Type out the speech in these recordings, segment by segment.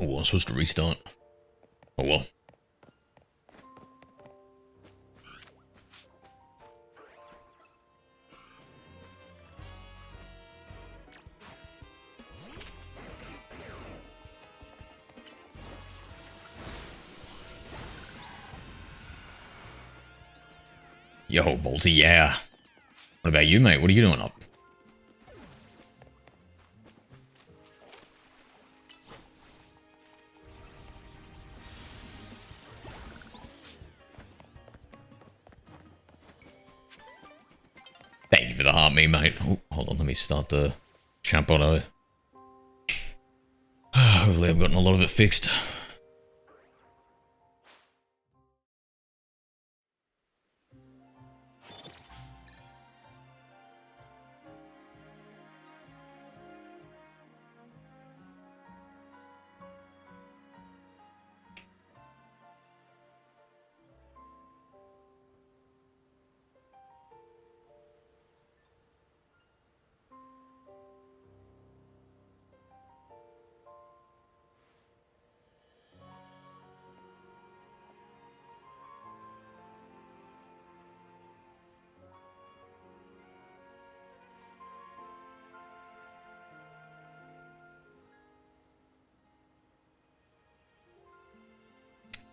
Oh, I'm supposed to restart. Oh well. Yo, Bolty, yeah. What about you, mate? What are you doing up? Thank you for the heart, me, mate. Oh, hold on, let me start the chat bot. Hopefully I've gotten a lot of it fixed.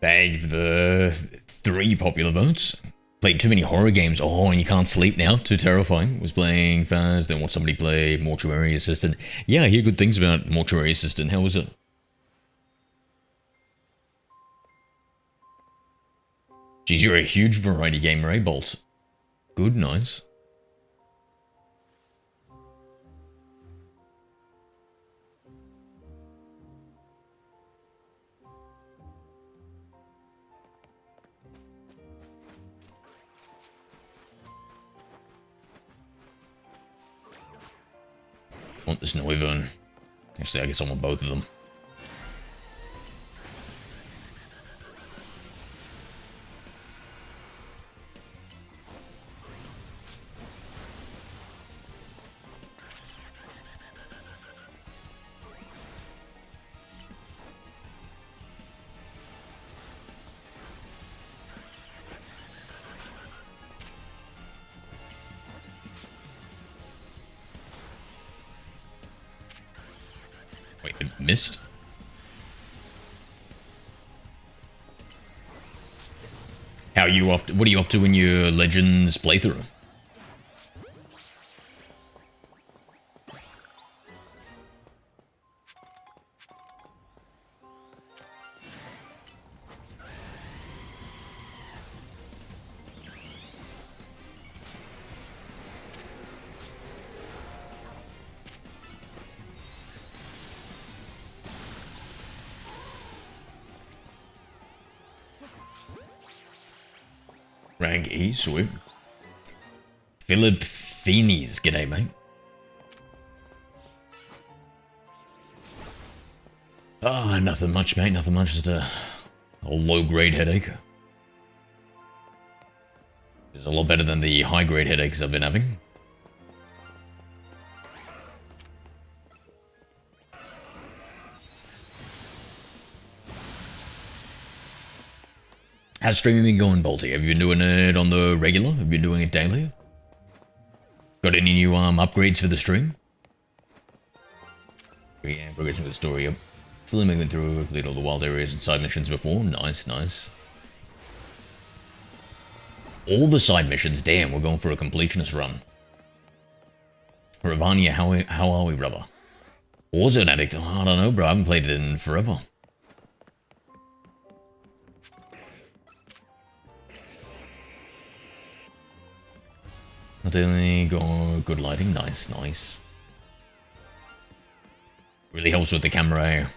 Thank you for the 3 popular votes. Played too many horror games. Oh, and you can't sleep now. Too terrifying. Was playing fast, then watched somebody play Mortuary Assistant. Yeah, I hear good things about Mortuary Assistant. How was it? Geez, you're a huge variety gamer, eh, Bolt? Good, nice. Want this Noivern. Actually, I guess I want both of them. Wait, it missed? How are you up? What are you up to in your Legends playthrough? Rank E, sweet. Philip Feeney's, g'day, mate. Ah, nothing much, mate, nothing much. Just a low-grade headache. It's a lot better than the high-grade headaches I've been having. How's streaming been going, Bolty? Have you been doing it on the regular? Have you been doing it daily? Got any new upgrades for the stream? Yeah, progressing with the story. Yep. Still moving through, complete all the wild areas and side missions before. Nice, nice. All the side missions. Damn, we're going for a completionist run. Ravania, how are we, brother? Warzone addict. Oh, I don't know, bro. I haven't played it in forever. Not only got good lighting, nice, nice. Really helps with the camera.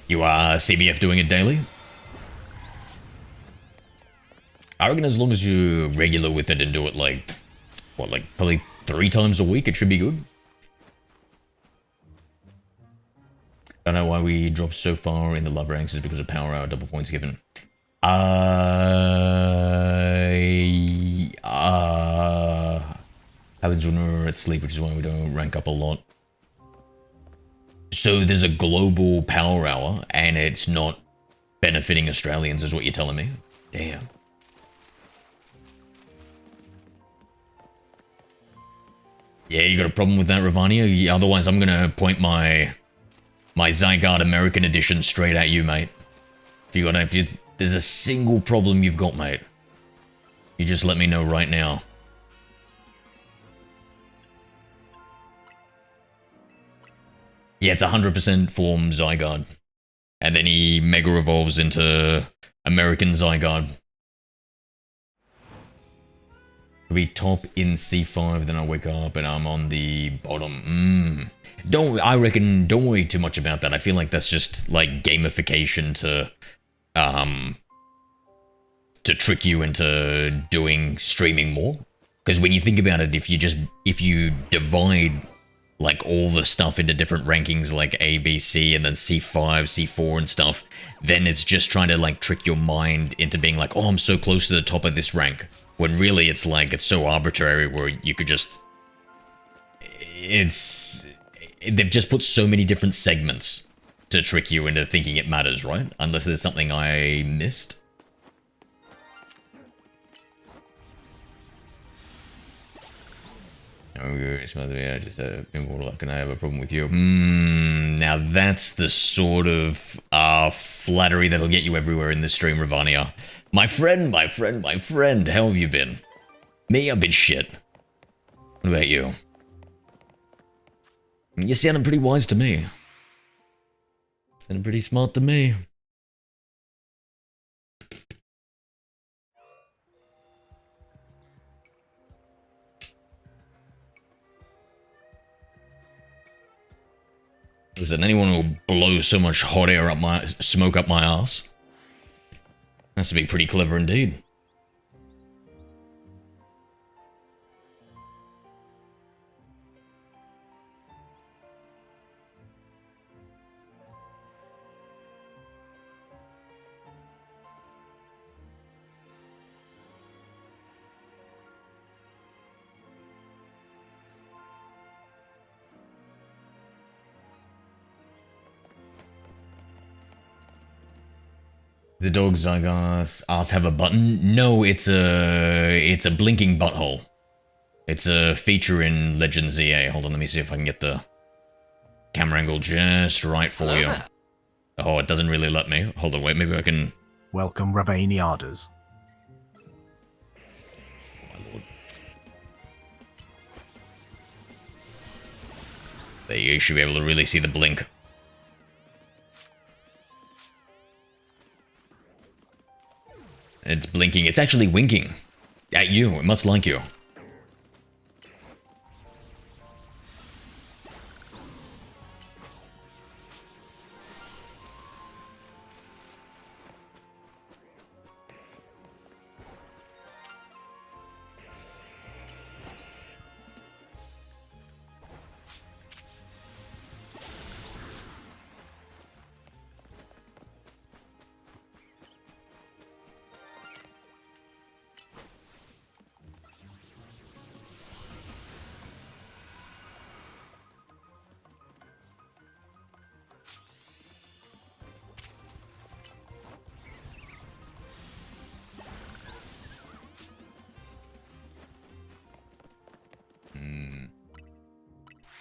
You are CBF doing it daily? I reckon as long as you're regular with it and do it like, what, like probably 3 times a week, it should be good. I don't know why we dropped so far in the love ranks is because of power hour double points given. Happens when we're at sleep, which is why we don't rank up a lot. So there's a global power hour, and it's not benefiting Australians, is what you're telling me? Damn. Yeah, you got a problem with that, Ravania? Otherwise, I'm gonna point my Zygarde American edition straight at you, mate. If there's a single problem you've got, mate, you just let me know right now. Yeah, it's 100% form Zygarde. And then he Mega Evolves into American Zygarde. We top in C5, then I wake up and I'm on the bottom. Don't worry too much about that. I feel like that's just like gamification to trick you into streaming more. Because when you think about it, if you divide like all the stuff into different rankings like A, B, C, and then C5, C4 and stuff, then it's just trying to like trick your mind into being like, oh, I'm so close to the top of this rank. When really it's like, it's so arbitrary where you could just... They've just put so many different segments to trick you into thinking it matters, right? Unless there's something I missed. Yeah, just can I have a problem with you? Now that's the sort of flattery that'll get you everywhere in this stream, Ravania. My friend, how have you been? Me, I've been shit. What about you? You're sounding pretty wise to me. Sounding pretty smart to me. Listen, anyone who'll blow so much hot air up smoke up my ass has to be pretty clever indeed. The dog's ass have a button? No, it's a blinking butthole. It's a feature in Legends ZA. Hold on, let me see if I can get the camera angle just right for you. Oh, it doesn't really let me. Hold on, wait, maybe I can... Welcome, Ravaniadas. My lord. There you should be able to really see the blink. It's blinking. It's actually winking at you. It must like you.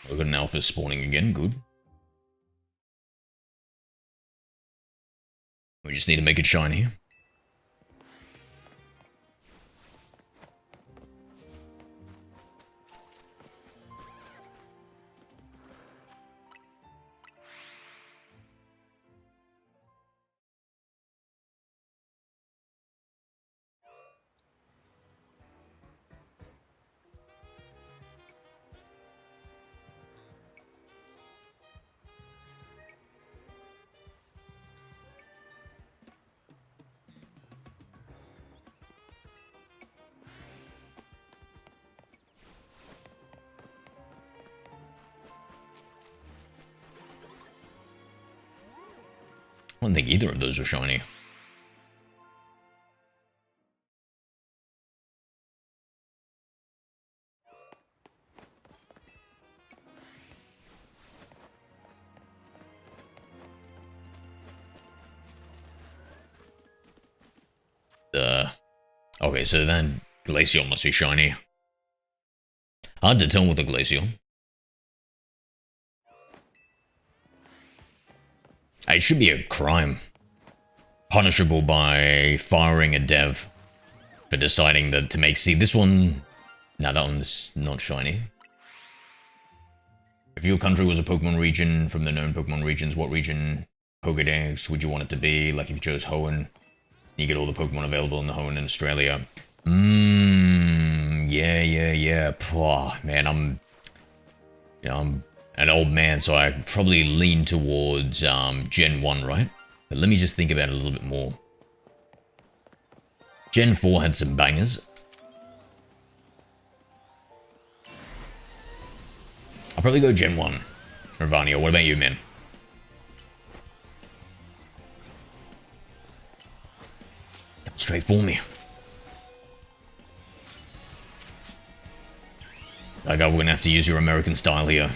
We've got an alpha spawning again, good. We just need to make it shiny. I don't think either of those are shiny. Okay, so then Glaceon must be shiny. Hard to tell with the Glaceon. It should be a crime. Punishable by firing a dev for deciding that to make... See, this one... Nah, that one's not shiny. If your country was a Pokemon region from the known Pokemon regions, what region Pokédex would you want it to be? Like if you chose Hoenn, you get all the Pokemon available in the Hoenn in Australia. Yeah. Pwah, man, I'm an old man, so I probably lean towards Gen 1, right? But let me just think about it a little bit more. Gen 4 had some bangers. I'll probably go Gen 1. Ravania, what about you, man? Come straight for me. I got, we're gonna have to use your American style here.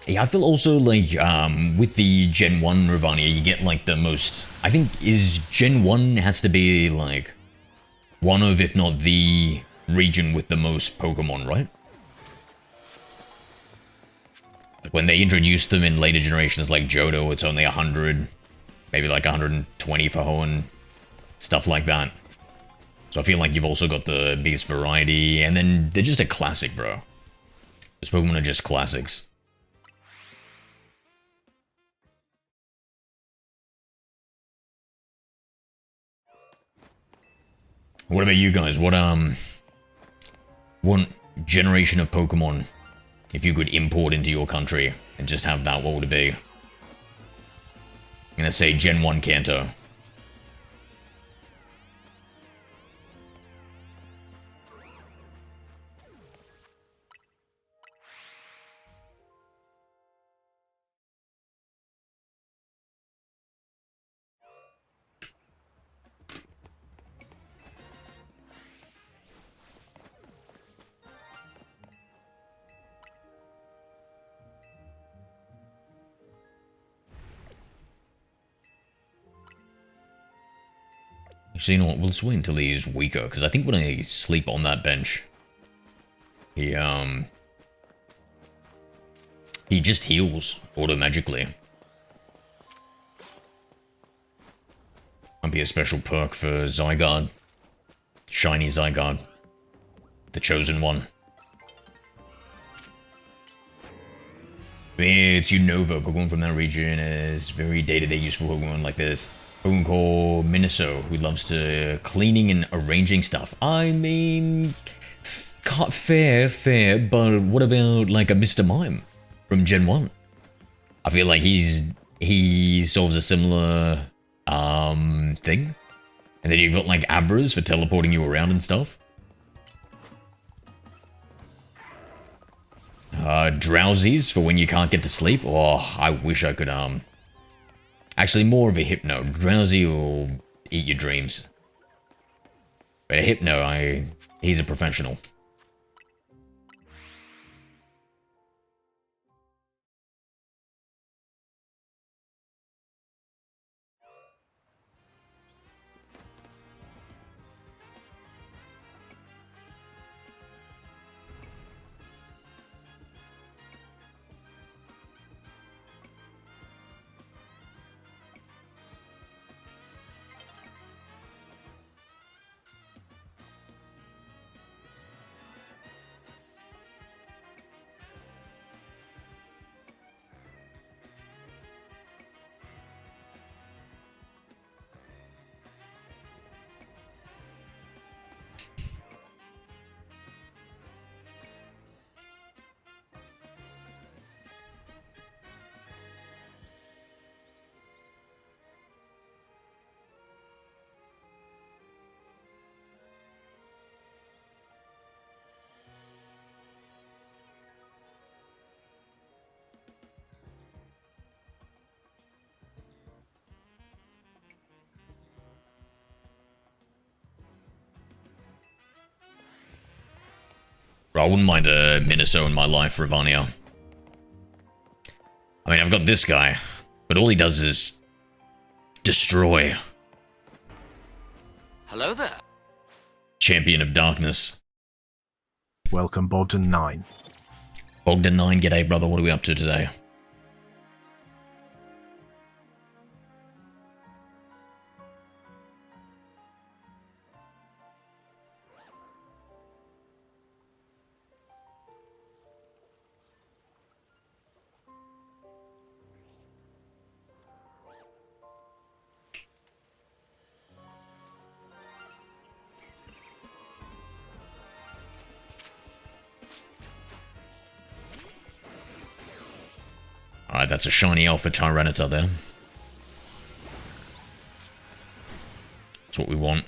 Yeah, I feel also like, with the Gen 1 Ravania, you get, like, the most... I think, is Gen 1 has to be, like, one of, if not the region with the most Pokemon, right? Like, when they introduced them in later generations, like Johto, it's only 100, maybe, like, 120 for Hoenn, stuff like that. So I feel like you've also got the biggest variety, and then they're just a classic, bro. Those Pokemon are just classics. What about you guys? What generation of Pokemon, if you could import into your country and just have that, what would it be? I'm gonna say Gen 1 Kanto. Actually, you know what? We'll just wait until he's weaker, because I think when I sleep on that bench, he just heals auto-magically. Might be a special perk for Zygarde. Shiny Zygarde. The chosen one. It's Unova. Pokemon from that region is very day-to-day useful Pokemon like this. Pokemon called Miniso, who loves to cleaning and arranging stuff. I mean, fair, but what about like a Mr. Mime from Gen 1? I feel like he solves a similar thing. And then you've got like Abras for teleporting you around and stuff. Drowsies for when you can't get to sleep. Oh, I wish I could actually, more of a Hypno. Drowsy will eat your dreams. But a Hypno, he's a professional. Bro, I wouldn't mind a Miniso in my life, Ravania. I mean, I've got this guy, but all he does is destroy. Hello there. Champion of Darkness. Welcome Bogdan9. Bogdan9, g'day brother, what are we up to today? Alright, that's a shiny Alpha Tyranitar there. That's what we want.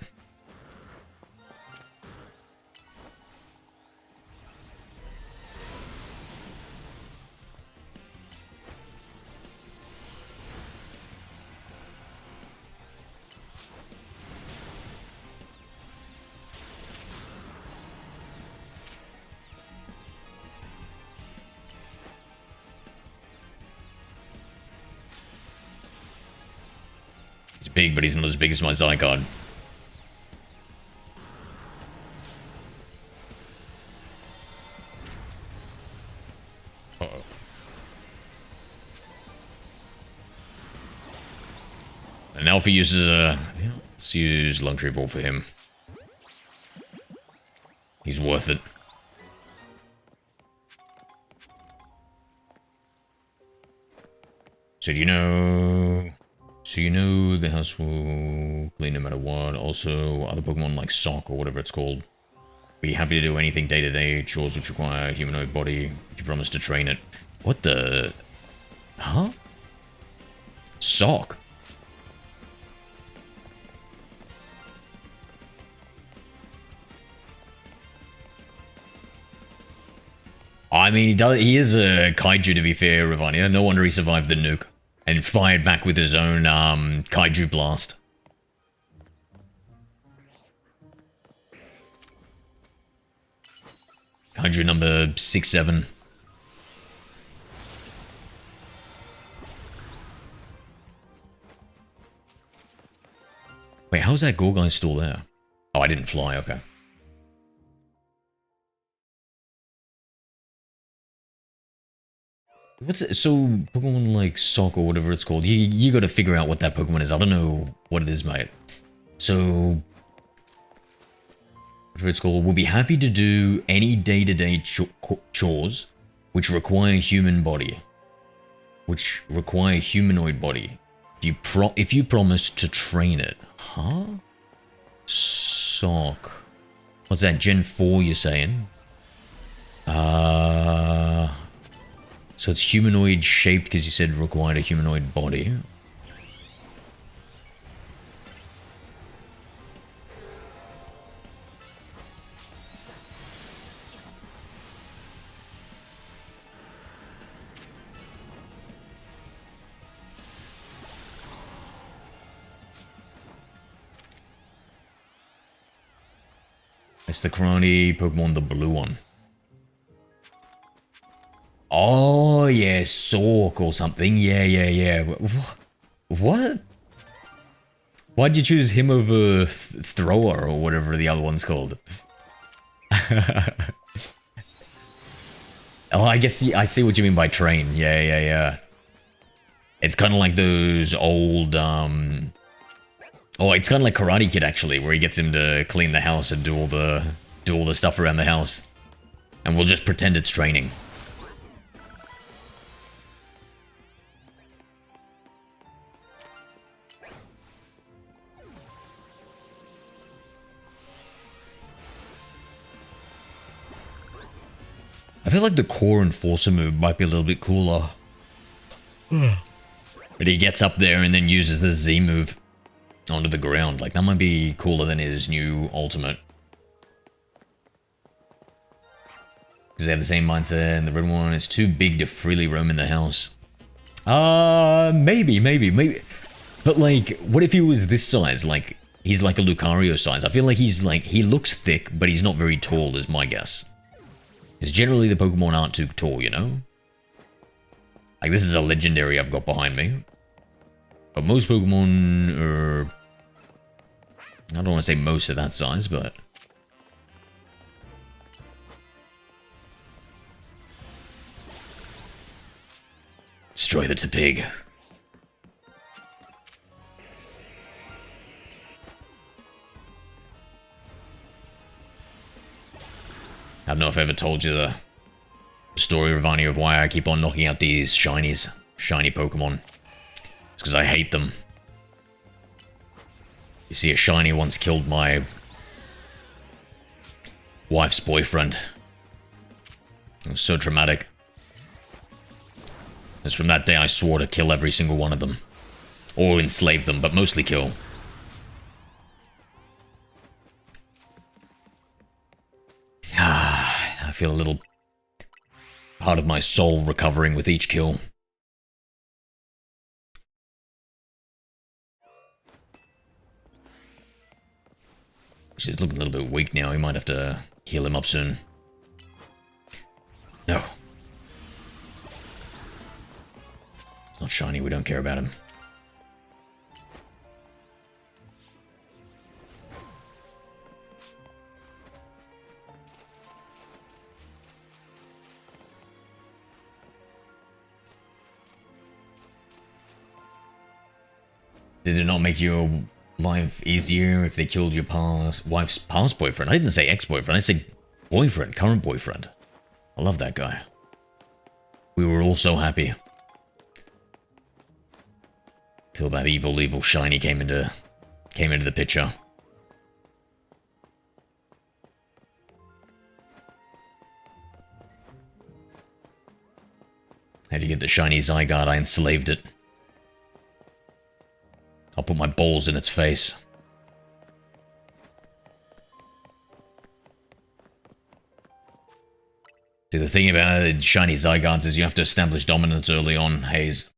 He's big, but he's not as big as my Zygarde. Uh-oh. And Alpha uses a... Yeah, let's use Luxury Ball for him. He's worth it. So do you know... So you know the house will clean no matter what. Also, other Pokemon like Sock or whatever it's called. Be happy to do anything day-to-day chores which require a humanoid body if you promise to train it. What the... Huh? Sock? I mean, he is a kaiju to be fair, Ravania. No wonder he survived the nuke. And fired back with his own, Kaiju Blast. Kaiju number 6-7. Wait, how's that Gorgai still there? Oh, I didn't fly, okay. What's it? So Pokemon like Sock or whatever it's called, you got to figure out what that Pokemon is. I don't know what it is, mate. So whatever it's called, we'll be happy to do any day-to-day chores which require human body, which require humanoid body. If you promise to train it, huh? Sock. What's that? Gen 4? You're saying? So it's humanoid shaped because you said required a humanoid body. It's the Karate Pokemon, the blue one. Oh, yeah, Sork or something. Yeah. What? Why'd you choose him over Thrower or whatever the other one's called? Oh, I guess I see what you mean by train. Yeah. It's kind of like those old, Oh, it's kind of like Karate Kid, actually, where he gets him to clean the house and do all the stuff around the house. And we'll just pretend it's training. I feel like the core enforcer move might be a little bit cooler. But he gets up there and then uses the Z move onto the ground. Like, that might be cooler than his new ultimate. Because they have the same mindset, and the red one is too big to freely roam in the house. Maybe. But, like, what if he was this size? Like, he's like a Lucario size. I feel like he looks thick, but he's not very tall, is my guess. Because generally the Pokemon aren't too tall, you know? Like, this is a legendary I've got behind me. But most Pokemon are... I don't want to say most of that size, but... Destroy the Tapig. I don't know if I ever told you the story, Ravani, of why I keep on knocking out these shinies. Shiny Pokemon. It's because I hate them. You see, a shiny once killed my wife's boyfriend. It was so traumatic. Because from that day I swore to kill every single one of them. Or enslave them, but mostly kill. I feel a little part of my soul recovering with each kill. She's looking a little bit weak now. We might have to heal him up soon. No. It's not shiny. We don't care about him. Did it not make your life easier if they killed your wife's past boyfriend? I didn't say ex-boyfriend, I said boyfriend, current boyfriend. I love that guy. We were all so happy. Till that evil shiny came into the picture. How do you get the shiny Zygarde? I enslaved it. I'll put my balls in its face. See, the thing about shiny Zygardes is you have to establish dominance early on, Haze.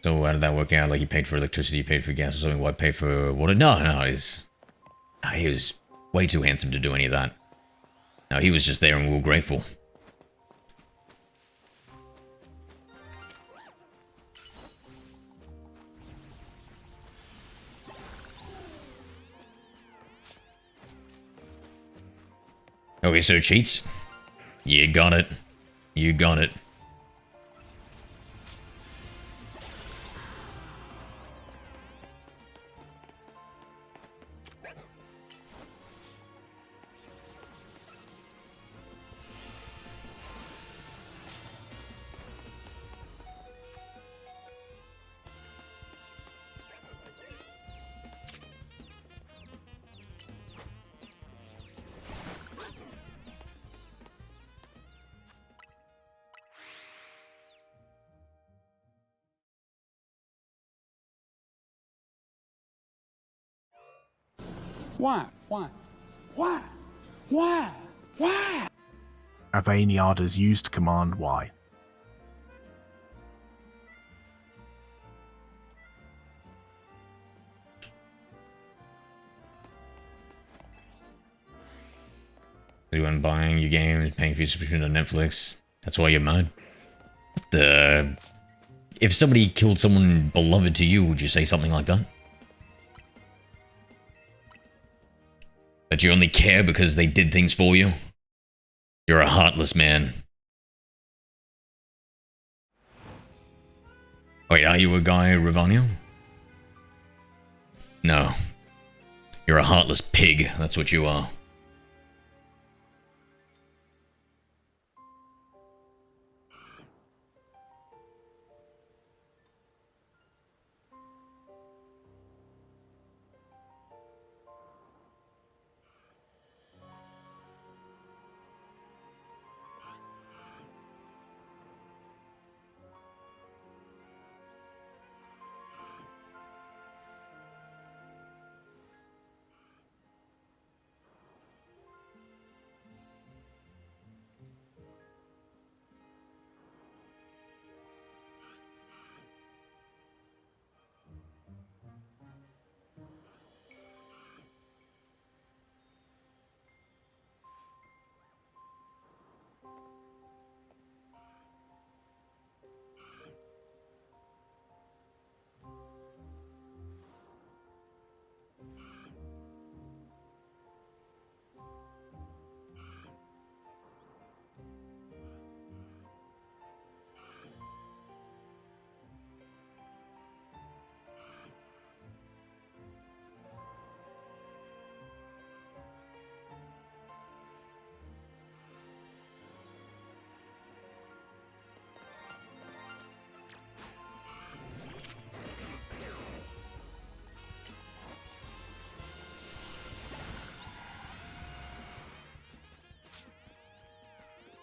So how did that work out? Like, he paid for electricity, he paid for gas or something. Why pay for water? No, he was way too handsome to do any of that. No, he was just there and we were grateful. Okay, so cheats. You got it. You got it. Why? Avaniada's used command Y. You went buying your games, paying for your subscription to Netflix. That's why you're mad. If somebody killed someone beloved to you, would you say something like that? That you only care because they did things for you? You're a heartless man. Wait, are you a guy, Ravania? No. You're a heartless pig, that's what you are.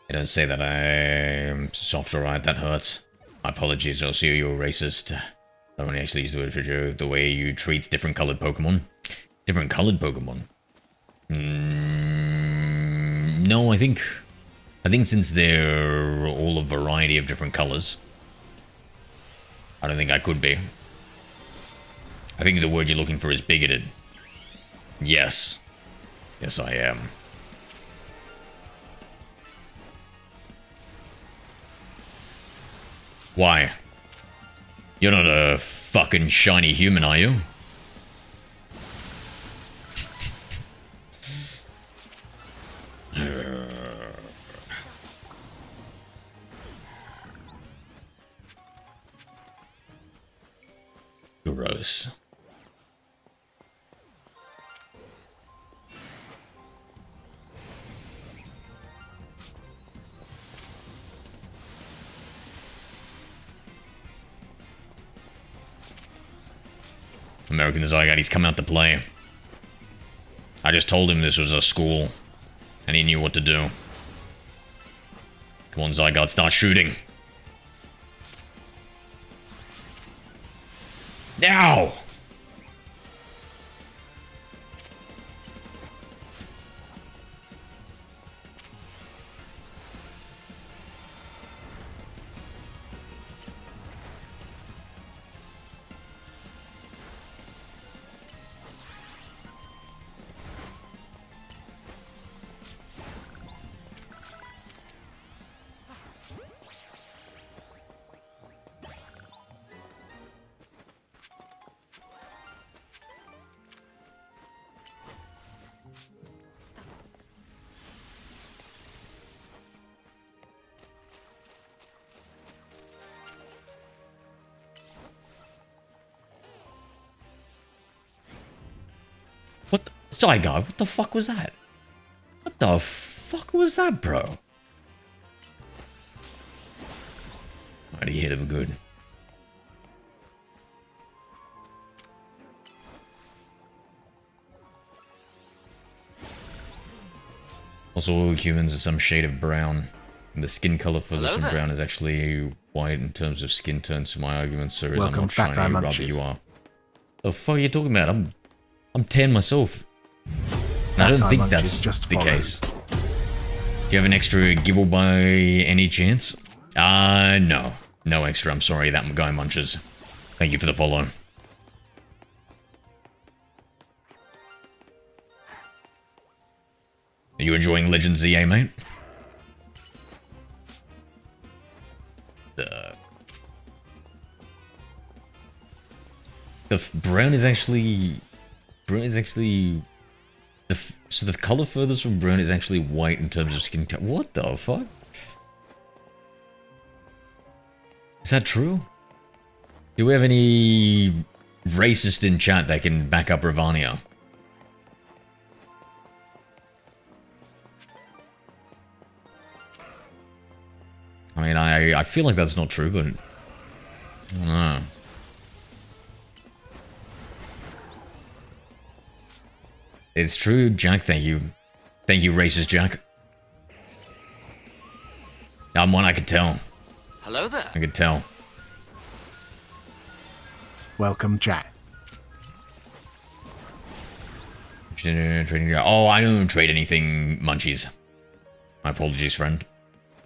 Hey, don't say that I'm soft, alright, that hurts. My apologies, I'll see you're racist. I don't actually use the word for joke. The way you treat different colored Pokemon. Different colored Pokemon? No, I think since they're all a variety of different colors, I don't think I could be. I think the word you're looking for is bigoted. Yes. Yes, I am. Why? You're not a fucking shiny human, are you? Gross. American Zygote, he's come out to play. I just told him this was a school, and he knew what to do. Come on, Zygote, start shooting. Now! What the? Zygote, what the fuck was that? What the fuck was that, bro? Alright, he hit him good. Also, all humans are some shade of brown. And the skin color for this and brown is actually white in terms of skin tone, so my argument, sir, is Welcome I'm not back, shiny, rather you are. The fuck are you talking about? I'm tan myself. And I don't think that's the case. Do you have an extra gibble by any chance? No. No extra, I'm sorry, that guy munches. Thank you for the follow. Are you enjoying Legends ZA, mate? The brown is actually... So the color furthest from brown is actually white in terms of skin tone. What the fuck? Is that true? Do we have any racist in chat that can back up Ravania? I mean, I feel like that's not true, but I don't know. It's true, Jack. Thank you. Thank you, racist Jack. I'm one I could tell. Hello there. I could tell. Welcome, Jack. Oh, I don't trade anything, munchies. My apologies, friend.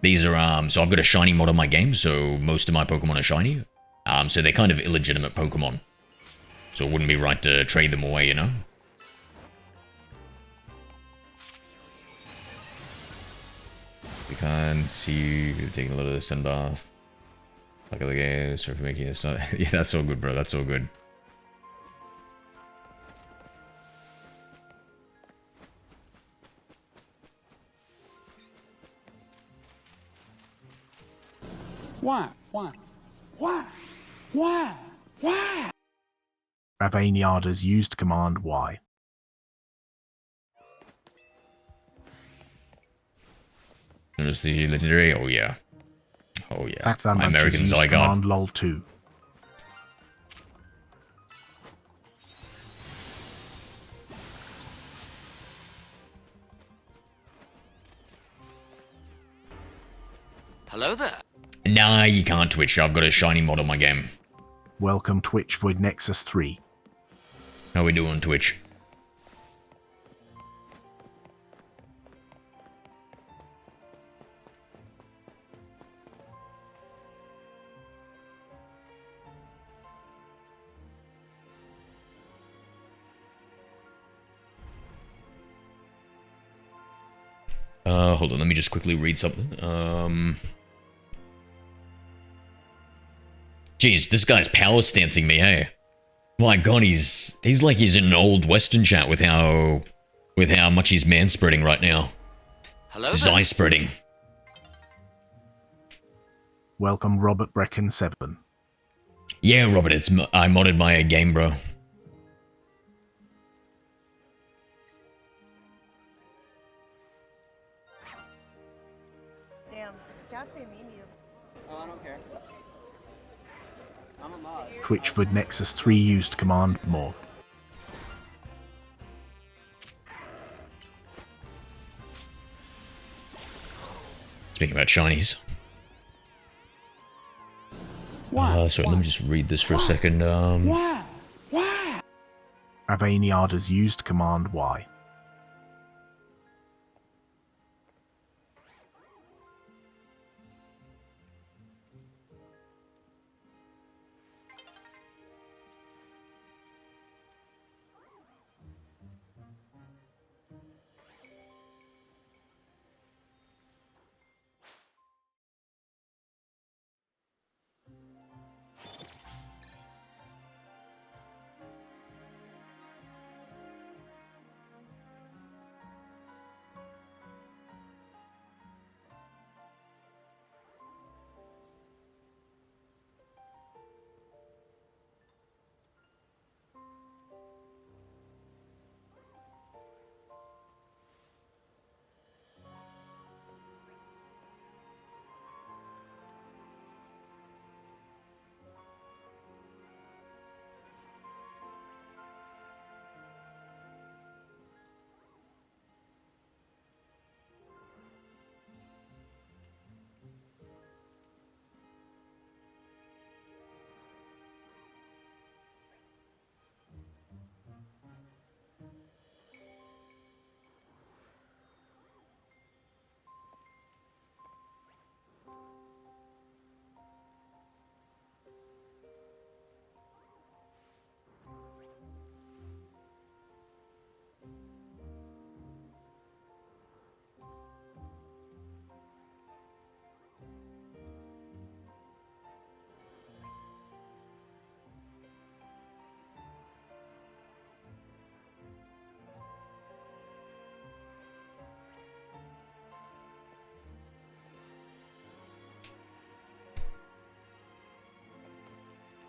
These are, so I've got a shiny mod on my game, so most of my Pokemon are shiny. So they're kind of illegitimate Pokemon. So it wouldn't be right to trade them away, you know? We can't see you taking a lot of the sun bath. Look at the game, sorry for making it not. Yeah, that's all good, bro. That's all good. Why? Ravaniada's used command Y. Notice the legendary? Oh yeah. Oh yeah. Fact that My American used Zygote. command lol 2. Hello there. Nah, you can't Twitch. I've got a shiny mod on my game. Welcome Twitch Void Nexus 3. How we doing, Twitch? Hold on, let me just quickly read something. Jeez, this guy's power stancing me, hey? My god, he's like he's in an old Western chat with how much he's man-spreading right now. Hello there. Zai-spreading. Welcome Robert Brecken 7. Yeah, Robert, I modded my game, bro. Damn, chat's being mean to you. Oh, I don't care. I'm a mod. Twitch Void Nexus 3 used command more. Speaking about shinies. Sorry, let me just read this for a second. Ravaniada's used command Y.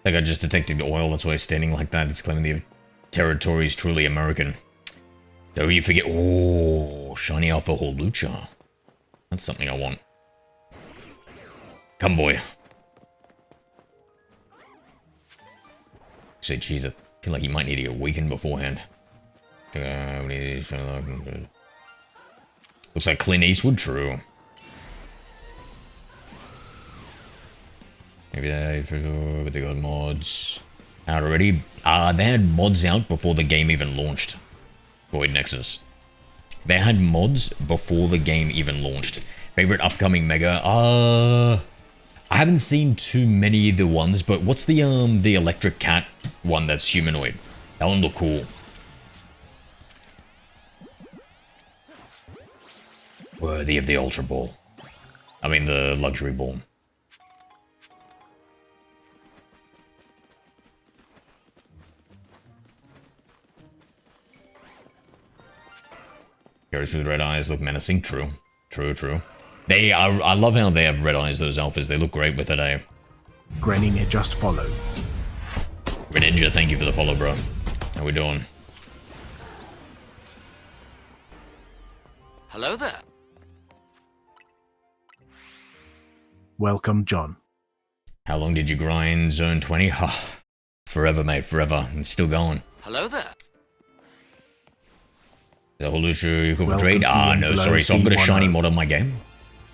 I think I just detected oil, that's why he's standing like that. It's claiming the territory is truly American. Don't you forget, oh, shiny alpha Holucha. That's something I want. Come, boy. Say, geez, I feel like you might need to get weakened beforehand. Looks like Clint Eastwood, true. Maybe they got mods out already. They had mods out before the game even launched. Void Nexus. They had mods before the game even launched. Favorite upcoming mega? I haven't seen too many of the ones, but what's the electric cat one that's humanoid? That one looked cool. Worthy of the Ultra Ball. I mean the Luxury Ball. Characters with red eyes look menacing. True. True, true. I love how they have red eyes, those alphas. They look great with it, eh? Greninja just followed. Greninja, thank you for the follow, bro. How we doing? Hello there. Welcome John. How long did you grind Zone 20? Oh, forever, mate, forever. I'm still going. Hello there. The Holucha you could for Welcome trade? to Ah, the no, sorry. So I've got a shiny B10. mod on my game.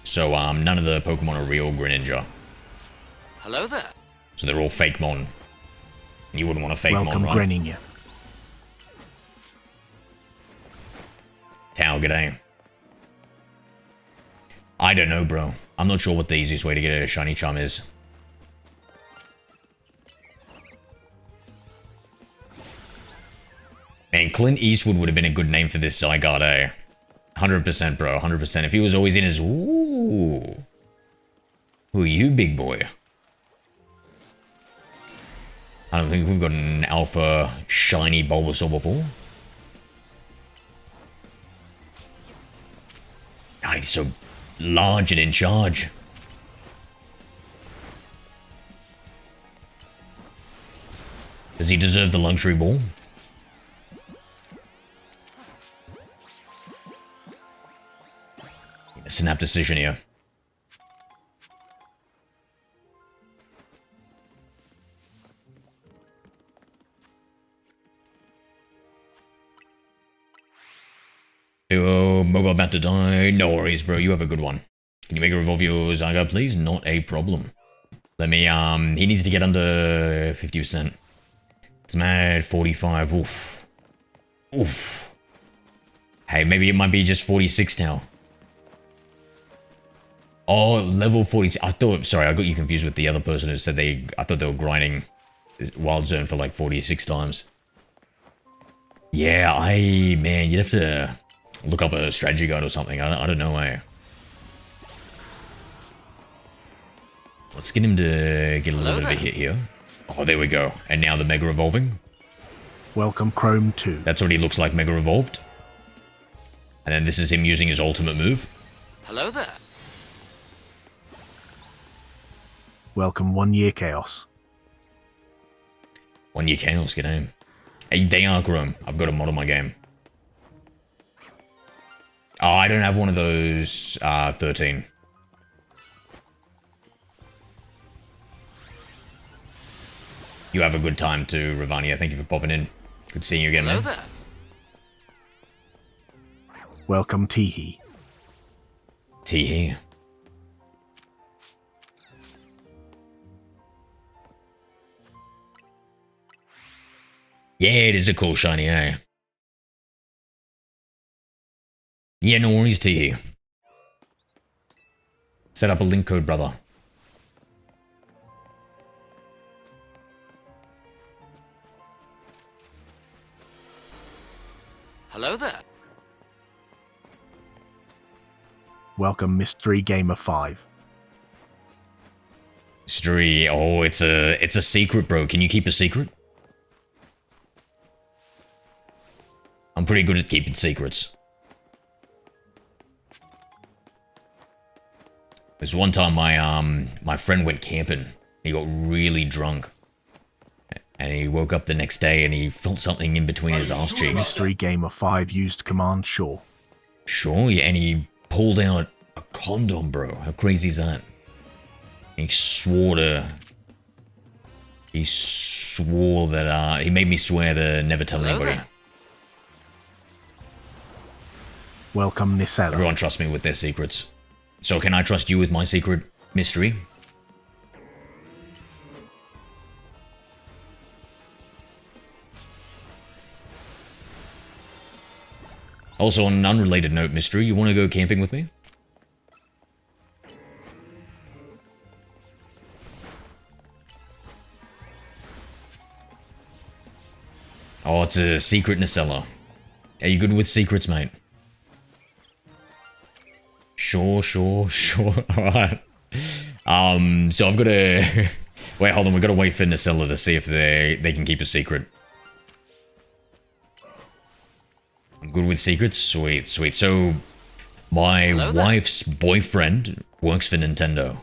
So none of the Pokemon are real Greninja. Hello there. So they're all fake mon. You wouldn't want a fake Welcome, mon, right? Greninja. Tao, g'day. I don't know, bro. I'm not sure what the easiest way to get a shiny charm is. Man, Clint Eastwood would have been a good name for this Zygarde, eh? 100%, bro. 100%. If he was always in his... Ooh. Who are you, big boy? I don't think we've got an alpha shiny Bulbasaur before. God, he's so large and in charge. Does he deserve the luxury ball? A snap decision here. Oh, Mogo about to die. No worries, bro. You have a good one. Can you make a revolve your Zygarde, please? Not a problem. Let me, he needs to get under 50%. It's mad 45. Oof. Oof. Hey, maybe it might be just 46 now. Oh, level 40. I thought, sorry, I got you confused with the other person who said I thought they were grinding Wild Zone for like 46 times. Yeah, man, you'd have to look up a strategy guide or something. I don't know, eh? Let's get him to get a little bit of a hit here. Oh, there we go. And now the Mega Evolving. Welcome, Chrome 2. That's what he looks like Mega Evolved. And then this is him using his ultimate move. Hello there. Welcome, 1 Year Chaos. 1 Year Chaos, get him. Hey, they are Chrome. I've got to mod on my game. Oh, I don't have one of those 13. You have a good time too, Ravania. Thank you for popping in. Good seeing you again, Hello man. there. Welcome, Teehee. Teehee. Yeah, it is a cool shiny, eh? Yeah, no worries, Teehee. Set up a link code, brother. Hello there. Welcome, Mystery Gamer 5. Mystery. Oh, it's a secret, bro. Can you keep a secret? I'm pretty good at keeping secrets. There's one time my friend went camping. He got really drunk. And he woke up the next day and he felt something in between his arse cheeks. Mystery Gamer 5 used command sure. Sure, yeah, and he pulled out a condom, bro. How crazy is that? He swore that, he made me swear to never tell Hello anybody. there. Welcome, Nisella. Everyone trusts me with their secrets. So can I trust you with my secret, Mystery? Also, on an unrelated note, Mystery, you want to go camping with me? Oh, it's a secret Nacella. Are you good with secrets, mate? Sure. Alright. So I've got to... Wait, hold on. We've got to wait for Nacella to see if they can keep a secret. I'm good with secrets? Sweet. So, my wife's boyfriend works for Nintendo.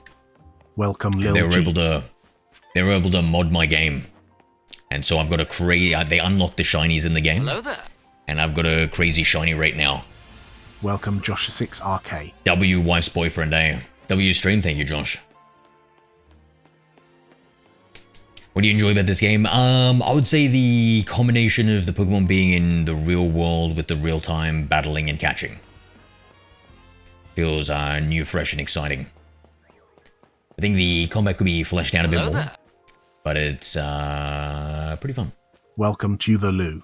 Welcome, Lil They were G. able to mod my game. And so I've got a they unlock the shinies in the game. Hello there. And I've got a crazy shiny right now. Welcome, Josh6RK. W wife's boyfriend, eh? W stream, thank you, Josh. What do you enjoy about this game? I would say the combination of the Pokemon being in the real world with the real-time battling and catching. Feels new, fresh, and exciting. I think the combat could be fleshed out a bit Hello more, there. but it's pretty fun. Welcome to the loo.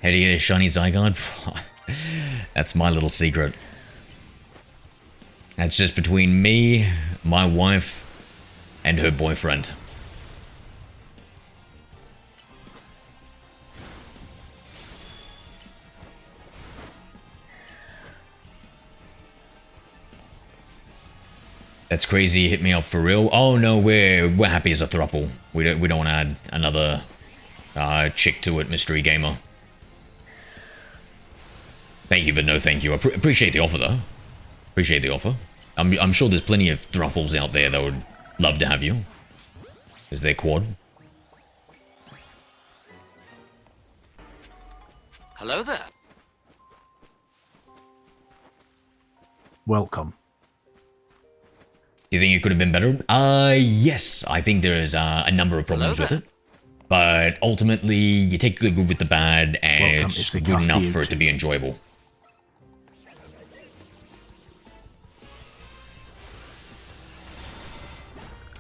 How do you get a shiny Zygarde? That's my little secret. That's just between me, my wife, and her boyfriend. That's crazy. Hit me up for real. Oh no, we're happy as a throuple. We don't want to add another chick to it, mystery gamer. Thank you, but no thank you. I appreciate the offer though. Appreciate the offer. I'm sure there's plenty of thruffles out there that would love to have you. Is there quad? Hello there. Welcome. Do you think it could have been better? Yes. I think there's a number of problems with Hello it. But ultimately, you take the good with the bad, and Welcome, it's it's good enough Castillo for it to too. be enjoyable.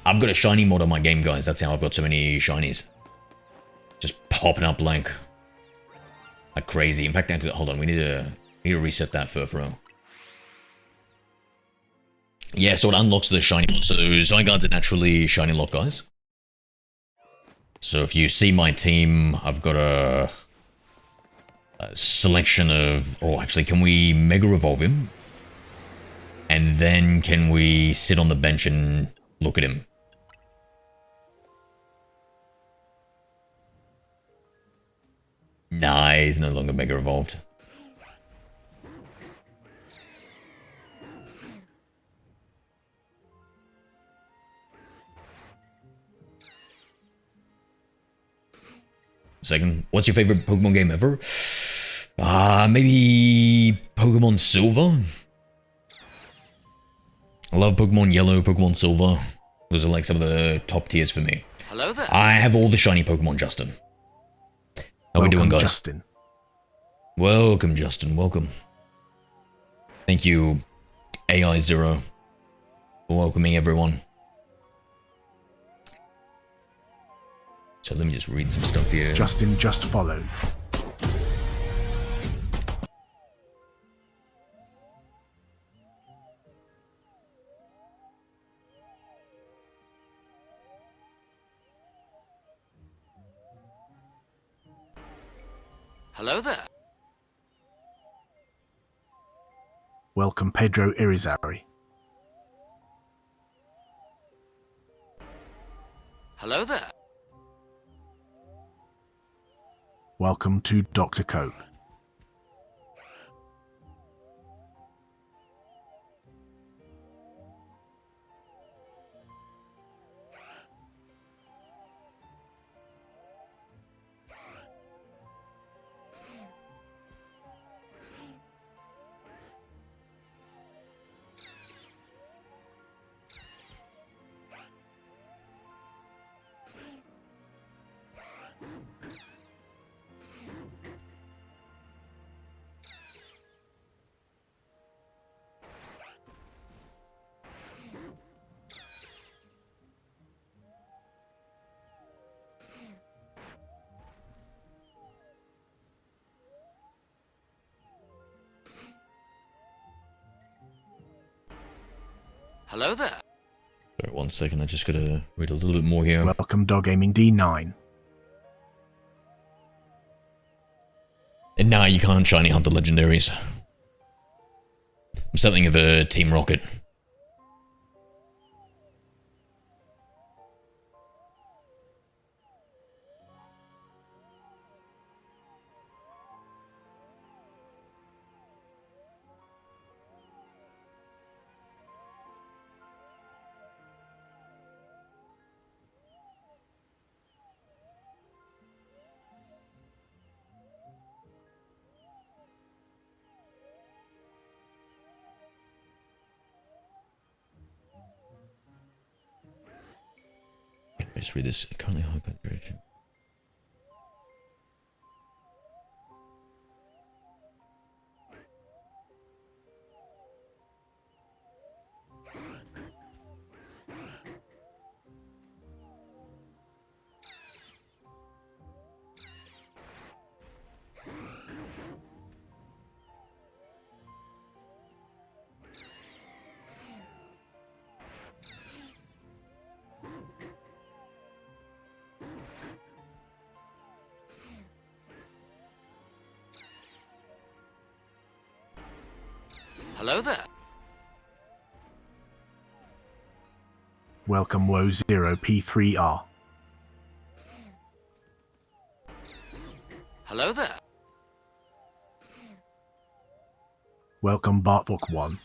I've got a shiny mod on my game, guys. That's how I've got so many shinies. Just popping up like crazy. In fact, hold on. We need to reset that furfro. Yeah, so it unlocks the shiny mod. So Zygarde's are naturally shiny lock, guys. So if you see my team, I've got a selection of... Oh, actually, can we Mega Revolve him? And then can we sit on the bench and look at him? Nah, he's no longer Mega Evolved. Second, what's your favorite Pokemon game ever? Maybe Pokemon Silver? I love Pokemon Yellow, Pokemon Silver. Those are like some of the top tiers for me. Hello there. I have all the shiny Pokemon, Justin. How we doing, guys? Justin. Welcome, Justin. Welcome. Thank you, AI Zero, for welcoming everyone. So let me just read some stuff here. Justin just followed. Hello there. Welcome Pedro Irizarry. Hello there. Welcome to Dr. Cope. Hello there. Sorry, 1 second. I just gotta read a little bit more here. Welcome Dog Gaming D9. And nah, you can't shiny hunt the legendaries. I'm something of a Team Rocket. I just read this. Currently high concentration. Hello there. Welcome Woe0P3R. Hello there. Welcome Bartbook1.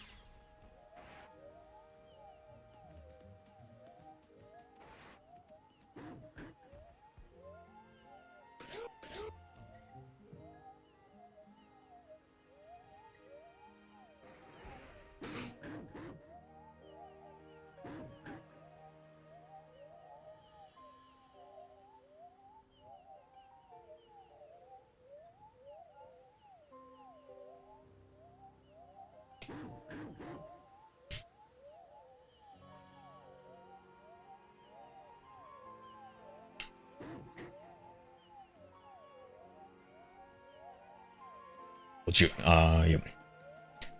What's your, yep.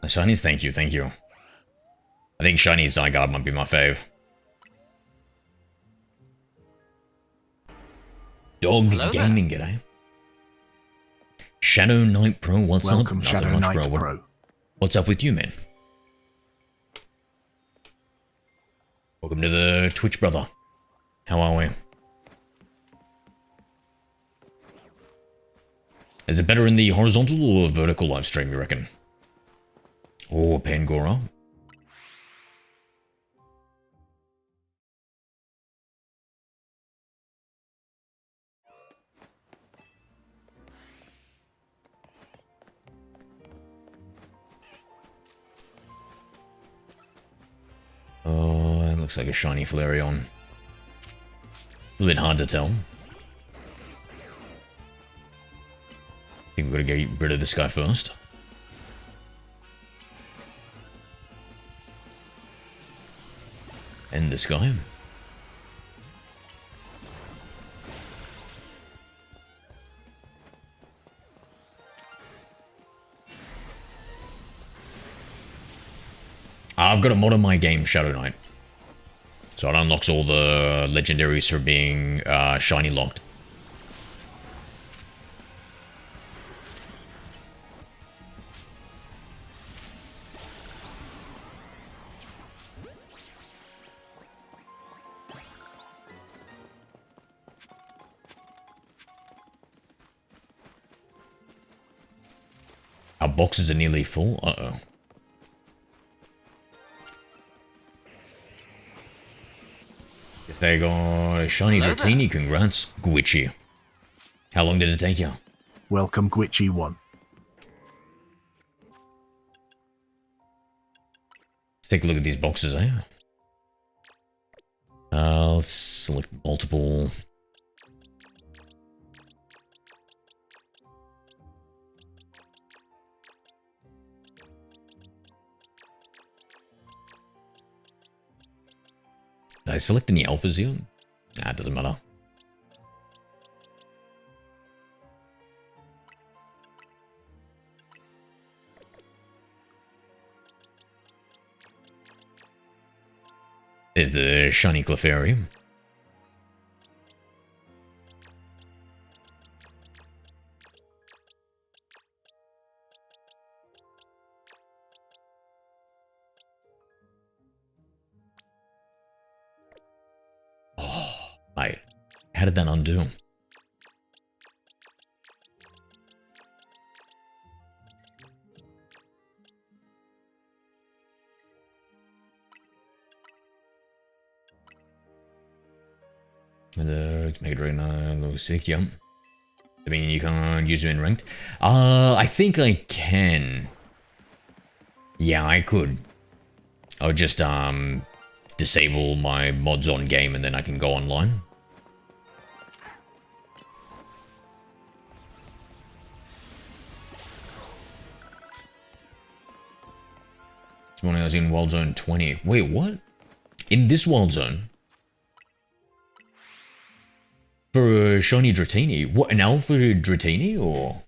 Shinies, thank you, thank you. I think Shinies Zygarde might be my fave. Dog Hello Gaming, g'day. Shadow Knight Pro, what's Welcome up? Shadow Nothing much, Knight bro. Pro. What's up with you, man? Welcome to the Twitch, brother. How are we? Is it better in the horizontal or vertical live stream, you reckon? Oh, Pangora. Oh, it looks like a shiny Flareon. A little bit hard to tell. I think we've got to get rid of this guy first. And this guy. I've got to mod on my game, Shadow Knight. So it unlocks all the legendaries for being shiny locked. Our boxes are nearly full. Uh-oh. If they got a shiny Hello there. Dratini, congrats, Gwitchy. How long did it take you? Welcome Gwitchy1. Let's take a look at these boxes, eh? Let's select multiple. Did I select any alphas here? Nah, it doesn't matter. There's the shiny Clefairy. Oh, mate. How did that undo? The Mega Dragon level 6, yeah. I mean, you can't use them in ranked. I think I can. Yeah, I could. I would just, disable my mods on game and then I can go online. This morning I was in Wild Zone 20. Wait, what? In this Wild Zone? For a shiny Dratini? What, an alpha Dratini, or?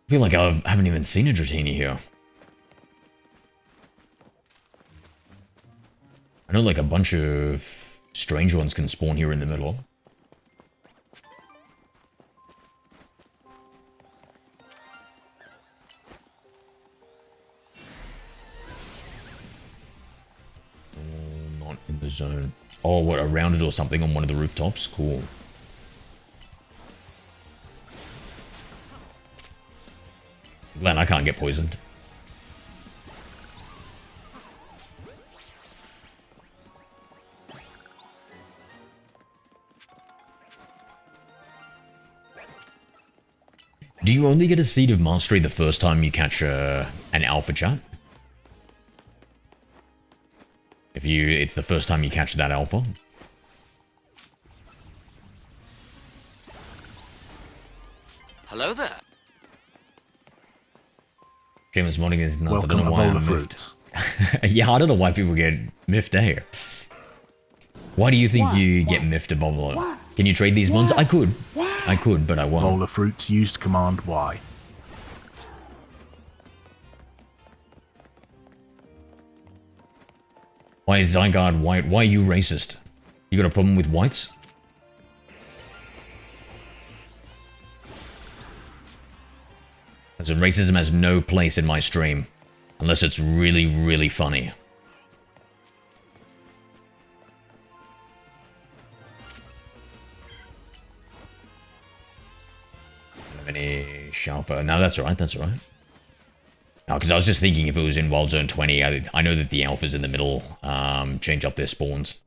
I feel like I haven't even seen a Dratini here. I know like a bunch of strange ones can spawn here in the middle. In the zone. Oh, what, around it or something on one of the rooftops? Cool. Glad I can't get poisoned. Do you only get a Seed of Mastery the first time you catch an alpha chat? It's the first time you catch that alpha? Hello there. James modding is nuts. Welcome, I don't know why I'm Ebola miffed. Yeah, I don't know why people get miffed here. Why do you think you get miffed above all? Can you trade these ones? I could. I could, but I won't. Bowl of fruits used command Y. Why is Zygarde white? Why are you racist? You got a problem with whites? As in, racism has no place in my stream. Unless it's really, really funny. Any Shalfa? No, that's alright, that's alright. No, because I was just thinking if it was in Wild Zone 20, I know that the alphas in the middle change up their spawns.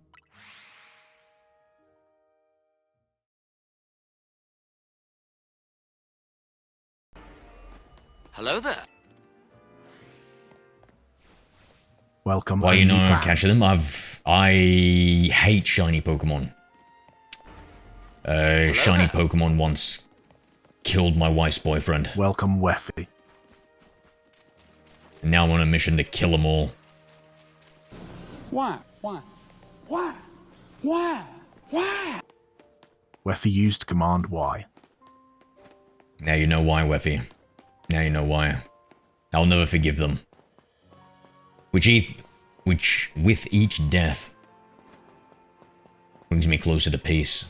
Hello there. Welcome. Why you only not plans. catching them? I hate shiny Pokemon. Shiny Pokemon once killed my wife's boyfriend. Welcome, Weffy. And now I'm on a mission to kill them all. Why? Weffy used command Y. Now you know why, Weffy. Now you know why. I'll never forgive them. Which with each death brings me closer to peace.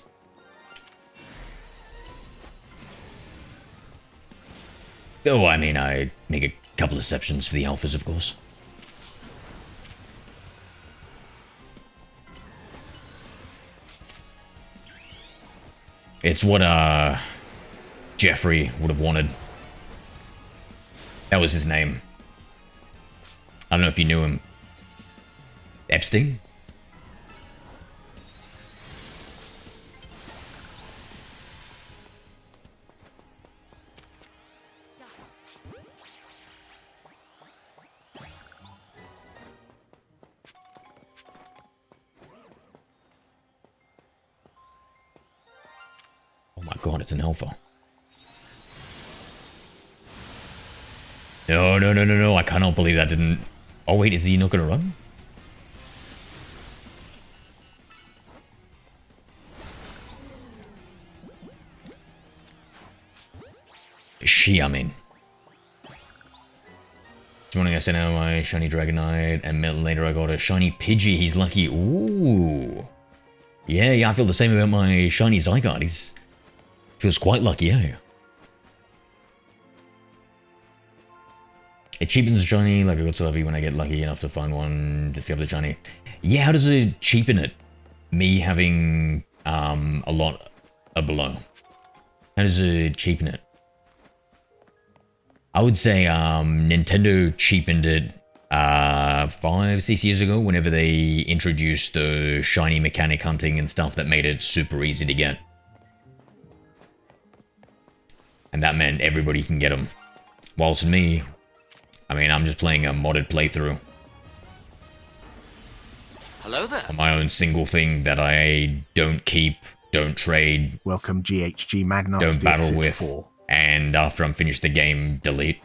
Oh, I mean, I make a couple exceptions for the alphas, of course. It's what, Jeffrey would have wanted. That was his name. I don't know if you knew him. Epstein? Oh my god, it's an alpha. No, I cannot believe that didn't... Oh wait, is he not gonna run? I mean. This morning I sent out my shiny Dragonite, and a minute later I got a shiny Pidgey. He's lucky. Ooh. Yeah, I feel the same about my shiny Zygarde. He's... feels quite lucky, yeah. It cheapens the shiny, like I got so happy when I get lucky enough to find one, discover the shiny. Yeah, how does it cheapen it? Me having a lot below. How does it cheapen it? I would say Nintendo cheapened it 5-6 years ago whenever they introduced the shiny mechanic hunting and stuff that made it super easy to get. And that meant everybody can get them. Whilst me, I mean, I'm just playing a modded playthrough. Hello there. On my own single thing that I don't keep, don't trade, Welcome, GHG Magna. don't battle Exit with, 4. and after I'm finished the game, delete.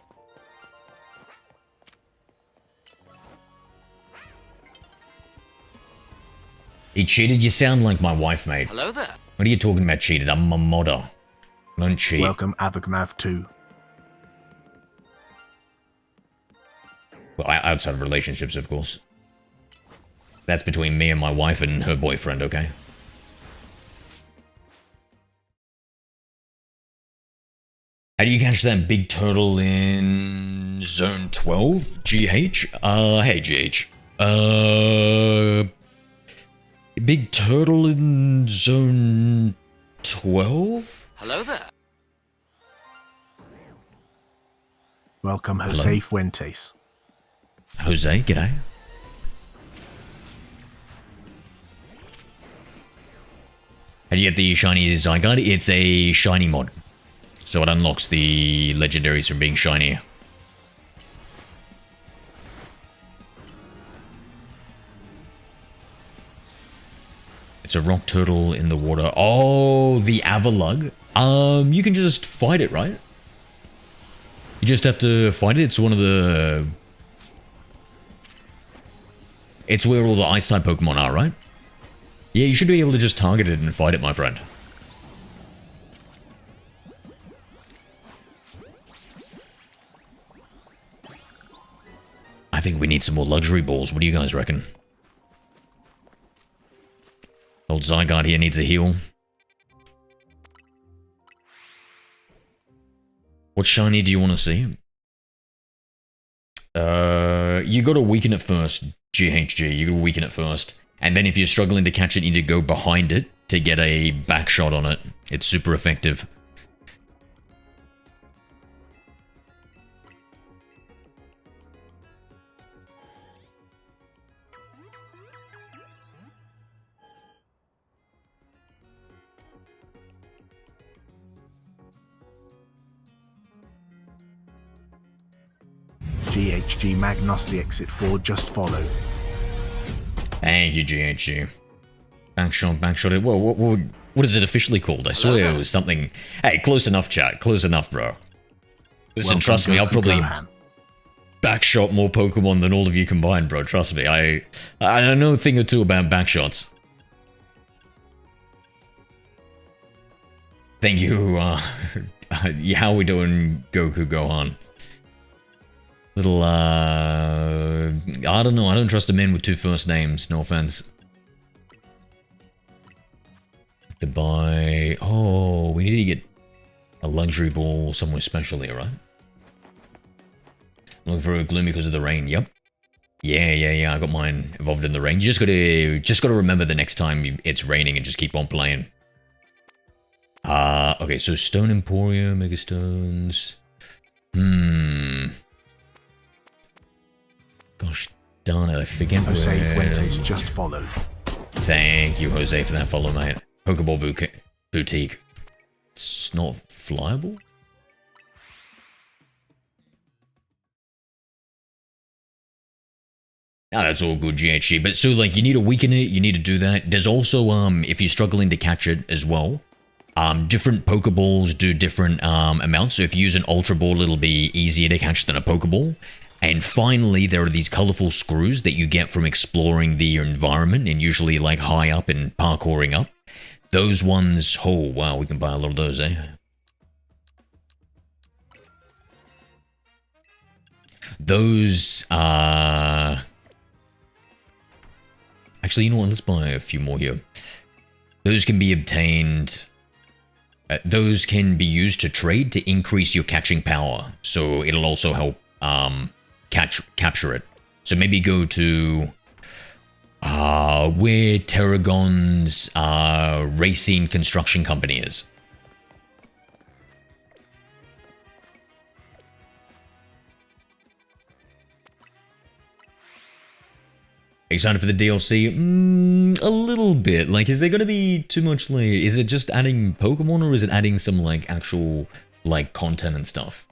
He cheated? You sound like my wife, mate. Hello there. What are you talking about cheated? I'm a modder. I don't cheat. Welcome, Avagmav 2. Well, outside of relationships, of course. That's between me and my wife and her boyfriend, okay? How do you catch that big turtle in Zone 12? GH? Hey, GH. Big turtle in zone 12? Hello there. Welcome, Jose Fuentes. Jose, g'day. How do you get the shiny Zygarde? It's a shiny mod. So it unlocks the legendaries from being shiny. It's a rock turtle in the water. Oh, the Avalug. You can just fight it, right? You just have to fight it. It's one of the... It's where all the Ice-type Pokemon are, right? Yeah, you should be able to just target it and fight it, my friend. I think we need some more luxury balls. What do you guys reckon? Old Zygarde here needs a heal. What shiny do you want to see? You gotta weaken it first, GHG. You gotta weaken it first. And then if you're struggling to catch it, you need to go behind it to get a back shot on it. It's super effective. GHG Magnos, the exit 4 just followed. Thank you, GHG. Backshot. What is it officially called? I swear it was something... Hey, close enough, chat. Close enough, bro. Listen, Welcome, trust me, I'll probably Gohan. backshot more Pokemon than all of you combined, bro. Trust me. I know a thing or two about backshots. Thank you, how we doing, Goku Gohan? Little, I don't know. I don't trust a man with two first names. No offense. To buy... Oh, we need to get a luxury ball somewhere special here, right? Looking for a Gloom because of the rain. Yep. Yeah. I got mine evolved in the rain. You just gotta remember the next time it's raining and just keep on playing. Okay, so Stone Emporium, Mega Stones. Gosh darn it, I forget Jose where... Fuentes just followed. Thank you, Jose, for that follow, mate. Pokeball Boutique. It's not flyable? Ah, that's all good, GHG. But so, like, you need to weaken it, you need to do that. There's also, if you're struggling to catch it as well, different Pokeballs do different amounts. So if you use an Ultra Ball, it'll be easier to catch than a Pokeball. And finally, there are these colorful screws that you get from exploring the environment and usually like high up and parkouring up. Those ones, oh wow, we can buy a lot of those, eh? Those, actually, you know what, let's buy a few more here. Those can be obtained, those can be used to trade to increase your catching power. So it'll also help, capture it. So maybe go to where Terragon's Racing Construction Company is. Excited for the DLC? A little bit. Like, is there going to be too much, like, is it just adding Pokemon or is it adding some, like, actual, like, content and stuff?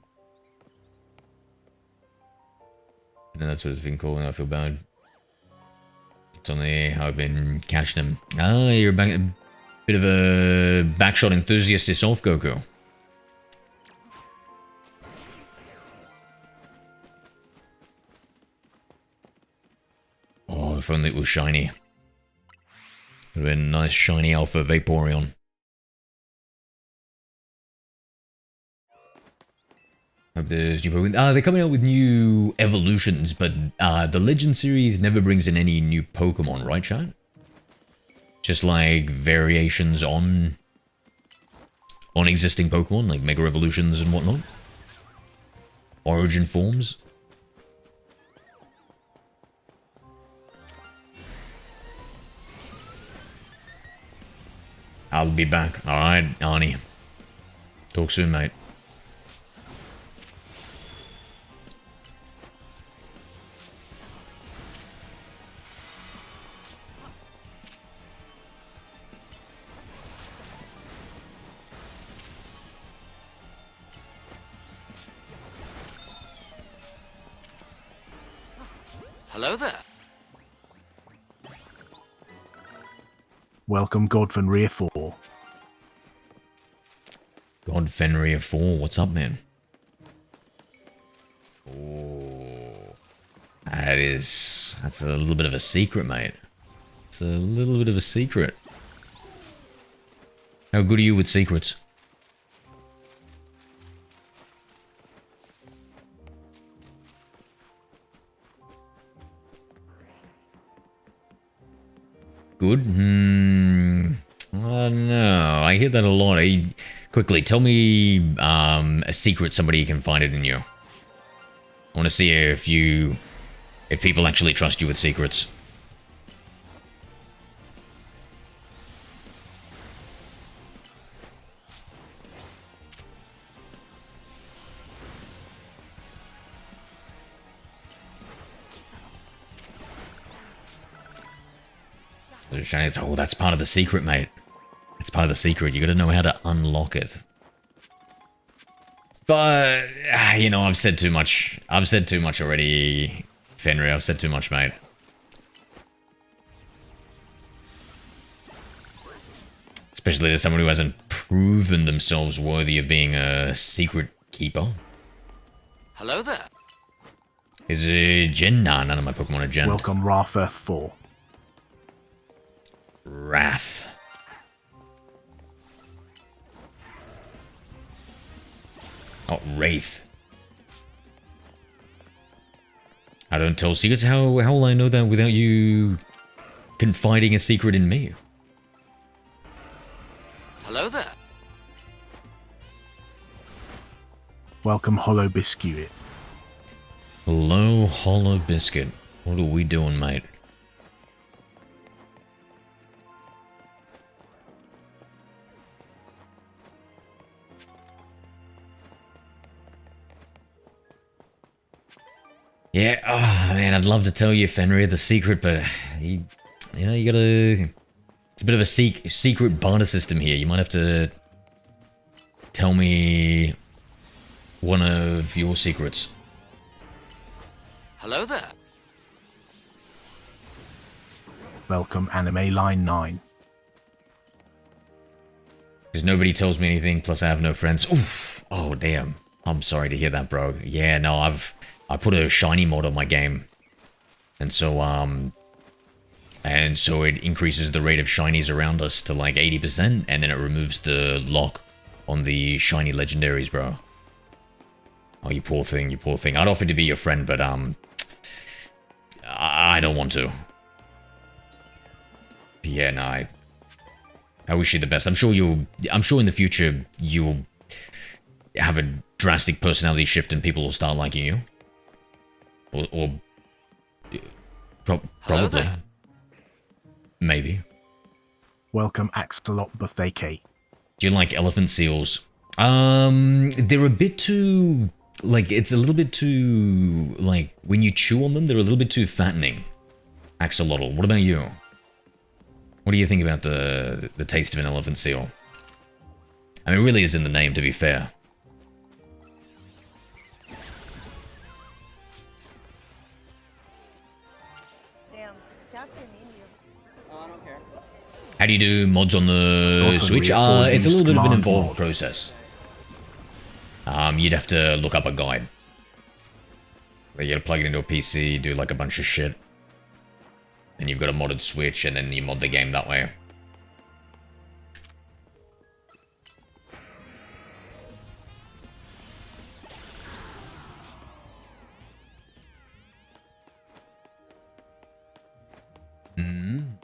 And that's what it's been calling. I feel bad. It's only how I've been catching them. Ah, you're a bit of a backshot enthusiast yourself, Goku. Oh, if only it was shiny. Would have been a nice shiny Alpha Vaporeon. Hope there's new Pokemon. They're coming out with new evolutions, but the Legend series never brings in any new Pokemon, right, chat? Just like variations on existing Pokemon, like Mega Evolutions and whatnot. Origin forms. I'll be back. Alright, Arnie. Talk soon, mate. Hello there. Welcome Godfenrir 4. God Fenrir 4, what's up, man? Oh, that's a little bit of a secret, mate. It's a little bit of a secret. How good are you with secrets? Good? I don't know. I hear that a lot. Quickly, tell me a secret somebody can find it in you. I want to see if people actually trust you with secrets. Oh, that's part of the secret, mate. It's part of the secret. You gotta know how to unlock it. But, you know, I've said too much. I've said too much already, Fenrir. I've said too much, mate. Especially to someone who hasn't proven themselves worthy of being a secret keeper. Hello there. Is it Gen? Nah, none of my Pokemon are Gen. Welcome Rafa 4. Wrath. Oh, Wraith. I don't tell secrets. How will I know that without you confiding a secret in me? Hello there. Welcome Hollow Biscuit. Hello, Hollow Biscuit. What are we doing, mate? Yeah, oh man, I'd love to tell you, Fenrir, the secret, but you know, you gotta. It's a bit of a secret barter system here. You might have to tell me one of your secrets. Hello there. Welcome Anime Line 9. Because nobody tells me anything, plus I have no friends. Oof. Oh, damn. I'm sorry to hear that, bro. Yeah, no, I put a shiny mod on my game. And so it increases the rate of shinies around us to like 80%, and then it removes the lock on the shiny legendaries, bro. Oh, you poor thing, you poor thing. I'd offer to be your friend, but I don't want to. Yeah, no, I wish you the best. I'm sure in the future you'll have a drastic personality shift and people will start liking you. Probably. there. Maybe. Welcome Axolot Buffet Cake. Do you like elephant seals? They're a bit too, like, it's a little bit too, like, when you chew on them, they're a little bit too fattening. Axolotl, what about you? What do you think about the taste of an elephant seal? I mean, it really is in the name, to be fair. Damn, chat's been mean to you. Oh, I don't care. How do you do mods on the Not Switch? really, It's a little bit of an command involved mod. process. You'd have to look up a guide. You gotta plug it into a PC, do like a bunch of shit. Then you've got a modded Switch, and then you mod the game that way.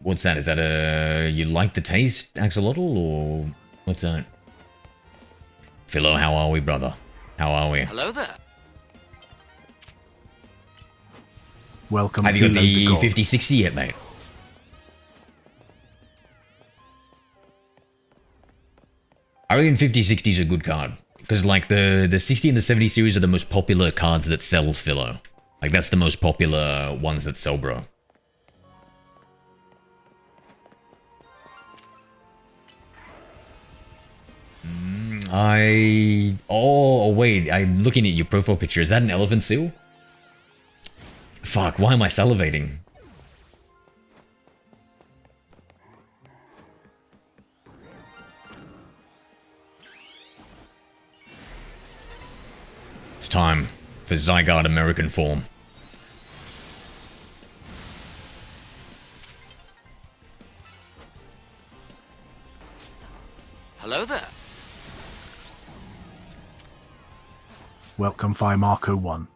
What's that? Is that a... You like the taste, Axolotl, or... What's that? Philo, how are we, brother? How are we? Hello there. Welcome Have you got Philo the God. 5060 yet, mate? I reckon 5060 is a good card. Because, like, the 60 and the 70 series are the most popular cards that sell filler. Like, that's the most popular ones that sell, bro. Oh, wait, I'm looking at your profile picture. Is that an elephant seal? Fuck, why am I salivating? It's time for Zygarde American form. Hello there. Welcome, Fire Marco 1.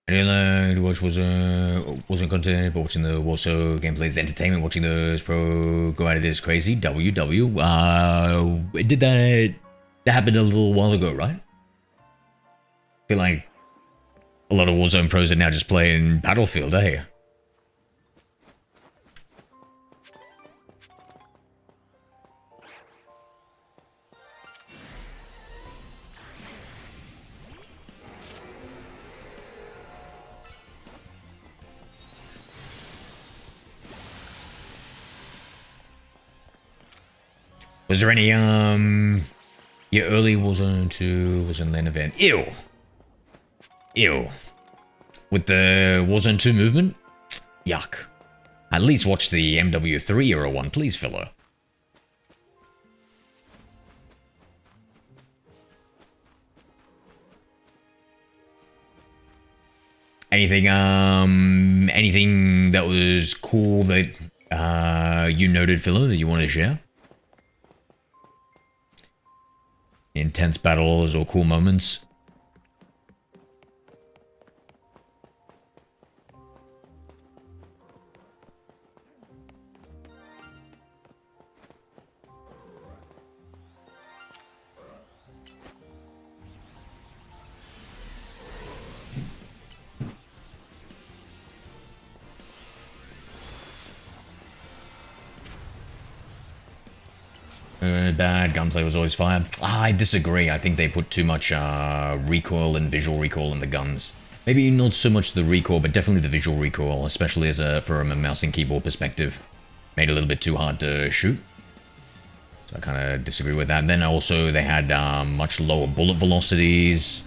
I didn't like to watch wasn't content, but watching the Warsaw gameplay is entertainment. Watching those pro go at it is crazy. WW. Did that happened a little while ago, right? I feel like a lot of Warzone pros are now just playing Battlefield, eh? Was there any, your early Warzone 2 was an LAN event? Ew! Ew. With the Warzone 2 movement? Yuck. At least watch the MW3 era one, please, fella. Anything, anything that was cool that, you noted, fella, that you want to share? Intense battles or cool moments? Bad gunplay was always fire. I disagree. I think they put too much recoil and visual recoil in the guns. Maybe not so much the recoil, but definitely the visual recoil, especially as from a mouse and keyboard perspective. Made it a little bit too hard to shoot. So I kind of disagree with that. And then also they had much lower bullet velocities.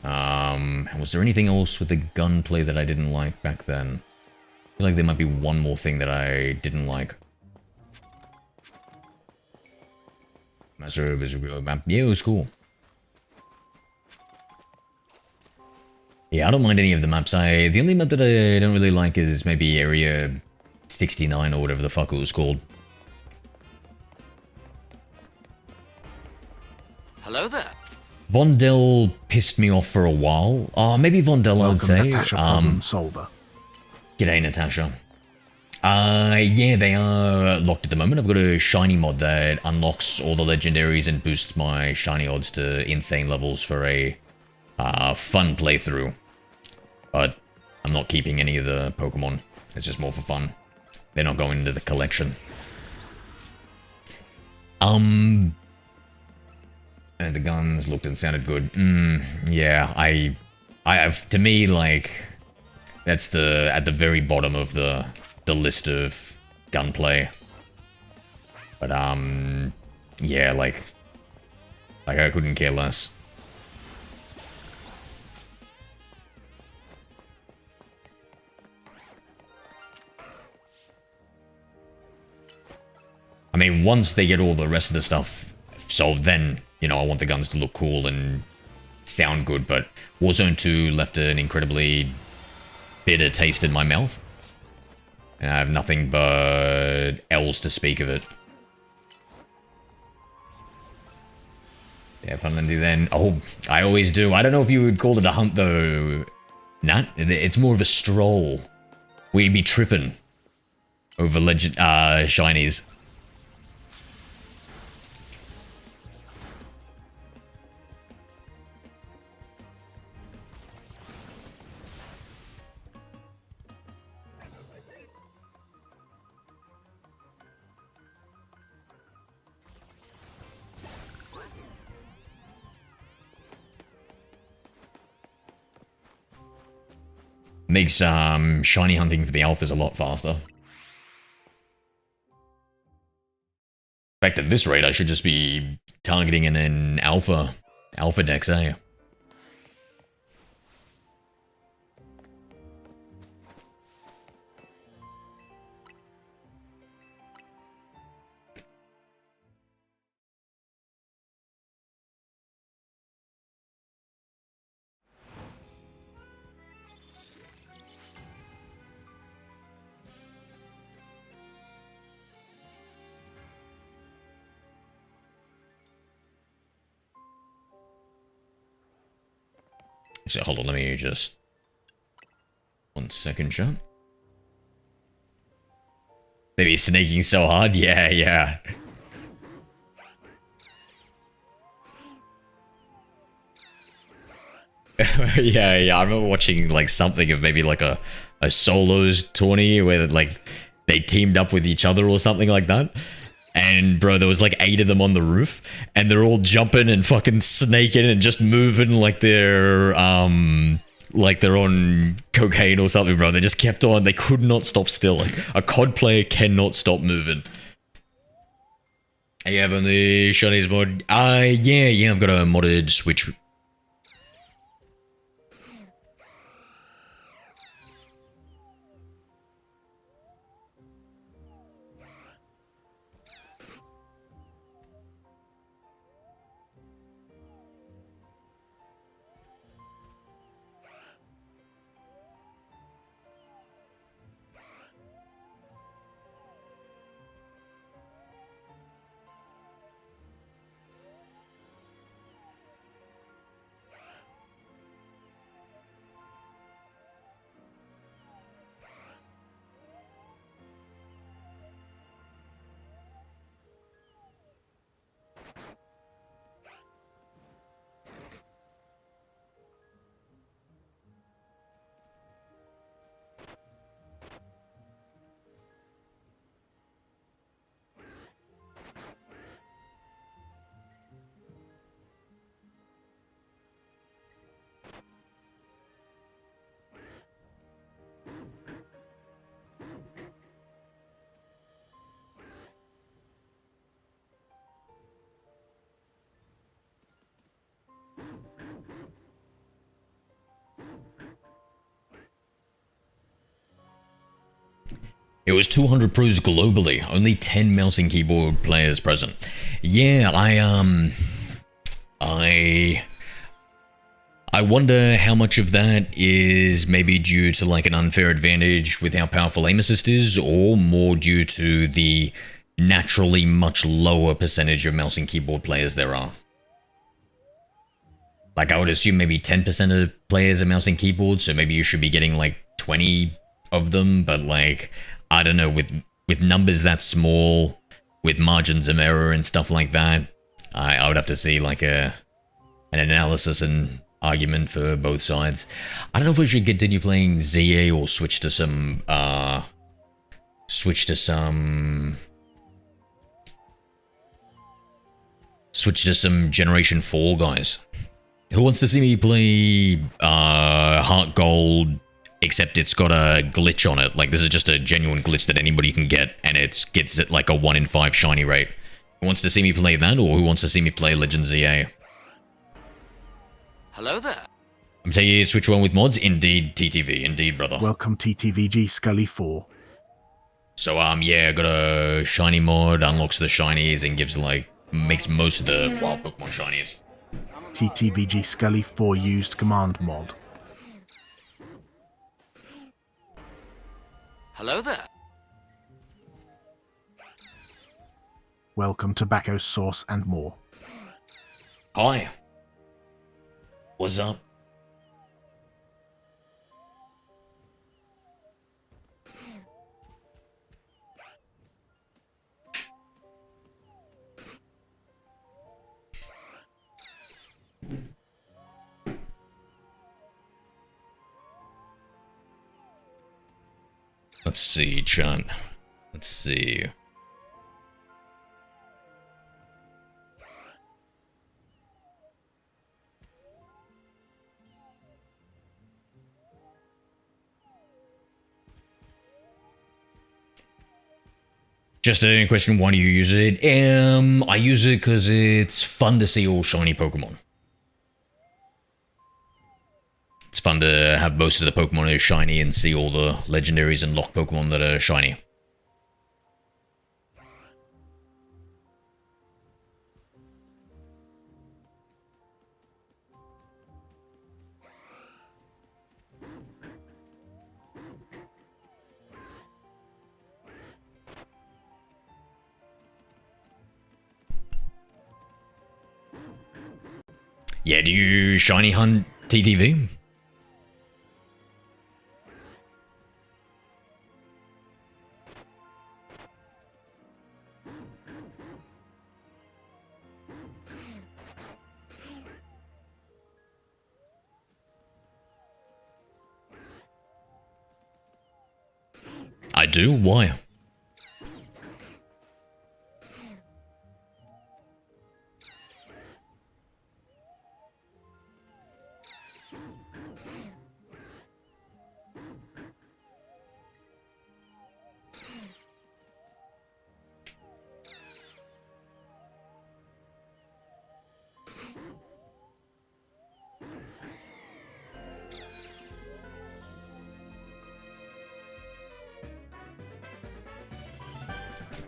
And was there anything else with the gunplay that I didn't like back then? I feel like there might be one more thing that I didn't like. Yeah, it was cool. Yeah, I don't mind any of the maps. The only map that I don't really like is maybe Area 69 or whatever the fuck it was called. Hello there. Vondel pissed me off for a while. Maybe Vondel, I would say. Natasha Problem Solver. G'day, Natasha. Yeah, they are locked at the moment. I've got a shiny mod that unlocks all the legendaries and boosts my shiny odds to insane levels for a fun playthrough. But I'm not keeping any of the Pokemon. It's just more for fun. They're not going into the collection. And the guns looked and sounded good. Yeah, I have, to me, like, that's at the very bottom of the list of gunplay. But, yeah, like I couldn't care less. I mean, once they get all the rest of the stuff solved, then, you know, I want the guns to look cool and sound good, but Warzone 2 left an incredibly bitter taste in my mouth. And I have nothing but L's to speak of it. Yeah, finally then. Oh, I always do. I don't know if you would call it a hunt, though. Nat? It's more of a stroll. We'd be tripping over shinies. Makes shiny hunting for the alphas a lot faster. In fact, at this rate, I should just be targeting in an alpha dex, eh? So hold on, let me just 1 second, chat. Maybe snaking so hard, yeah. Yeah, I remember watching like something of maybe like a solos tourney where like they teamed up with each other or something like that. And bro, there was like 8 of them on the roof, and they're all jumping and fucking snaking and just moving like they're on cocaine or something, bro. They just kept on. They could not stop still. Like a COD player cannot stop moving. Are you having the shinies mod? Yeah, I've got a modded Switch. It was 200 pros globally, only 10 mouse and keyboard players present. Yeah, I wonder how much of that is maybe due to like an unfair advantage with how powerful aim assist is, or more due to the naturally much lower percentage of mouse and keyboard players there are. Like I would assume maybe 10% of players are mouse and keyboard, so maybe you should be getting like 20 of them, but like, I don't know, with numbers that small, with margins of error and stuff like that, I would have to see like an analysis and argument for both sides. I don't know if we should continue playing ZA or switch to some Generation 4 guys. Who wants to see me play Heart Gold, except it's got a glitch on it? Like, this is just a genuine glitch that anybody can get, and it gets it like a 1 in 5 shiny rate. Who wants to see me play that, or who wants to see me play Legends ZA? Hello there. I'm telling you, Switch 1 with mods? Indeed, TTV. Indeed, brother. Welcome TTVG Scully 4. So, yeah, got a shiny mod, unlocks the shinies, and gives, like, makes most of the wild Pokemon shinies. TTVG Scully 4 used command mod. Hello there. Welcome Tobacco Sauce and more. Hi. What's up? Let's see, John. Let's see. Just a question, why do you use it? I use it because it's fun to see all shiny Pokemon. It's fun to have most of the Pokemon that are shiny and see all the legendaries and locked Pokemon that are shiny. Yeah, do you shiny hunt TTV? I do? Why?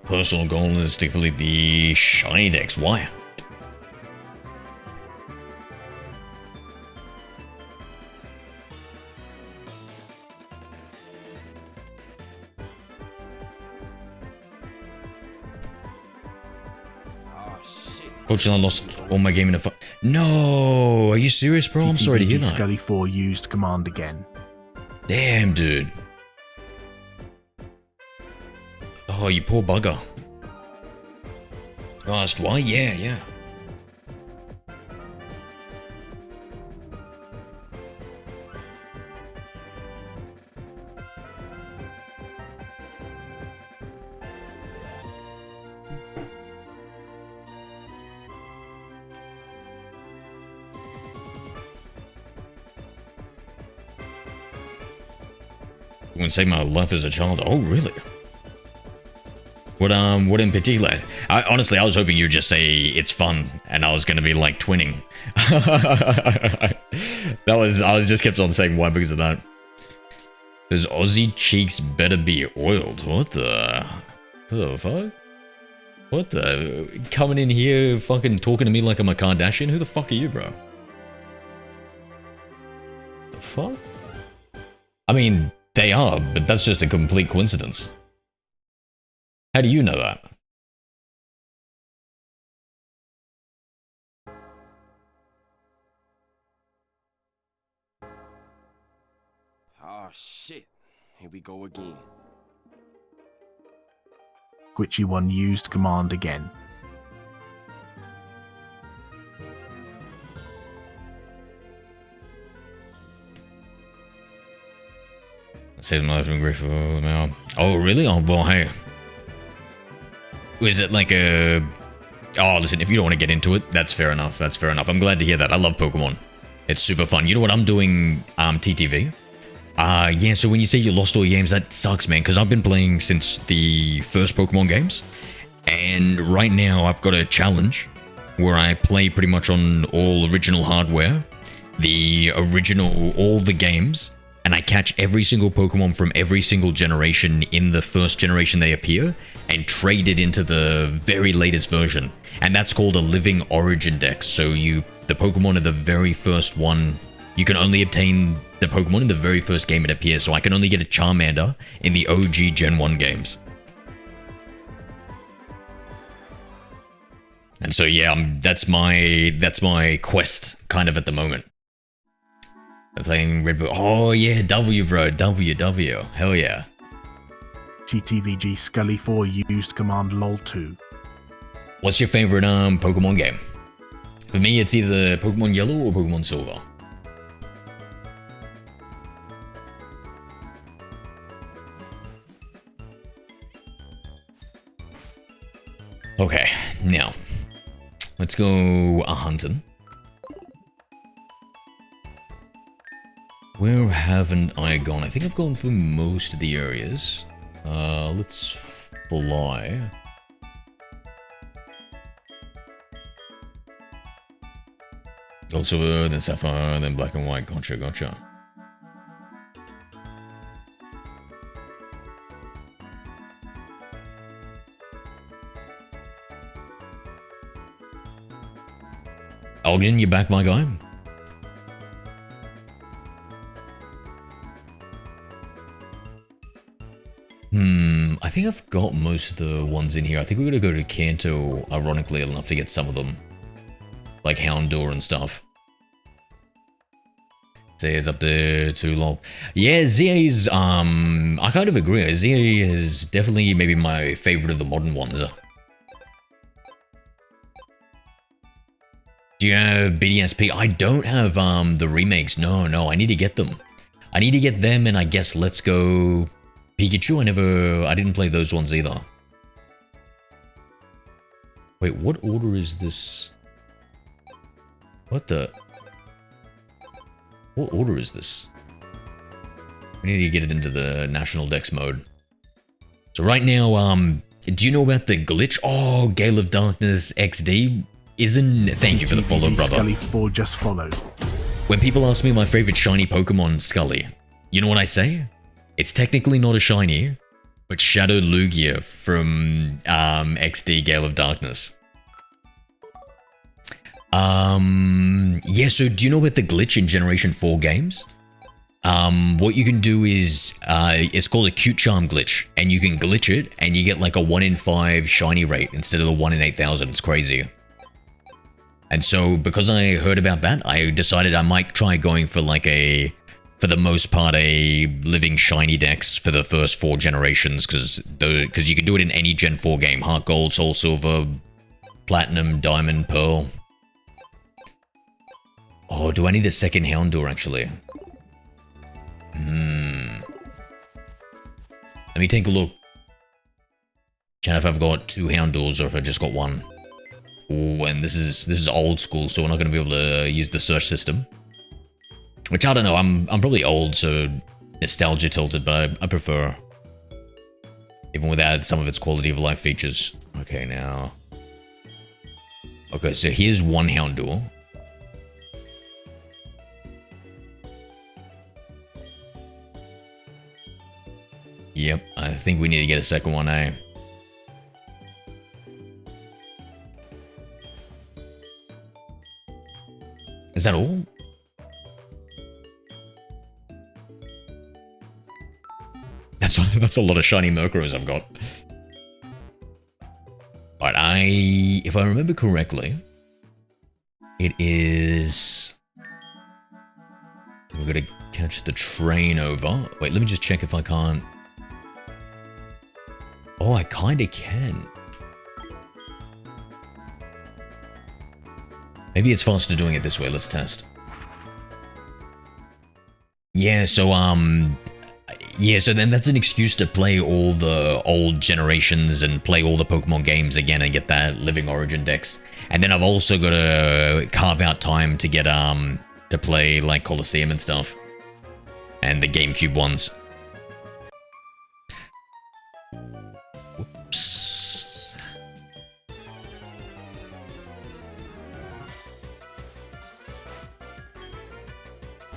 Personal goal is to complete the shiny Dex. Why? Fortunately, I lost all my game in a fight. No! Are you serious, bro? I'm sorry to hear that. Scully 4 used command again. Damn, dude. Oh, you poor bugger. Asked why? Yeah, yeah. You wouldn't save my life as a child. Oh, really? What in particular? Honestly, I was hoping you'd just say it's fun, and I was gonna be like twinning. I was just kept on saying why because of that. Those Aussie cheeks better be oiled. What the fuck? What the? Coming in here fucking talking to me like I'm a Kardashian? Who the fuck are you, bro? The fuck? I mean, they are, but that's just a complete coincidence. How do you know that? Oh shit, here we go again. Glitchy 1 used command again. Save my life from grateful now. Oh really? Oh well, hey. Was it like a... Oh, listen, if you don't want to get into it, that's fair enough. That's fair enough. I'm glad to hear that. I love Pokemon. It's super fun. You know what? I'm doing TTV. Yeah, so when you say you lost all your games, that sucks, man, because I've been playing since the first Pokemon games. And right now, I've got a challenge where I play pretty much on all original hardware. All the games. And I catch every single Pokemon from every single generation in the first generation they appear and trade it into the very latest version. And that's called a living Origin Dex. So the Pokemon are the very first one. You can only obtain the Pokemon in the very first game it appears. So I can only get a Charmander in the OG Gen 1 games. And so yeah, that's my quest kind of at the moment. I'm playing Red Bull. Oh yeah, W bro, W. Hell yeah. GTVG Scully 4 used command lol 2. What's your favorite Pokemon game? For me, it's either Pokemon Yellow or Pokemon Silver. Okay, now let's go hunting. Where haven't I gone? I think I've gone through most of the areas. Let's fly. Gold, silver, then sapphire, then black and white. Gotcha, gotcha. Elgin, you back, my guy? I think I've got most of the ones in here. I think we're gonna go to Kanto, ironically enough, to get some of them. Like Houndour and stuff. ZA's up there too long. Yeah, ZA's, I kind of agree. ZA is definitely maybe my favorite of the modern ones. Do you have BDSP? I don't have the remakes. No, I need to get them. I need to get them, and I guess Let's Go Pikachu. I didn't play those ones either. Wait, what order is this? What order is this? We need to get it into the National Dex mode. So right now, do you know about the glitch? Oh, Gale of Darkness XD isn't. Thank you for the follow, brother. Scully 4 just followed. When people ask me my favorite shiny Pokemon, Scully, you know what I say? It's technically not a shiny, but Shadow Lugia from XD Gale of Darkness. Yeah, so do you know about the glitch in Generation 4 games? What you can do is, it's called a Cute Charm glitch, and you can glitch it, and you get like a 1 in 5 shiny rate instead of the 1 in 8,000. It's crazy. And so, because I heard about that, I decided I might try going for like for the most part, a living shiny dex for the first 4 generations, because you can do it in any Gen 4 game. Heart Gold, Soul Silver, Platinum, Diamond, Pearl. Oh, do I need a second Houndour, actually? Let me take a look. Check if I've got 2 Houndours or if I just got 1. Ooh, and this is old school, so we're not going to be able to use the search system. Which, I don't know, I'm probably old, so nostalgia tilted, but I prefer. Even without some of its quality of life features. Okay, now. Okay, so here's 1 Houndour. Yep, I think we need to get a second one, eh? Is that all? That's a lot of shiny Murkrows I've got. Alright, if I remember correctly, it is... We're gonna catch the train over. Wait, let me just check if I can't... Oh, I kinda can. Maybe it's faster doing it this way. Let's test. Yeah, so then that's an excuse to play all the old generations and play all the Pokemon games again and get that living Origin Dex. And then I've also got to carve out time to get to play like Colosseum and stuff, and the GameCube ones. Whoops.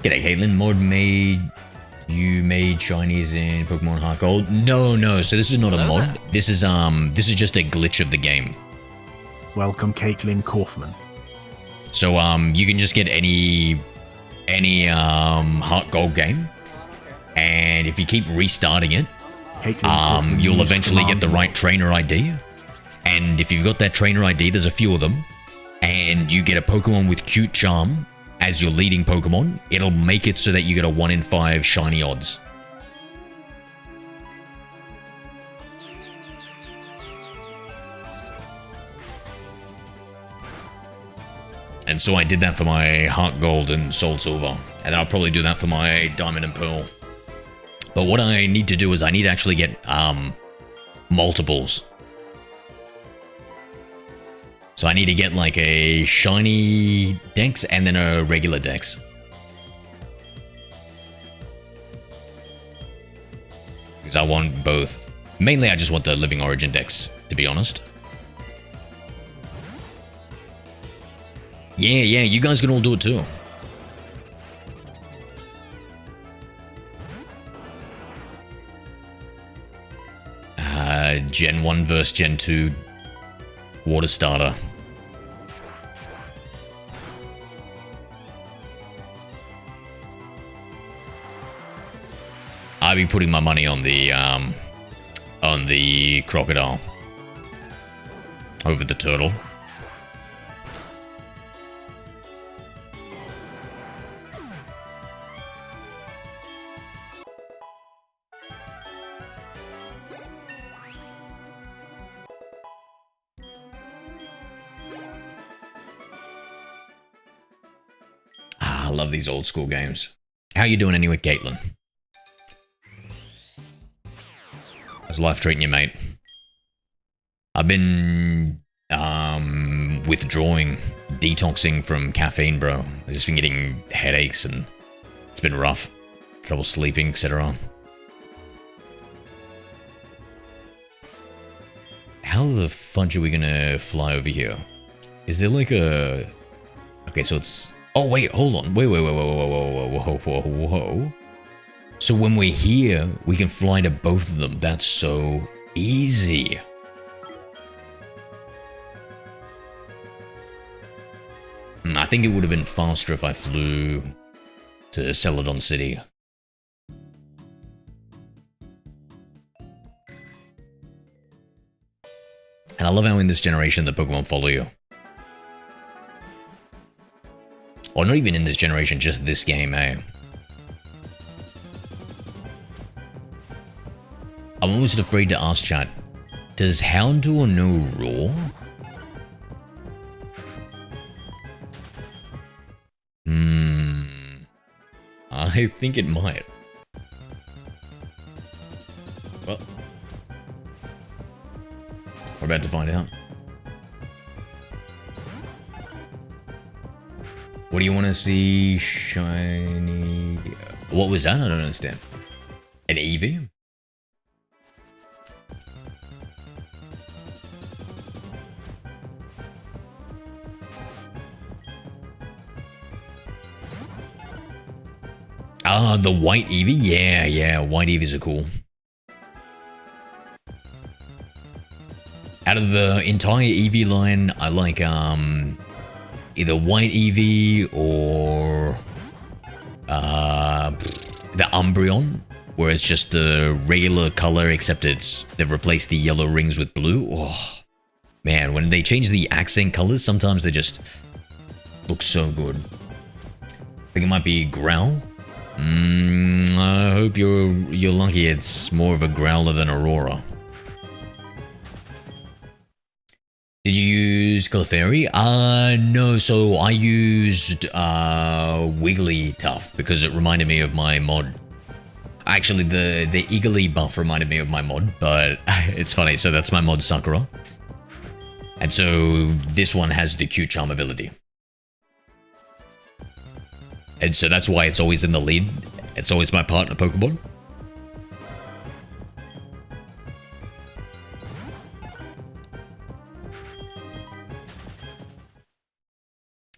G'day, Caitlin. You made shinies in Pokemon Heart Gold? No. So this is not a mod. This is just a glitch of the game. Welcome, Caitlin Kaufman. So you can just get any Heart Gold game, and if you keep restarting it, you'll eventually get the right trainer ID. And if you've got that trainer ID, there's a few of them, and you get a Pokemon with Cute Charm as your leading Pokemon, it'll make it so that you get a 1 in 5 shiny odds. And so I did that for my Heart Gold and Soul Silver, and I'll probably do that for my Diamond and Pearl. But what I need to do is I need to actually get multiples. So I need to get like a shiny Dex and then a regular Dex. Because I want both Mainly, I just want the living Origin Dex, to be honest. Yeah, you guys can all do it too. Gen 1 versus Gen 2 water starter. I'd be putting my money on the crocodile over the turtle. I love these old school games. How you doing anyway, Caitlin? How's life treating you, mate? I've been withdrawing, detoxing from caffeine, bro. I've just been getting headaches and it's been rough. Trouble sleeping, etc. How the fudge are we gonna fly over here? Is there like a... Okay, so it's... Oh, wait, hold on. Whoa. So when we're here, we can fly to both of them. That's so easy. I think it would have been faster if I flew to Celadon City. And I love how in this generation the Pokemon follow you. Or not even in this generation, just this game, eh? I'm almost afraid to ask chat, does Houndour know Roar? I think it might. Well, we're about to find out. What do you want to see? Shiny... What was that? I don't understand. An Eevee? Ah, the white Eevee? Yeah, white Eevees are cool. Out of the entire Eevee line, I like either white Eevee or the Umbreon, where it's just the regular color except they've replaced the yellow rings with blue. Oh man, when they change the accent colors, sometimes they just look so good. I think it might be Growl. I hope you're lucky it's more of a Growler than Aurora. Did you use Clefairy? No, so I used Wigglytuff because it reminded me of my mod. Actually, the Eagerly buff reminded me of my mod, but it's funny. So that's my mod Sakura. And so this one has the cute charm ability. And so that's why it's always in the lead. It's always my partner Pokemon.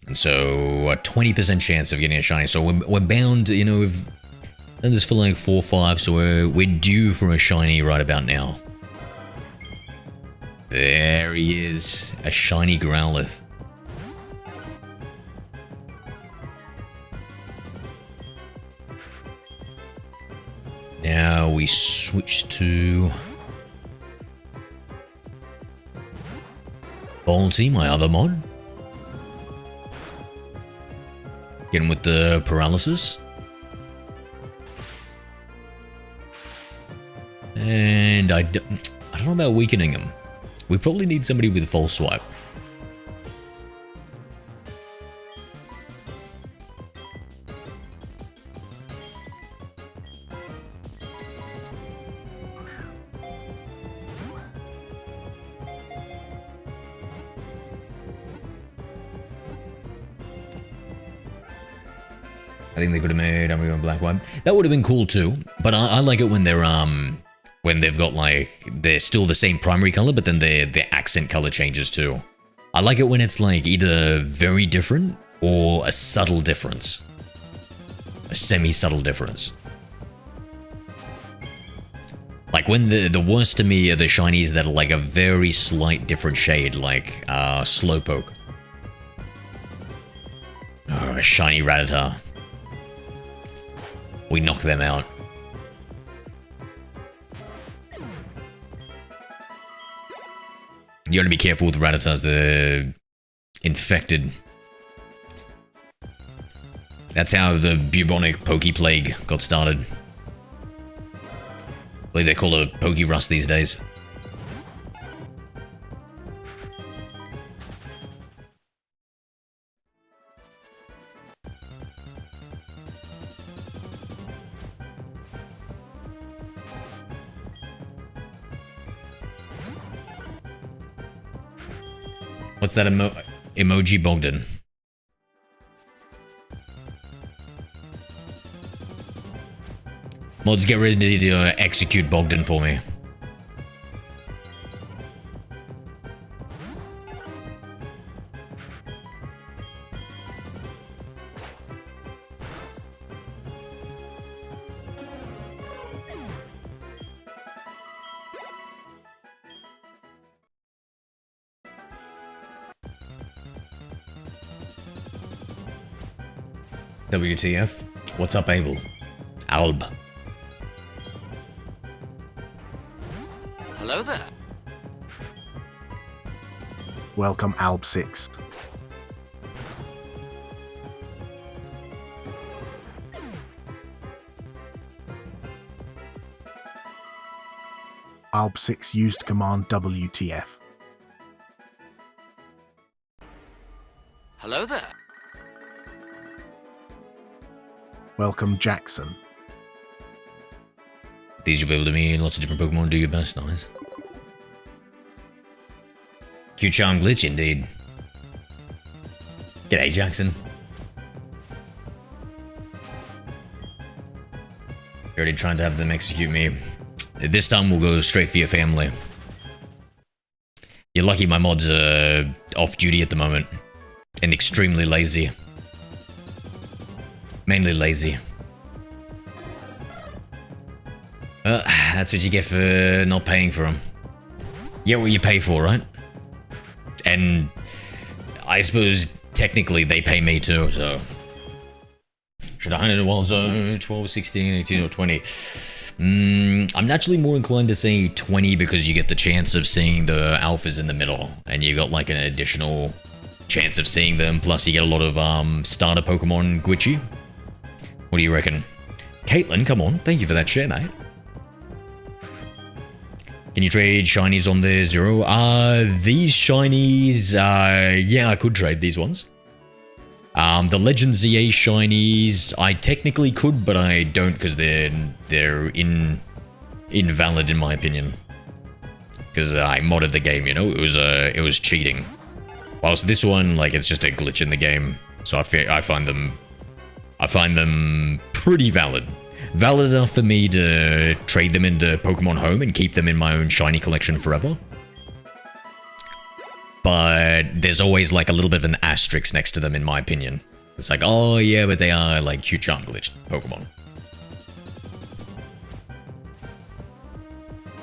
And so a 20% chance of getting a shiny. So we're bound, you know, we've done this for like 4 or 5, so we're due for a shiny right about now. There he is, a shiny Growlithe. Now we switch to Bolty, my other mod. Get him with the paralysis. And I don't know about weakening him. We probably need somebody with False Swipe. I think they could have made Umbreon Black White. That would have been cool too. But I like it when they're When they've got like, they're still the same primary color, but then their accent color changes too. I like it when it's like either very different or a subtle difference. A semi-subtle difference. Like when the worst to me are the shinies that are like a very slight different shade, like Slowpoke. Oh, shiny Rattata. We knock them out. You gotta be careful with Rattatas, they're infected. That's how the bubonic Poke Plague got started. I believe they call it Poke Rust these days. What's that emoji Bogdan? Mods, get ready to execute Bogdan for me. WTF? What's up, Abel? Alb. Hello there. Welcome, Alb 6. Alb 6 used command WTF. Hello there. Welcome, Jackson. These you'll be able to meet lots of different Pokemon. Do your best, nice. Q-Charm glitch, indeed. G'day, Jackson. Already trying to have them execute me. This time we'll go straight for your family. You're lucky my mod's off duty at the moment. And extremely lazy. Mainly lazy. That's what you get for not paying for them. You get what you pay for, right? And I suppose technically they pay me too, so... Should I hand it a Warzone 12, 16, 18, or 20? I'm naturally more inclined to say 20 because you get the chance of seeing the alphas in the middle. And you got like an additional chance of seeing them, plus you get a lot of starter Pokemon glitchy. What do you reckon? Caitlin, come on. Thank you for that share, mate. Can you trade shinies on the Zero? These shinies, yeah, I could trade these ones. The Legends ZA shinies, I technically could, but I don't because they're invalid in my opinion. Because I modded the game, you know, it was cheating. Whilst this one, like, it's just a glitch in the game, so I find them pretty valid. Valid enough for me to trade them into Pokemon Home and keep them in my own shiny collection forever. But there's always like a little bit of an asterisk next to them in my opinion. It's like, oh yeah, but they are like Q-Charm glitched Pokemon.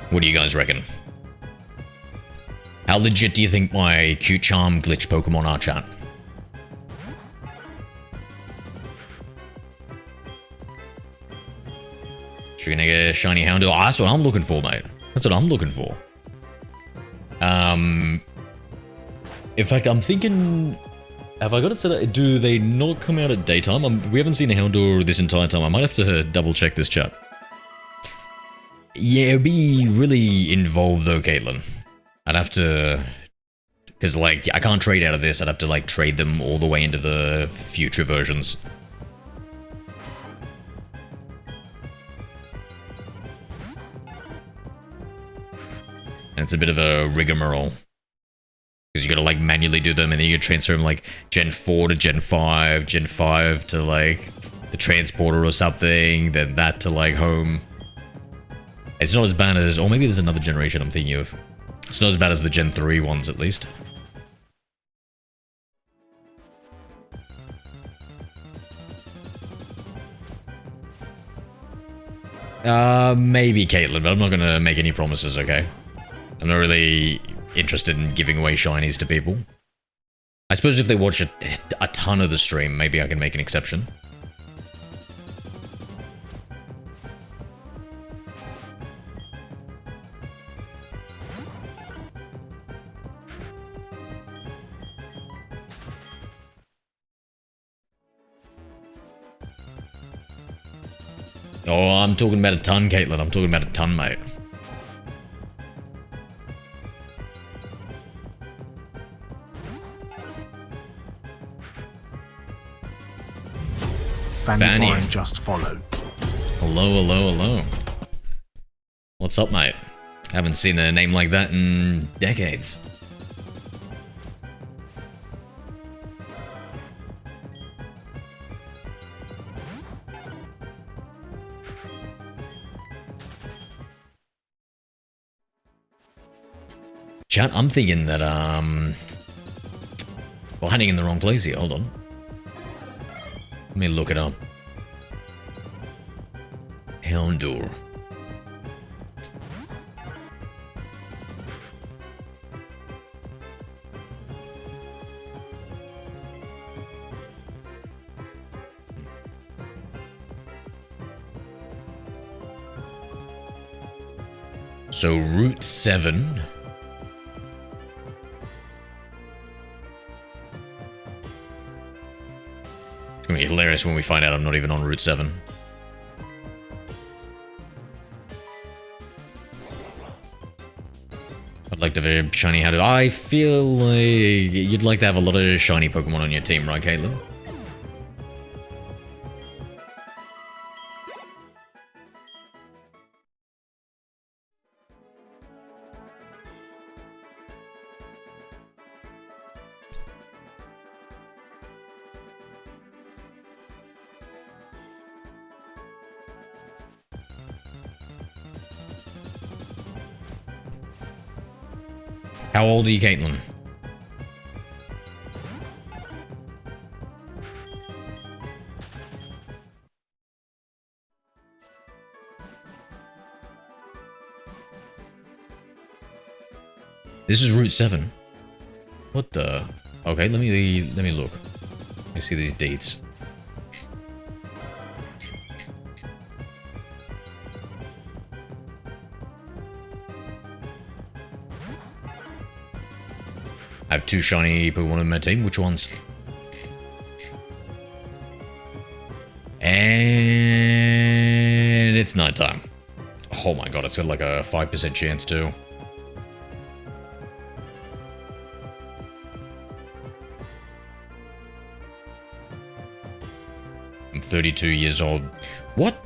What do you guys reckon? How legit do you think my Q-Charm glitch Pokemon are, chat? Should we get a shiny Houndour? Oh, that's what I'm looking for, mate. That's what I'm looking for. In fact, I'm thinking... Have I got it set up? Do they not come out at daytime? We haven't seen a Houndour this entire time. I might have to double check this chat. Yeah, it'd be really involved though, Caitlin. I'd have to... Because, like, I can't trade out of this. I'd have to, like, trade them all the way into the future versions. And it's a bit of a rigmarole. Because you gotta, like, manually do them, and then you gotta transfer them, like, Gen 4 to Gen 5, Gen 5 to, like, the transporter or something, then that to, like, home. It's not as bad as, or maybe there's another generation I'm thinking of. It's not as bad as the Gen 3 ones, at least. Maybe Caitlin, but I'm not gonna make any promises, okay? I'm not really interested in giving away shinies to people. I suppose if they watch a ton of the stream, maybe I can make an exception. Oh, I'm talking about a ton, Caitlin. I'm talking about a ton, mate. Fanny Warren just followed. Hello, hello, hello. What's up, mate? Haven't seen a name like that in decades. Chat, I'm thinking that, we're hiding in the wrong place here. Hold on. Let me look it up. Houndour. So, Route 7. It's gonna be hilarious when we find out I'm not even on Route 7. I'd like to have a shiny hat. I feel like you'd like to have a lot of shiny Pokemon on your team, right, Caitlin? How old are you, Caitlin? This is Route 7. What the? Okay, let me look. Let me see these dates. I have 2 shiny Pokemon in my team. Which ones? And it's nighttime. Oh my god, it's got like a 5% chance too. I'm 32 years old. What?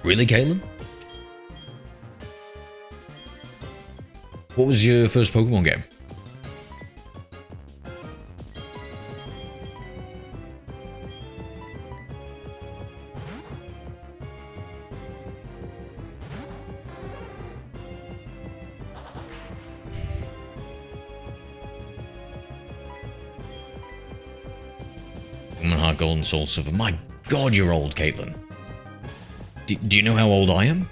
Really, Caitlin? What was your first Pokemon game? Pokemon Heart Gold and Soul Silver. My god, you're old, Caitlin. Do you know how old I am?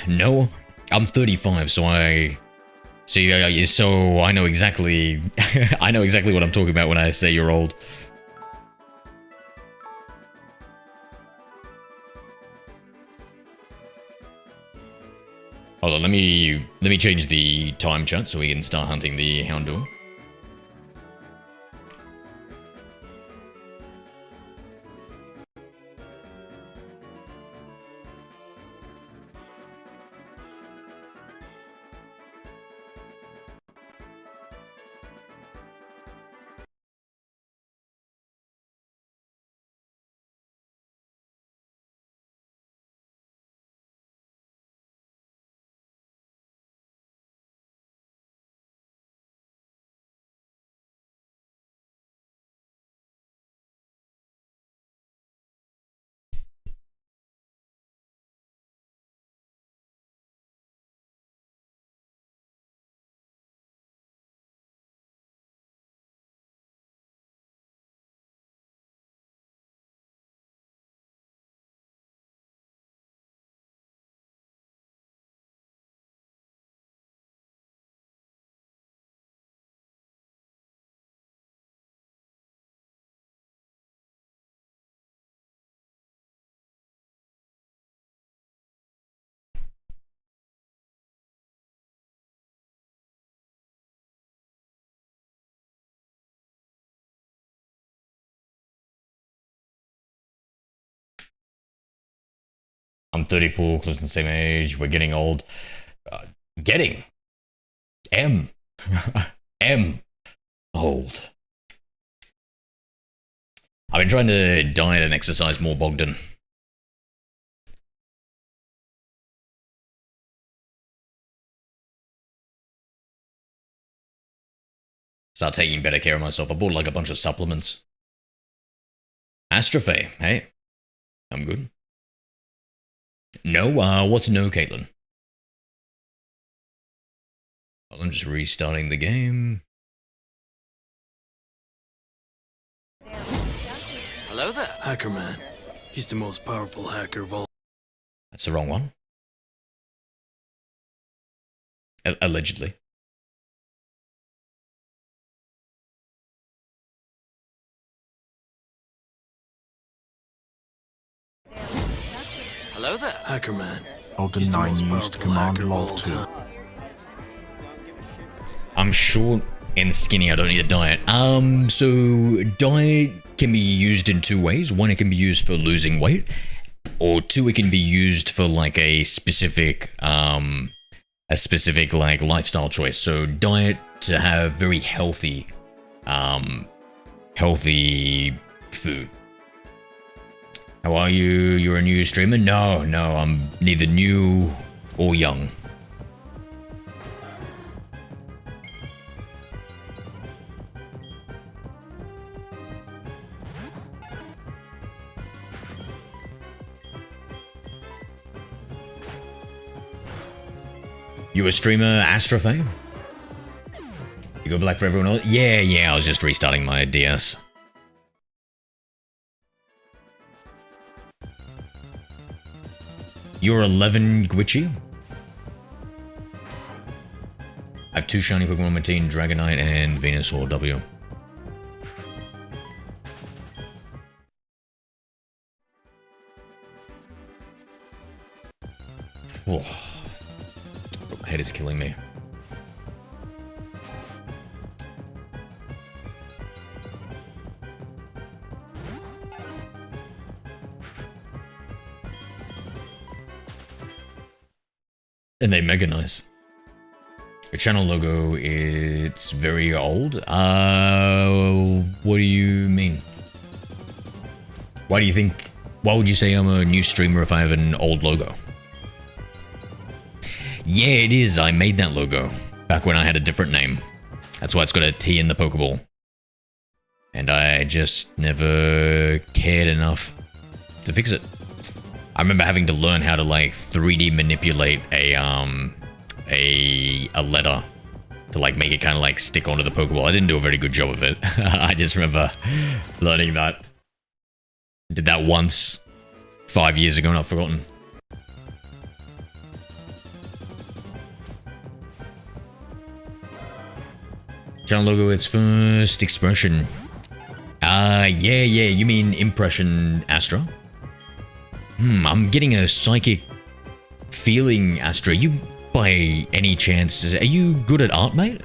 No, I'm 35, so I know exactly, I know exactly what I'm talking about when I say you're old. Hold on, let me change the time chat so we can start hunting the Houndour. I'm 34, close to the same age. We're getting old. Getting. M. M. Old. I've been trying to diet and exercise more, Bogdan. Start taking better care of myself. I bought like a bunch of supplements. Astrophay, hey. I'm good. No, what's no, Caitlin? Well, I'm just restarting the game. Hello there. Hacker Man. He's the most powerful hacker of all. That's the wrong one. Allegedly. Hello there. Hacker Man. Golden He's the 9 most used powerful command hacker of lol all 2. time. I'm short and skinny. I don't need a diet. So diet can be used in two ways. One, it can be used for losing weight, or two, it can be used for like a specific like lifestyle choice. So diet to have very healthy, healthy food. How are you? You're a new streamer? No, I'm neither new or young. You a streamer, Astrophay? You go black for everyone else? Yeah, I was just restarting my DS. You're 11, Gwitchy? I have 2 shiny Pokemon on my team, Dragonite and Venusaur W. Oh. My head is killing me. And they mega nice. Your channel logo, it's very old. What do you mean? Why would you say I'm a new streamer if I have an old logo? Yeah, it is. I made that logo back when I had a different name. That's why it's got a T in the Pokeball. And I just never cared enough to fix it. I remember having to learn how to like 3D manipulate a letter to like make it kind of like stick onto the Pokeball. I didn't do a very good job of it. I just remember learning that. Did that once 5 years ago and I've forgotten. Channel logo, its first expression. Yeah, you mean impression, Astra? I'm getting a psychic feeling, Astra. You, by any chance, are you good at art, mate?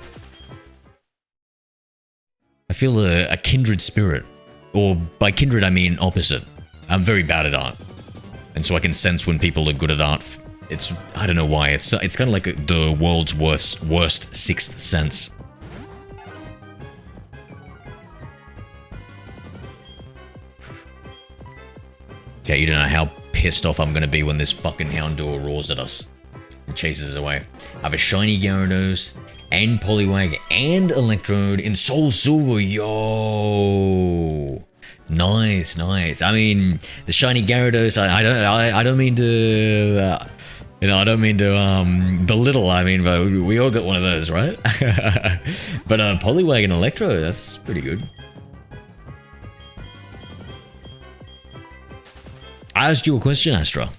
I feel a kindred spirit. Or by kindred, I mean opposite. I'm very bad at art. And so I can sense when people are good at art. It's, I don't know why, it's kind of like the world's worst sixth sense. Yeah, you don't know how pissed off I'm gonna be when this fucking Houndour roars at us and chases us away. I have a shiny Gyarados and Poliwag and Electrode in Soul Silver. Yo, nice. I mean, the shiny Gyarados. I don't mean to. I don't mean to belittle. I mean, but we all got one of those, right? But Poliwag and Electrode, that's pretty good. I asked you a question, Astra.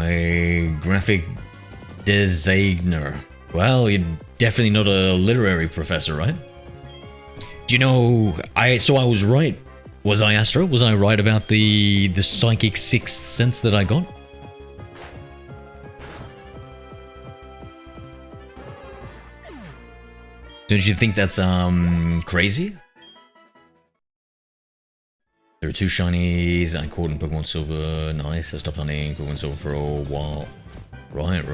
my graphic designer. Well, you're definitely not a literary professor, right? Do you know, so I was right. Was I, Astro? Was I right about the psychic sixth sense that I got? Don't you think that's crazy? There are 2 shinies I caught in Pokemon Silver. Nice. I stopped hunting Pokemon Silver for a while. Right.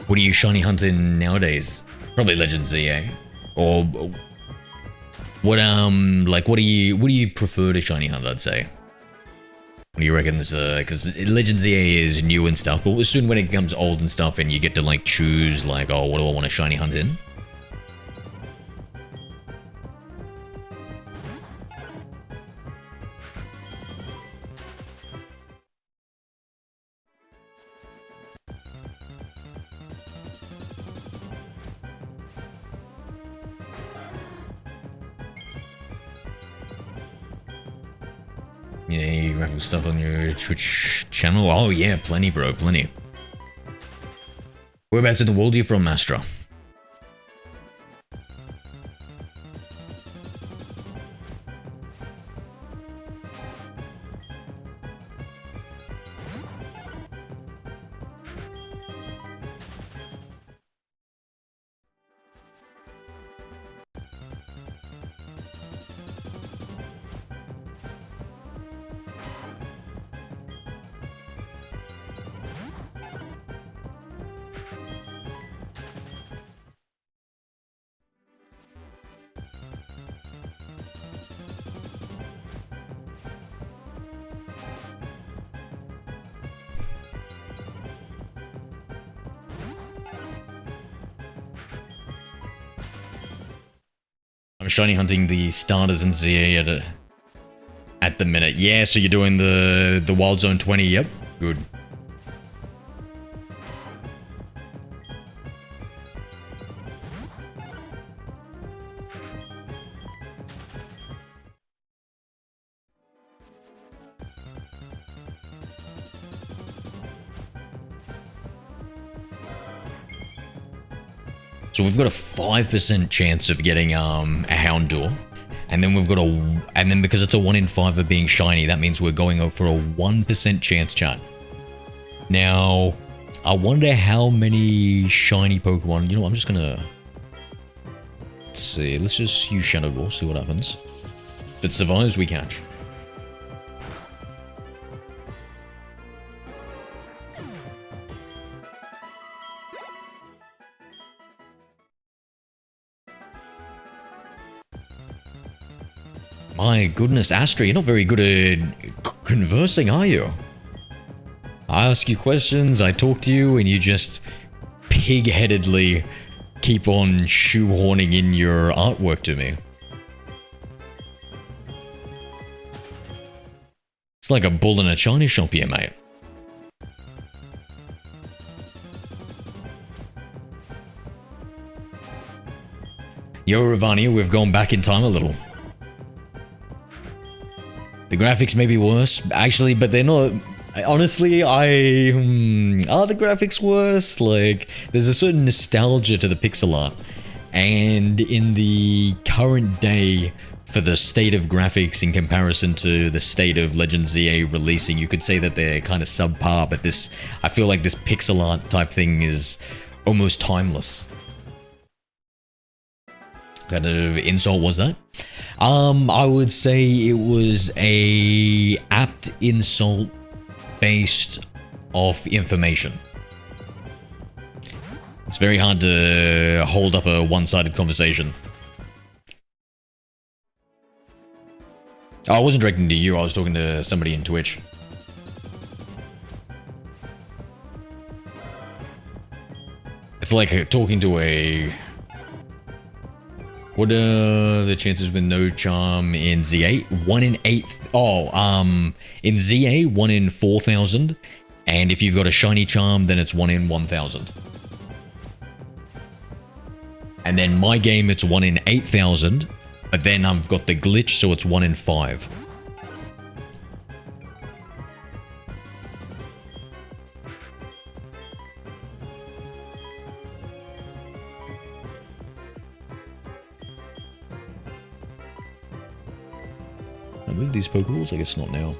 What are you shiny hunting nowadays? Probably Legends ZA. Or what what do you prefer to shiny hunt, I'd say? What do you reckon? Because Legends ZA is new and stuff, but soon when it becomes old and stuff and you get to like choose like, oh, what do I want to shiny hunt in? Any graphic stuff on your Twitch channel? Oh yeah, plenty, bro, plenty. Whereabouts in the world are you from, Astra? I'm shiny hunting the starters in ZA at the minute. Yeah, so you're doing the Wild Zone 20. Yep, good. So we've got a 5% chance of getting a Houndour, and then we've got and then because it's a 1 in 5 of being shiny, that means we're going for a 1% chance, chat. Now, I wonder how many shiny Pokemon. You know, I'm just gonna let's see. Let's just use Shadow Ball, see what happens. If it survives, we catch. My goodness, Astra, you're not very good at conversing, are you? I ask you questions, I talk to you, and you just pig-headedly keep on shoehorning in your artwork to me. It's like a bull in a china shop here, mate. Yo, Ravania, we've gone back in time a little. The graphics may be worse, actually, but they're not. Honestly, are the graphics worse? Like, there's a certain nostalgia to the pixel art, and in the current day, for the state of graphics in comparison to the state of Legends ZA releasing, you could say that they're kind of subpar. But I feel like this pixel art type thing is almost timeless. What kind of insult was that? I would say it was a apt insult based off information. It's very hard to hold up a one-sided conversation. Oh, I wasn't directing to you, I was talking to somebody in Twitch. It's like talking to a... What are the chances with no charm in ZA? 1 in 8. In ZA, 1 in 4,000. And if you've got a shiny charm, then it's 1 in 1,000. And then my game, it's 1 in 8,000. But then I've got the glitch, so it's 1 in 5. I move these Pokeballs? I guess not now.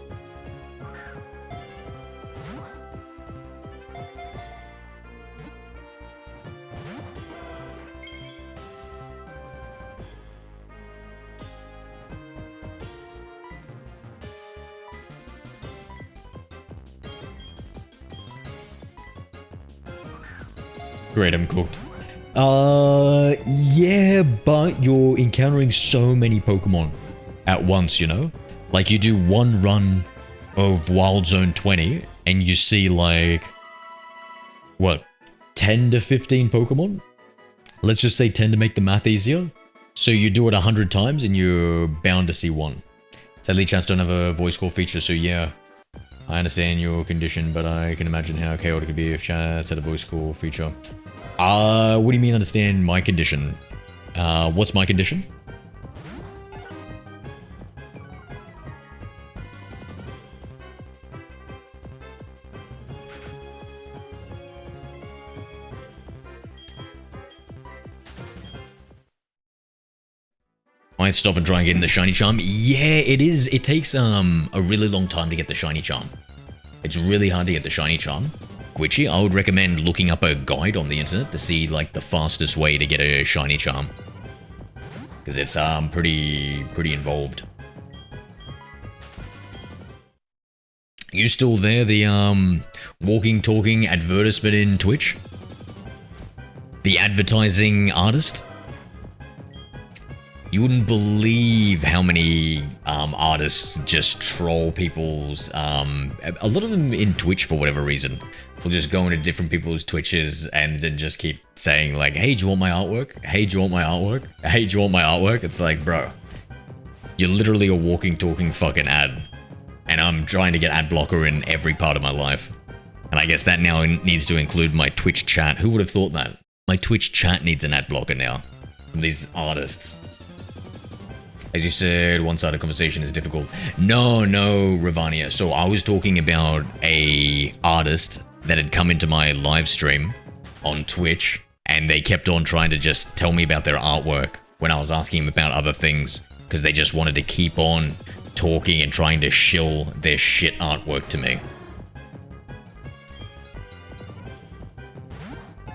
Great, I'm cooked. Yeah, but you're encountering so many Pokemon at once, you know? Like, you do one run of Wild Zone 20, and you see, like, what, 10 to 15 Pokemon? Let's just say 10 to make the math easier. So you do it 100 times, and you're bound to see one. Sadly, chats don't have a voice call feature, so yeah. I understand your condition, but I can imagine how chaotic it could be if chats had a voice call feature. What do you mean understand my condition? What's my condition? Might stop and try and get in the shiny charm. Yeah, it is. It takes a really long time to get the shiny charm. It's really hard to get the shiny charm. Glitchy, I would recommend looking up a guide on the internet to see like the fastest way to get a shiny charm. Because it's pretty involved. You still there? The walking talking advertisement in Twitch? The advertising artist? You wouldn't believe how many artists just troll people's, a lot of them in Twitch for whatever reason. Will just go into different people's Twitches and then just keep saying like, hey, do you want my artwork? Hey, do you want my artwork? Hey, do you want my artwork? It's like, bro, you're literally a walking, talking fucking ad. And I'm trying to get ad blocker in every part of my life. And I guess that now needs to include my Twitch chat. Who would have thought that? My Twitch chat needs an ad blocker now from these artists. As you said, one-sided conversation is difficult. No, Ravania. So I was talking about a artist that had come into my live stream on Twitch, and they kept on trying to just tell me about their artwork when I was asking them about other things, because they just wanted to keep on talking and trying to shill their shit artwork to me.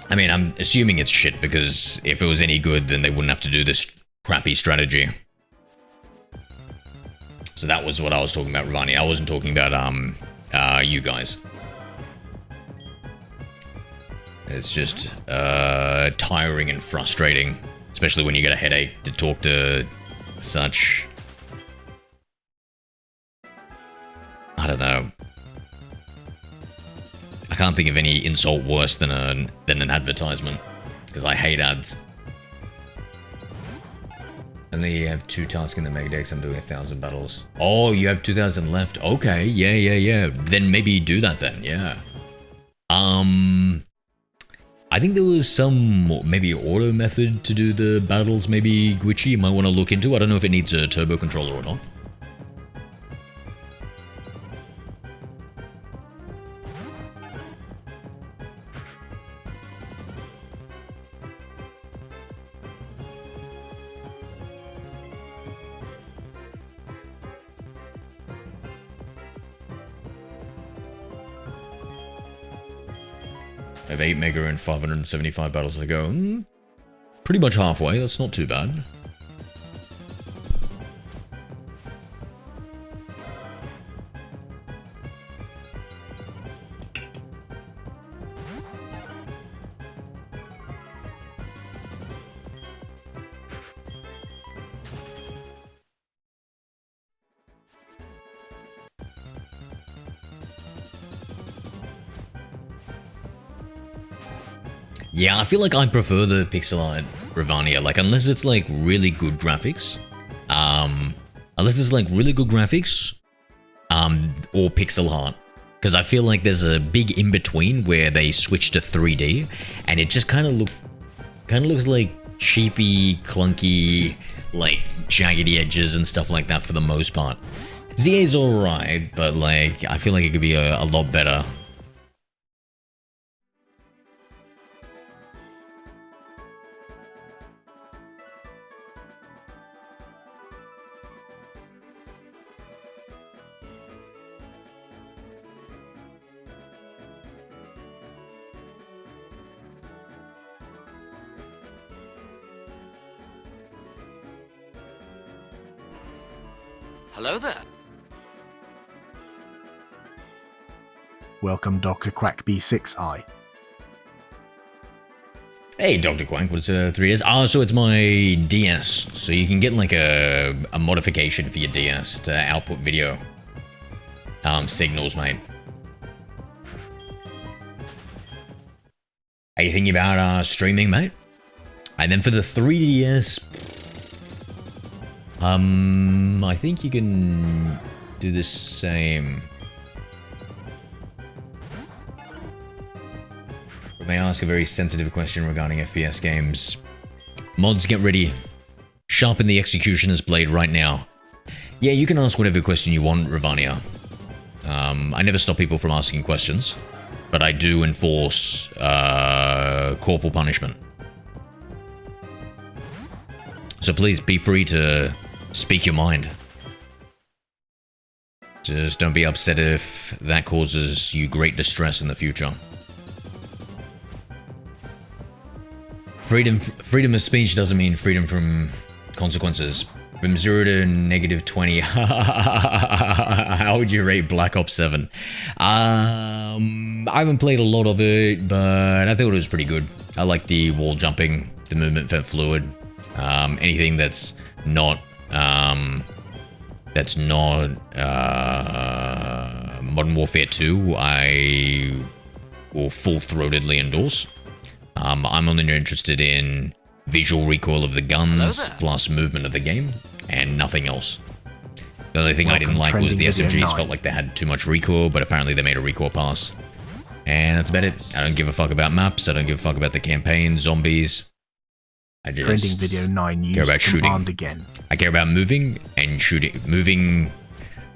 I mean, I'm assuming it's shit, because if it was any good, then they wouldn't have to do this crappy strategy. So that was what I was talking about, Ravani. I wasn't talking about, you guys. It's just, tiring and frustrating. Especially when you get a headache to talk to such... I don't know. I can't think of any insult worse than an advertisement. Because I hate ads. Only have 2 tasks in the Pokédex. I'm doing 1,000 battles. Oh, you have 2,000 left. Okay, yeah. Then maybe do that then, yeah. I think there was some maybe auto method to do the battles, maybe glitchy. You might want to look into. I don't know if it needs a turbo controller or not. I have 8 mega and 575 battles to go. Pretty much halfway, that's not too bad. Yeah, I feel like I prefer the pixel art Ravania, like unless it's like really good graphics. Unless it's like really good graphics, or pixel art. Because I feel like there's a big in-between where they switch to 3D and it just kind of looks like cheapy, clunky, like jaggedy edges and stuff like that for the most part. ZA's alright, but like I feel like it could be a lot better. Hello there. Welcome Dr. Quack B6i. Hey, Dr. Quank, what's 3 years? So it's my DS. So you can get like a modification for your DS to output video signals, mate. Are you thinking about streaming, mate? And then for the 3DS, I think you can do the same. May I ask a very sensitive question regarding FPS games? Mods, get ready. Sharpen the executioner's blade right now. Yeah, you can ask whatever question you want, Ravania. I never stop people from asking questions, but I do enforce corporal punishment. So please be free to speak your mind. Just don't be upset if that causes you great distress in the future. Freedom of speech doesn't mean freedom from consequences. From 0 to -20. How would you rate Black Ops 7? I haven't played a lot of it, but I thought it was pretty good. I like the wall jumping, the movement felt fluid. Anything that's not Modern Warfare 2, I will full-throatedly endorse. I'm only interested in visual recoil of the guns, plus movement of the game, and nothing else. The only thing I didn't like was the SMGs felt like they had too much recoil, but apparently they made a recoil pass. And that's about it. I don't give a fuck about maps, I don't give a fuck about the campaign, zombies. I just Trending video 9 care about used command shooting. again. I care about moving and shooting. Moving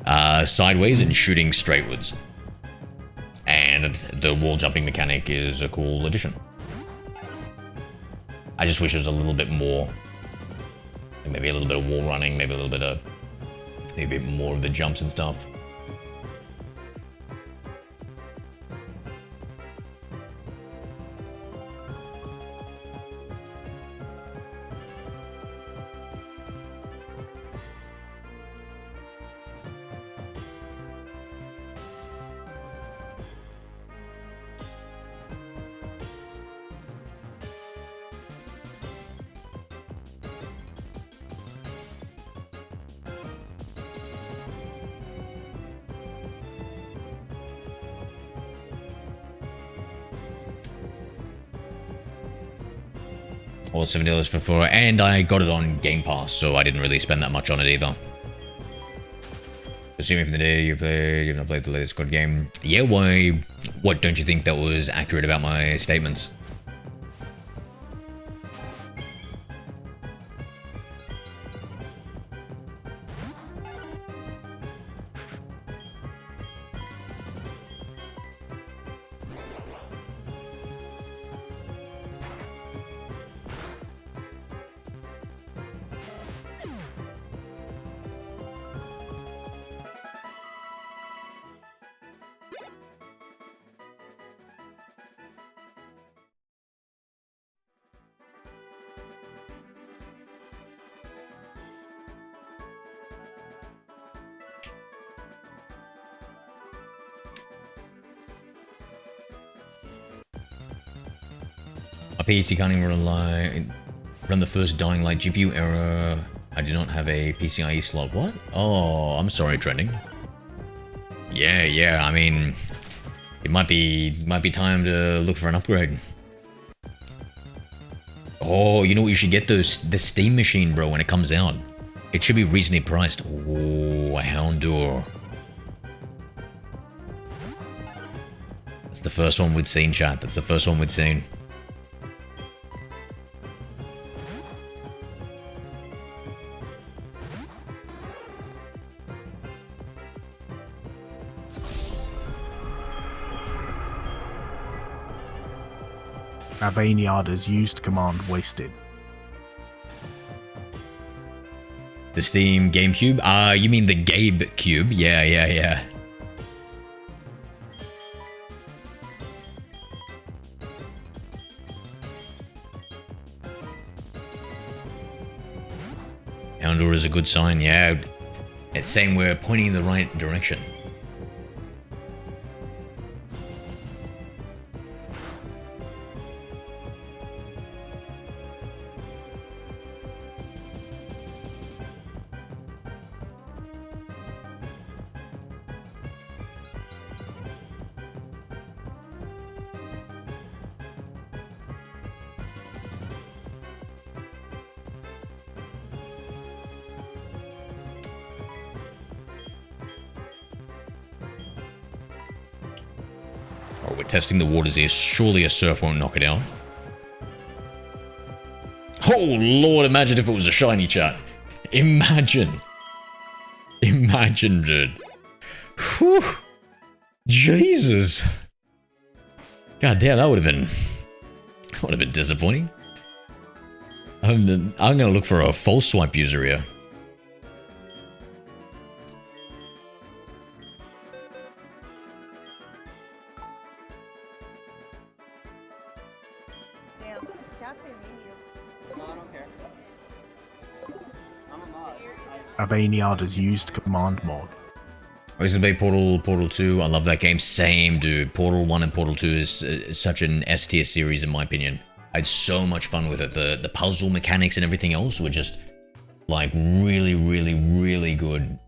sideways and shooting straightwards. And the wall jumping mechanic is a cool addition. I just wish there was a little bit more, maybe a little bit of wall running, maybe a little bit of, maybe more of the jumps and stuff. Or $7 for 4, and I got it on Game Pass, so I didn't really spend that much on it either. Assuming from the day you've not played the latest COD game. Yeah, why? What, don't you think that was accurate about my statements? My PC can't even run the first Dying Light GPU error. I do not have a PCIe slot. What? Oh, I'm sorry, Trending. Yeah, I mean, it might be time to look for an upgrade. Oh, you know what? You should get the Steam machine, bro, when it comes out. It should be reasonably priced. Oh, a Houndour. That's the first one we'd seen, chat. That's the first one we'd seen. Ravaniada's used command wasted. The Steam GameCube? You mean the Gabe Cube? Yeah. Houndour is a good sign, yeah. It's saying we're pointing in the right direction. Oh, we're testing the waters here. Surely a surf won't knock it out. Oh, Lord, imagine if it was a shiny, chat. Imagine. Imagine, dude. Whew. Jesus. God damn, that would have been disappointing. I'm gonna look for a false swipe user here. Damn, chat's gonna name you. No, I don't care. I'm a mod. Avaniard has used command mod. Origin Dex Portal 2, I love that game. Same, dude. Portal 1 and Portal 2 is such an S tier series in my opinion. I had so much fun with it. The puzzle mechanics and everything else were just like really, really, really good.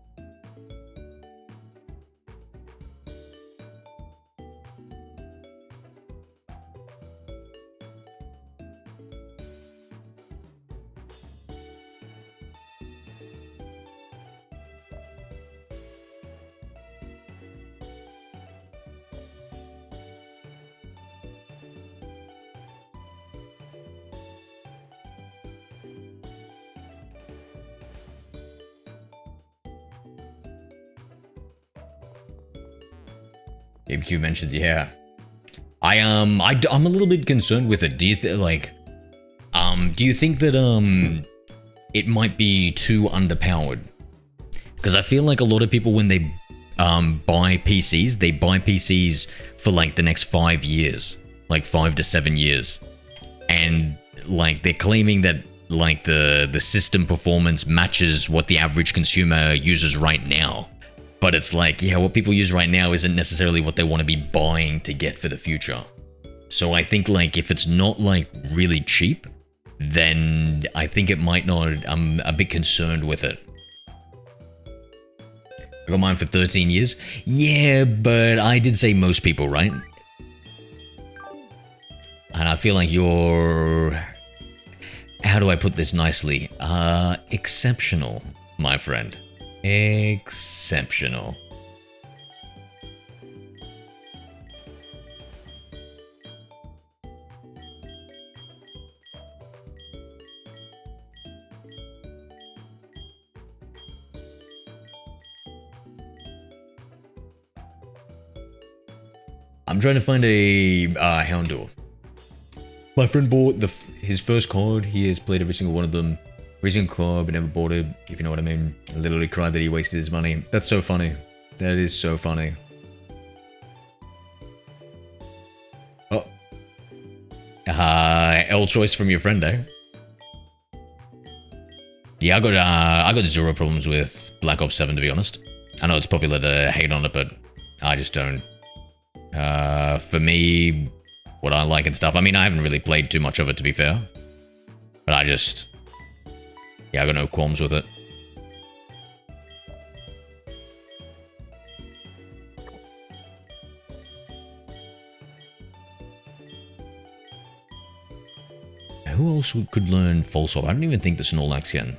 You mentioned, yeah. I'm a little bit concerned with it. Do you do you think that it might be too underpowered? Because I feel like a lot of people when they buy PCs, they buy PCs for like the next 5 years, like 5 to 7 years, and like they're claiming that like the system performance matches what the average consumer uses right now. But it's like, yeah, what people use right now isn't necessarily what they want to be buying to get for the future. So I think like if it's not like really cheap, then I think it might not. I'm a bit concerned with it. I got mine for 13 years. Yeah, but I did say most people, right? And I feel like you're... How do I put this nicely? Exceptional, my friend. Exceptional. I'm trying to find a Houndour. My friend bought his first card. He has played every single one of them. Recent card, but never bought it, if you know what I mean. I literally cried that he wasted his money. That's so funny. That is so funny. Oh. L choice from your friend, eh? Yeah, I got zero problems with Black Ops 7, to be honest. I know it's popular to hate on it, but I just don't. For me, what I like and stuff. I mean, I haven't really played too much of it, to be fair. But I just... Yeah, I got no qualms with it. Who else could learn Full Swap? I don't even think the Snorlax can.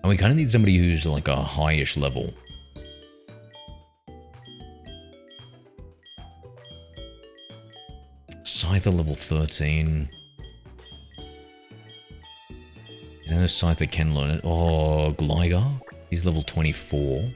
And we kind of need somebody who's like a high-ish level. Scyther level 13. You know, Scyther can learn it. Oh, Gligar. He's level 24.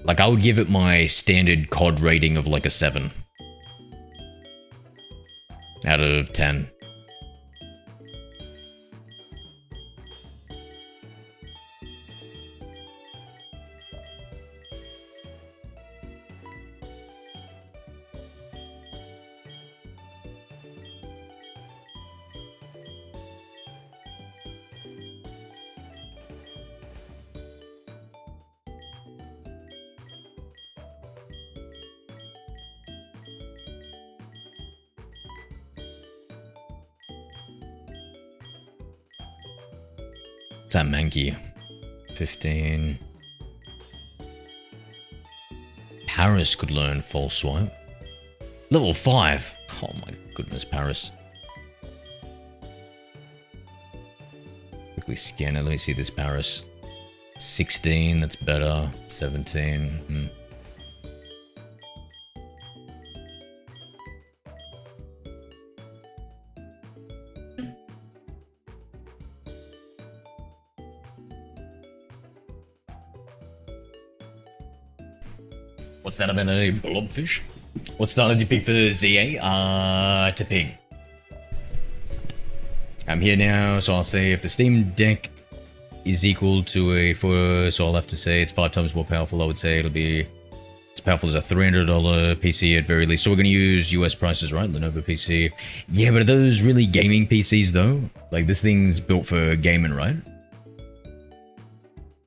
Like, I would give it my standard COD rating of like a 7. Out of 10. What's that Mankey? 15. Paris could learn false swipe. Level 5. Oh my goodness, Paris. Quickly scan it. Let me see this Paris. 16, that's better. 17. What's that about a blobfish? What started to pick for ZA? To ping. I'm here now, so I'll say if the Steam Deck is equal to a 4, so I'll have to say it's 5 times more powerful. I would say it'll be as powerful as a $300 PC at very least. So we're going to use US prices, right? Lenovo PC. Yeah, but are those really gaming PCs though? Like this thing's built for gaming, right?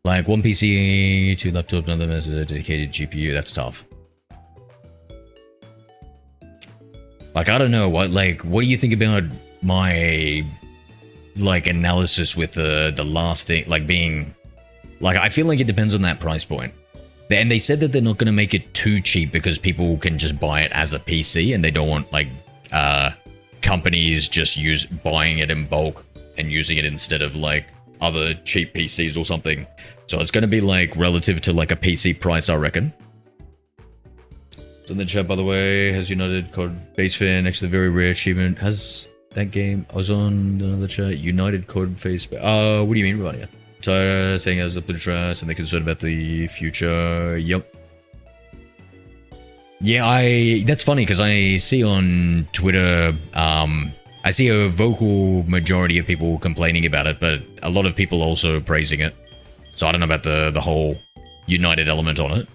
Like one PC, 2 laptops, another has a dedicated GPU. That's tough. Like I don't know what do you think about my like analysis with the last thing, like being like I feel like it depends on that price point. And they said that they're not going to make it too cheap because people can just buy it as a PC and they don't want like companies just buying it in bulk and using it instead of like other cheap PCs or something. So it's going to be like relative to like a PC price, I reckon. So in the chat, by the way, has United COD base fan actually very rare achievement? Has that game? I was on another chat. United COD face. What do you mean, Ronnie? Tyra saying I was up to trust and they're concerned about the future. Yep. Yeah, that's funny because I see on Twitter, I see a vocal majority of people complaining about it, but a lot of people also praising it. So I don't know about the whole United element on it.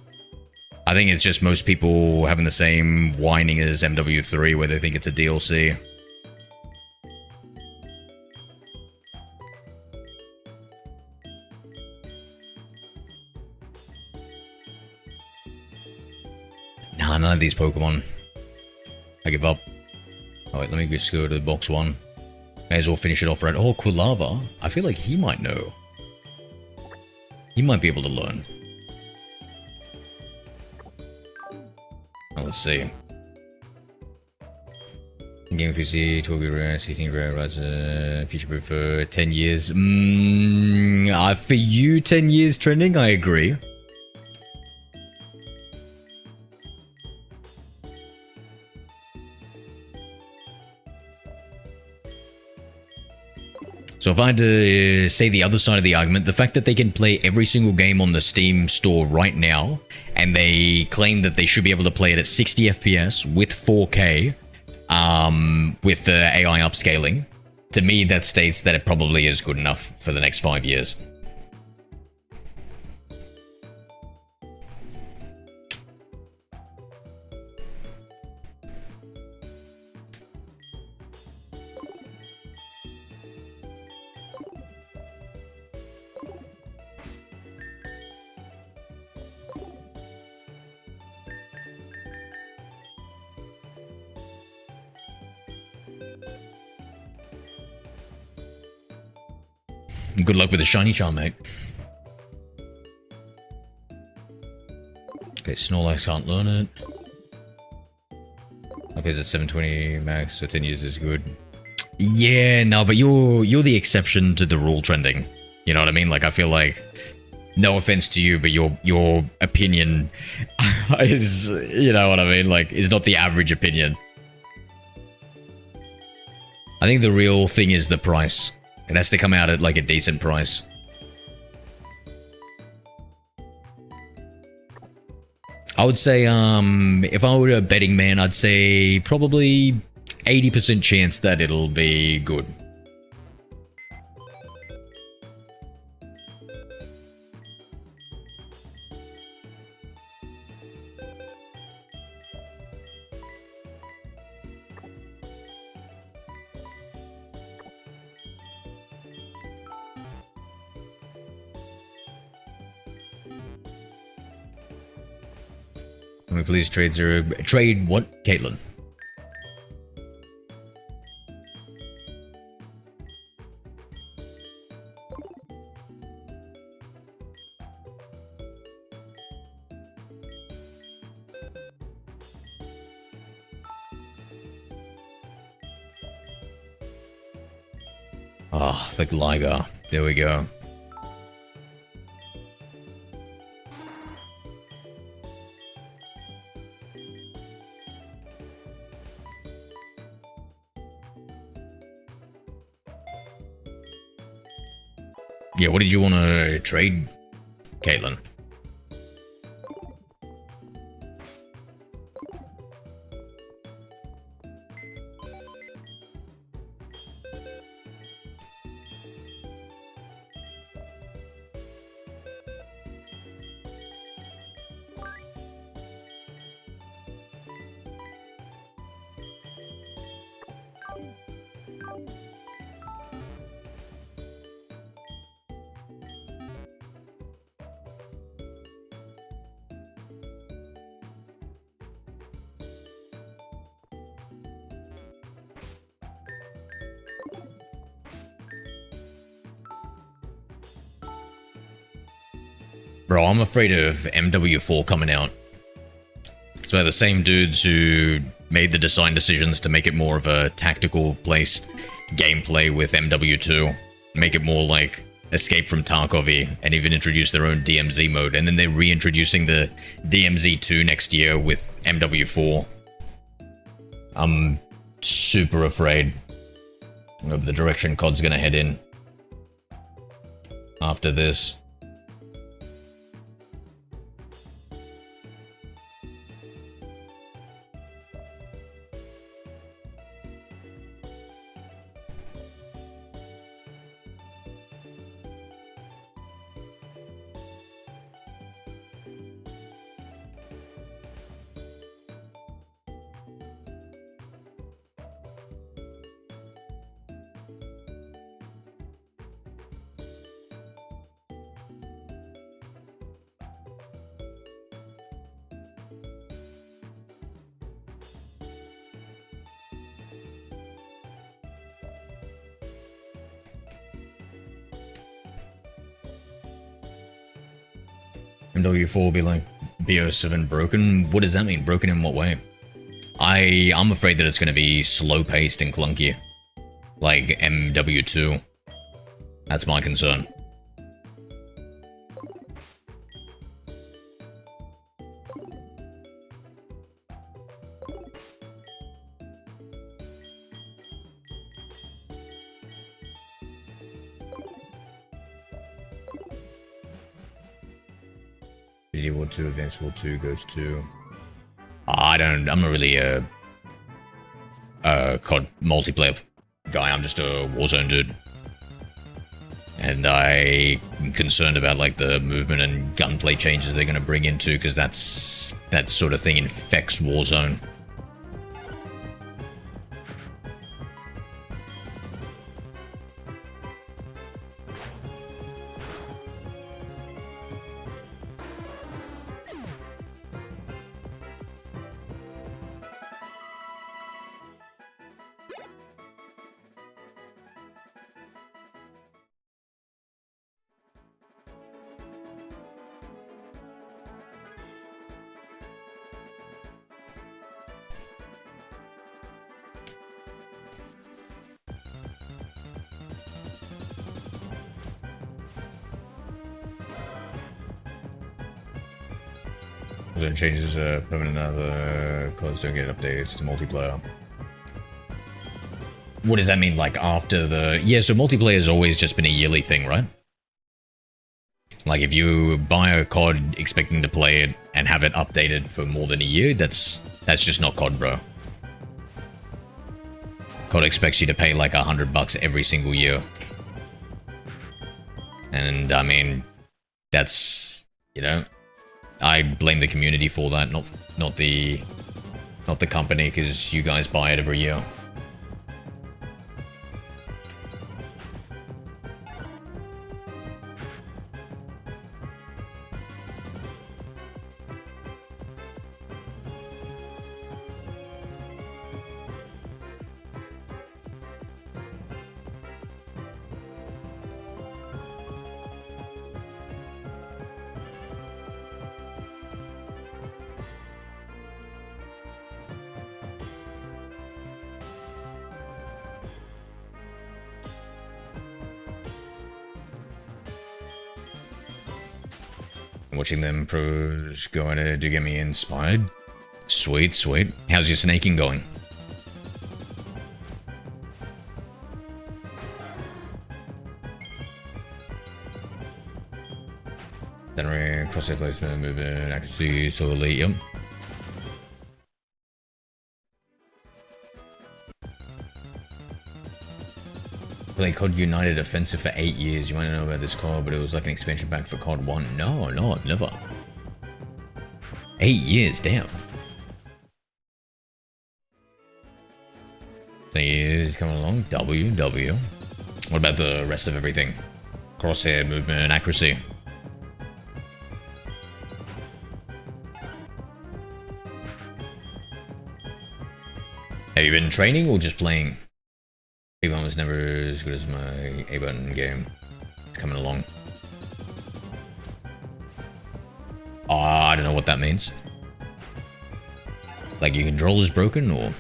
I think it's just most people having the same whining as MW3 where they think it's a DLC. Nah, none of these Pokemon. I give up. Oh wait, let me just go to box 1. May as well finish it off right. Oh, Quilava. I feel like he might know. He might be able to learn. Oh, let's see. Game PC, 12 rare, 16 rare, right? Future proof for 10 years. For you, 10 years trending, I agree. So if I had to say the other side of the argument, the fact that they can play every single game on the Steam store right now, and they claim that they should be able to play it at 60 FPS with 4K, with the AI upscaling, to me that states that it probably is good enough for the next 5 years. Good luck with the shiny charm, mate. Okay, Snorlax can't learn it. Okay, it's 720 max, so 10 years is good. Yeah, no, but you're the exception to the rule trending. You know what I mean? Like, I feel like, no offense to you, but your opinion is, you know what I mean? Like, is not the average opinion. I think the real thing is the price. It has to come out at like a decent price. I would say, if I were a betting man, I'd say probably 80% chance that it'll be good. Can we please trade zero? Trade what, Caitlin? Ah, the Gligar. There we go. Yeah, what did you want to trade, Caitlin? Bro, I'm afraid of MW4 coming out. It's by the same dudes who made the design decisions to make it more of a tactical placed gameplay with MW2. Make it more like Escape from Tarkov, and even introduce their own DMZ mode. And then they're reintroducing the DMZ2 next year with MW4. I'm super afraid of the direction COD's gonna head in after this. MW4 will be like BO7 broken. What does that mean? Broken in what way? I'm afraid that it's going to be slow-paced and clunky. Like MW2. That's my concern. GD War 2, Advanced War 2 goes to... I'm not really a COD multiplayer guy, I'm just a Warzone dude. And I'm concerned about like the movement and gunplay changes they're going to bring into, because that sort of thing infects Warzone. Warzone changes permanent other codes don't get updates to multiplayer. What does that mean, like after the... Yeah, so multiplayer has always just been a yearly thing, right? Like if you buy a COD expecting to play it and have it updated for more than a year, that's just not COD, bro. COD expects you to pay like $100 every single year. And I mean, that's, you know, I blame the community for that, not the company, because you guys buy it every year. Watching them pros go at it to get me inspired. Sweet, sweet. How's your snaking going? Then crosshair placement, movement, accuracy, so elite, yep. Played COD United Offensive for 8 years. You might know about this COD, but it was like an expansion pack for COD 1. No, never. 8 years, damn. 10 years coming along. W. What about the rest of everything? Crosshair, movement, and accuracy. Have you been training or just playing? A1 was never as good as my A-button game. It's coming along. I don't know what that means. Like your controller's broken or...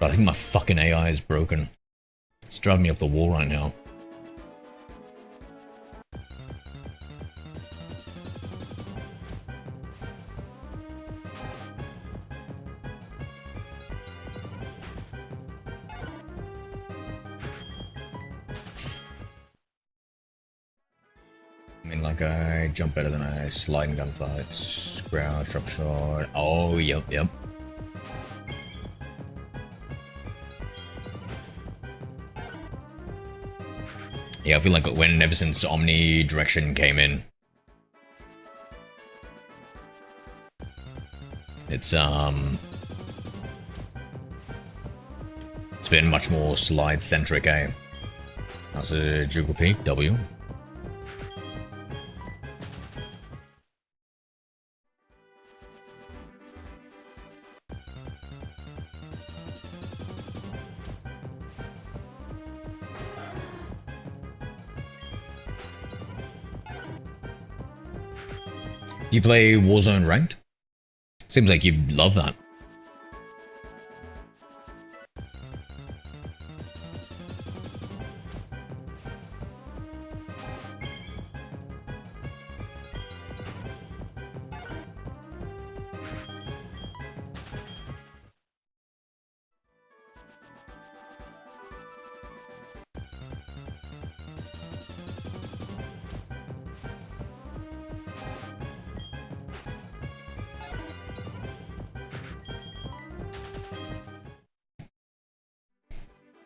I think my fucking AI is broken. It's driving me up the wall right now. I mean, like, I jump better than I slide in gunfights. Ground, drop shot. Oh, yep. Yeah, I feel like ever since Omnidirection came in, it's been much more slide centric, eh? That's a Jugal Peak, W. Do you play Warzone ranked? Seems like you love that.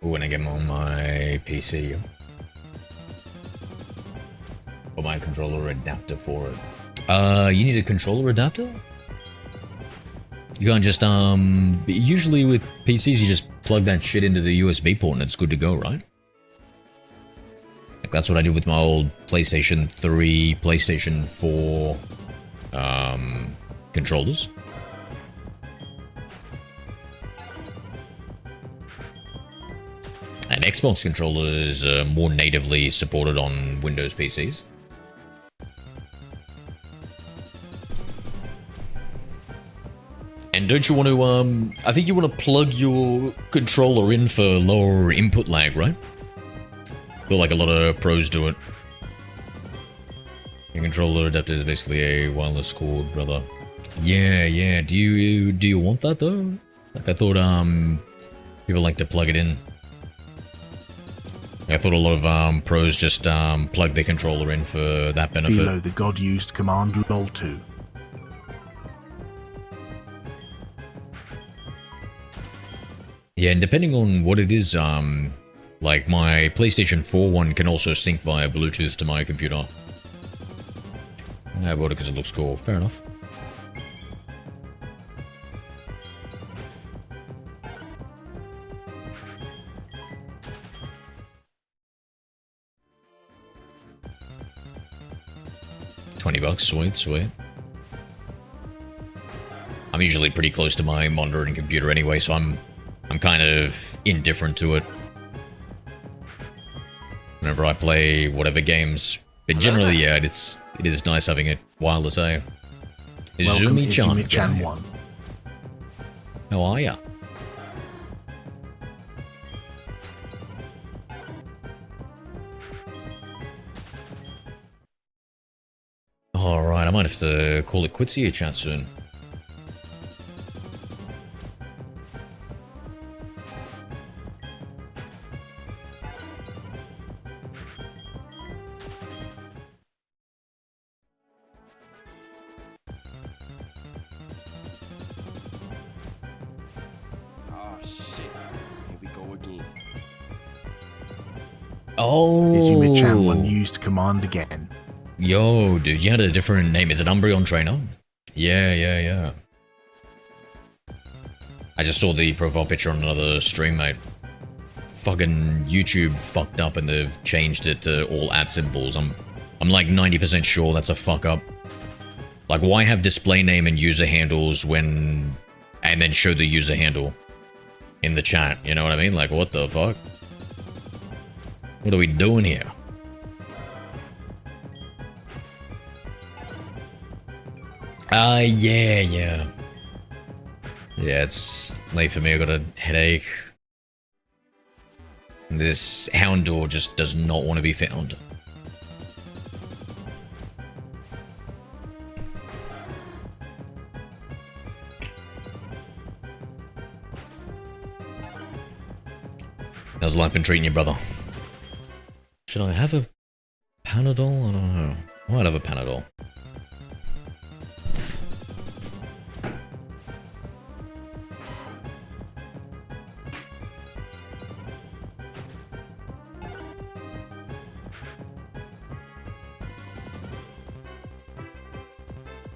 When I get on my PC. Or my controller adapter for it. You need a controller adapter? You can't just, usually with PCs you just plug that shit into the USB port and it's good to go, right? Like that's what I did with my old PlayStation 3, PlayStation 4, controllers. And Xbox controllers are more natively supported on Windows PCs. And don't you want to, I think you want to plug your controller in for lower input lag, right? I feel like a lot of pros do it. Your controller adapter is basically a wireless cord, brother. Yeah. Do you want that though? Like I thought, people like to plug it in. I thought a lot of pros just plug their controller in for that benefit. Philo the God used command lol 2. Yeah, and depending on what it is, like my PlayStation 4 one can also sync via Bluetooth to my computer. I bought it because it looks cool. Fair enough. $20, sweet. I'm usually pretty close to my monitor and computer anyway, so I'm kind of indifferent to it whenever I play whatever games. But generally, yeah, it is nice having it wireless, eh? Welcome, Izumi-chan. Izumi-chan 1. How are ya? Alright, I might have to call it quits here, chat, soon. Oh shit. Here we go again. Oh! Izumi-chan 1 used command again. Yo, dude, you had a different name. Is it Umbreon Trainer? Yeah. I just saw the profile picture on another stream, mate. Fucking YouTube fucked up and they've changed it to all ad symbols. I'm like 90% sure that's a fuck up. Like, why have display name and user handles when... and then show the user handle in the chat? You know what I mean? Like, what the fuck? What are we doing here? Yeah. Yeah, it's late for me. I got a headache. This Houndour just does not want to be found. How's life been treating you, brother? Should I have a Panadol? I don't know. I might have a Panadol.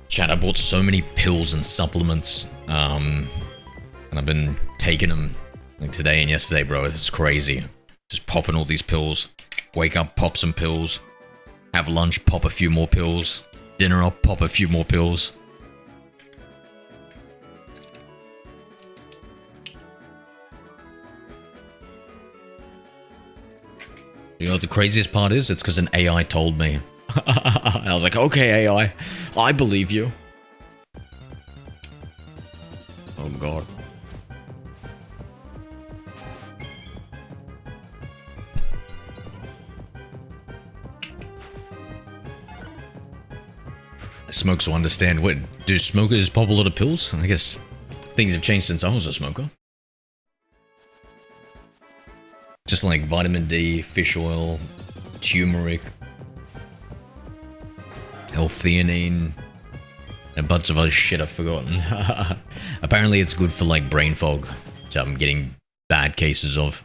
Chat, I bought so many pills and supplements, and I've been taking them like today and yesterday, bro. It's crazy. Just popping all these pills. Wake up, pop some pills. Have lunch, pop a few more pills. Dinner up, pop a few more pills. You know what the craziest part is? It's because an AI told me. I was like, okay, AI, I believe you. Oh god. Smokes will understand. What, do smokers pop a lot of pills? I guess things have changed since I was a smoker. Just like vitamin D, fish oil, turmeric, L-theanine, and a bunch of other shit I've forgotten. Apparently it's good for like brain fog, which I'm getting bad cases of.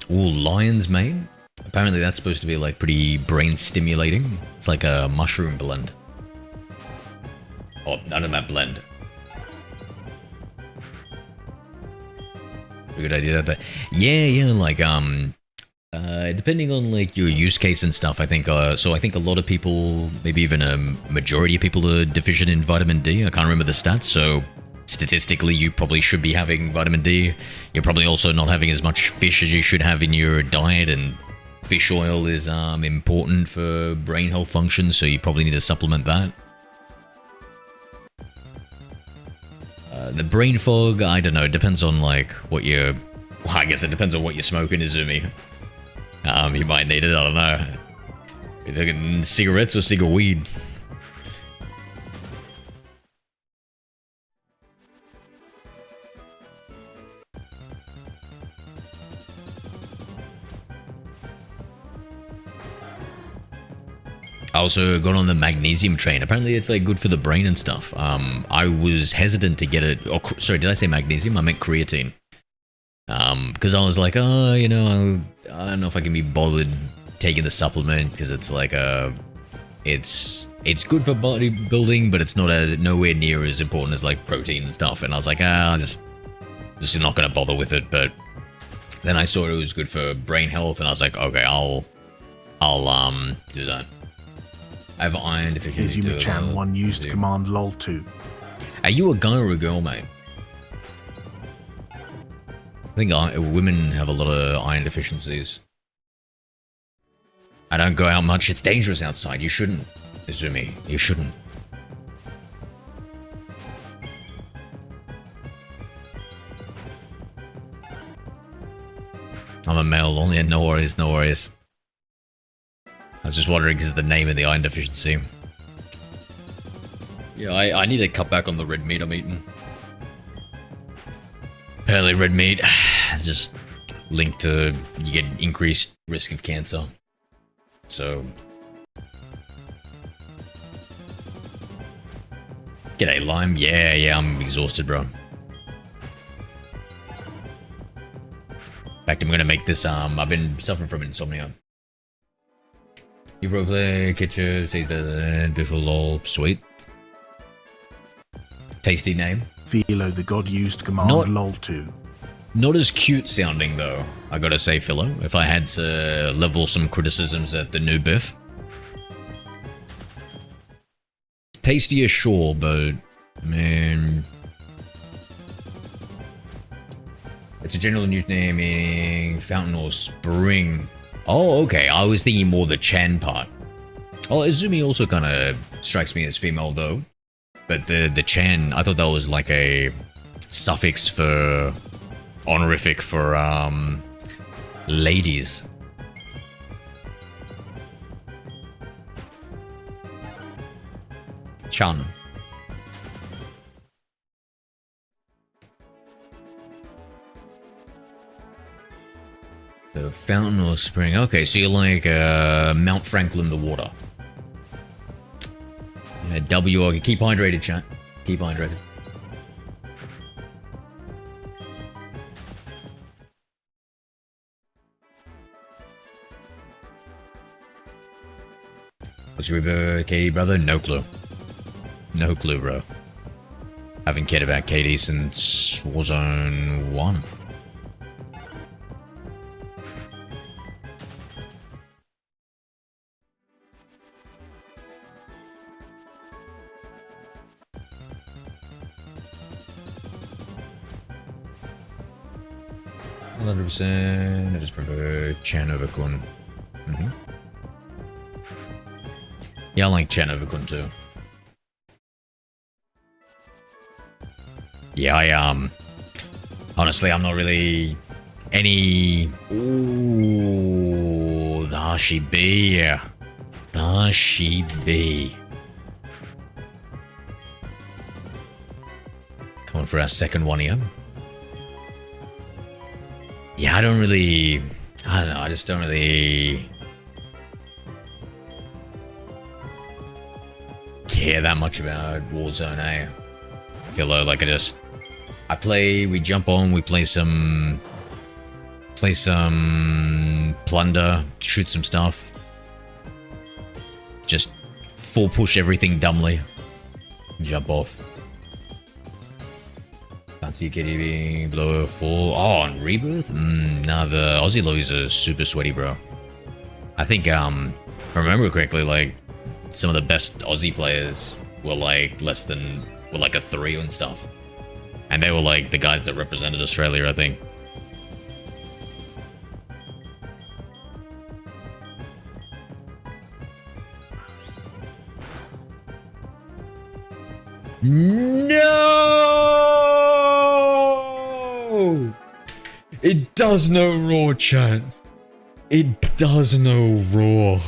Ooh, lion's mane? Apparently that's supposed to be like pretty brain stimulating. It's like a mushroom blend. Oh, none of that blend. Good idea that. Yeah, like depending on like your use case and stuff, I think so I think a lot of people, maybe even a majority of people, are deficient in vitamin D. I can't remember the stats, so statistically you probably should be having vitamin D. You're probably also not having as much fish as you should have in your diet, and fish oil is important for brain health function, so you probably need to supplement that. The brain fog, I don't know. It depends on like what you're. Well, I guess it depends on what you're smoking, Izumi. You might need it. I don't know. You're taking cigarettes or cigar weed. I also got on the magnesium train. Apparently it's like good for the brain and stuff. I was hesitant to get it. Oh, sorry, did I say magnesium? I meant creatine. Because I was like, oh, you know, I don't know if I can be bothered taking the supplement because it's like it's good for bodybuilding, but it's nowhere near as important as like protein and stuff. And I was like, just not gonna bother with it. But then I saw it was good for brain health, and I was like, okay, I'll do that. I have iron deficiency. Izumi-chan 1 used command lol 2. Are you a guy or a girl, mate? I think women have a lot of iron deficiencies. I don't go out much. It's dangerous outside. You shouldn't, Izumi. You shouldn't. I'm a male only. No worries, no worries. I was just wondering because of the name of the iron deficiency. Yeah, I need to cut back on the red meat I'm eating. Apparently red meat is just linked to you get increased risk of cancer. So g'day Lime. Yeah, I'm exhausted, bro. In fact, I'm gonna make this I've been suffering from insomnia. You roleplay, kitchen, says better than before lol. Sweet. Tasty name. Philo the god used command lol 2. Not as cute sounding though, I gotta say, Philo. If I had to level some criticisms at the new Biff. Tastier, sure, but man, it's a general new name meaning fountain or spring. Oh, okay. I was thinking more the Chan part. Oh, Izumi also kind of strikes me as female though, but the Chan, I thought that was like a suffix for honorific for ladies. Chan. The fountain or spring. Okay, so you're like Mount Franklin, the water. Yeah, W. Okay, keep hydrated, chat. Keep hydrated. What's your rebirth, Katie, brother? No clue. No clue, bro. Haven't cared about Katie since Warzone 1. I just prefer Chan over Kun. Yeah, I like Chan over Kun too. Yeah, honestly, I'm not really any. Ooh, the Hashi B. The Hashi B. Coming for our second one here. Yeah, I don't know, I just don't really care that much about Warzone, eh? I feel like we jump on, we play some plunder, shoot some stuff. Just full push everything dumbly. Jump off. Fancy kitty being below 4. Oh, on Rebirth? Nah, the Aussie lows are super sweaty, bro. I think, if I remember correctly, like, some of the best Aussie players were like were like a 3 and stuff. And they were like the guys that represented Australia, I think. No! It does know raw, chat. It does know raw.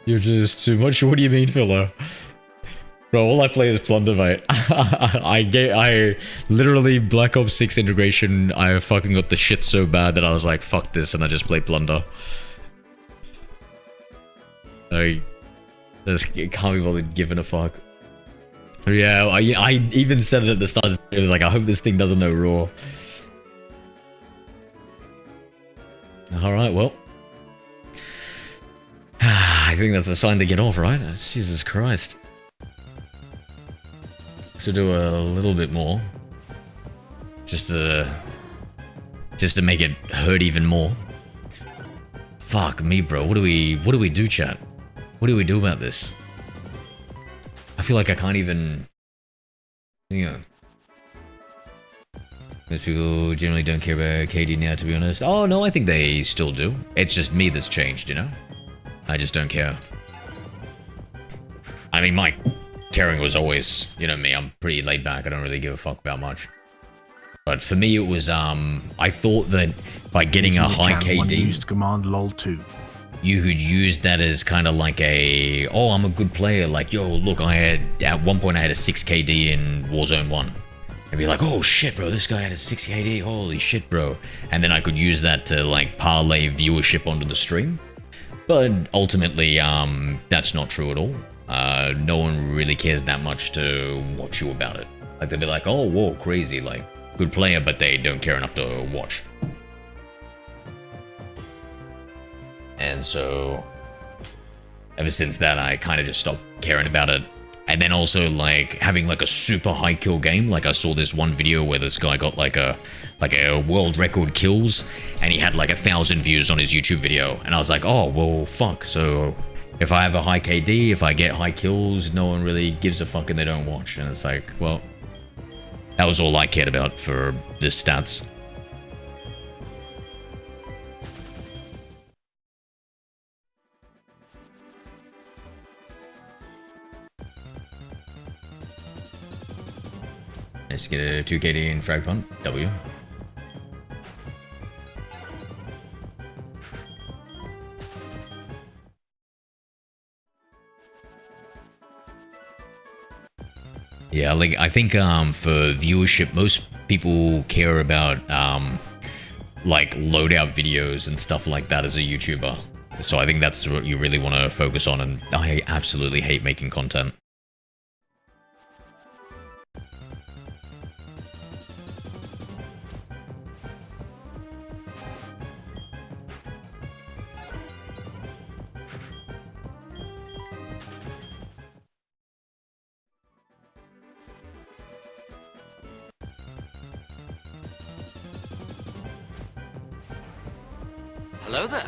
You're just too much. What do you mean, filler? Bro, all I play is Plunder, mate. I literally Black Ops 6 integration, I fucking got the shit so bad that I was like, fuck this, and I just play Plunder. I just can't be bothered giving a fuck. Yeah, I even said it at the start. It was like, I hope this thing doesn't know raw. Alright, well. I think that's a sign to get off, right? Jesus Christ. So do a little bit more. Just to make it hurt even more. Fuck me, bro. What do we do, chat? What do we do about this? I feel like I can't even... Yeah. Most people generally don't care about KD now, to be honest. Oh, no, I think they still do. It's just me that's changed, you know? I just don't care. I mean, my caring was always, you know me, I'm pretty laid back. I don't really give a fuck about much. But for me, it was, I thought that by getting a high KD... Used command lol2. You could use that as kind of like a, oh, I'm a good player. Like, yo, look, at one point I had a 6 KD in Warzone 1. And be like, oh shit, bro, this guy had a 6 KD, holy shit, bro. And then I could use that to like parlay viewership onto the stream. But ultimately, that's not true at all. No one really cares that much to watch you about it. Like, they'll be like, oh, whoa, crazy, like, good player, but they don't care enough to watch. And so, ever since that, I kind of just stopped caring about it. And then also, like, having, like, a super high kill game. Like, I saw this one video where this guy got, like a world record kills, and he had, like, 1,000 views on his YouTube video. And I was like, oh, well, fuck. So, if I have a high KD, if I get high kills, no one really gives a fuck and they don't watch. And it's like, well, that was all I cared about for the stats. Let's get a 2 KD in frag punt. W. Yeah, like, I think for viewership, most people care about like loadout videos and stuff like that as a YouTuber. So I think that's what you really want to focus on, and I absolutely hate making content. Hello there.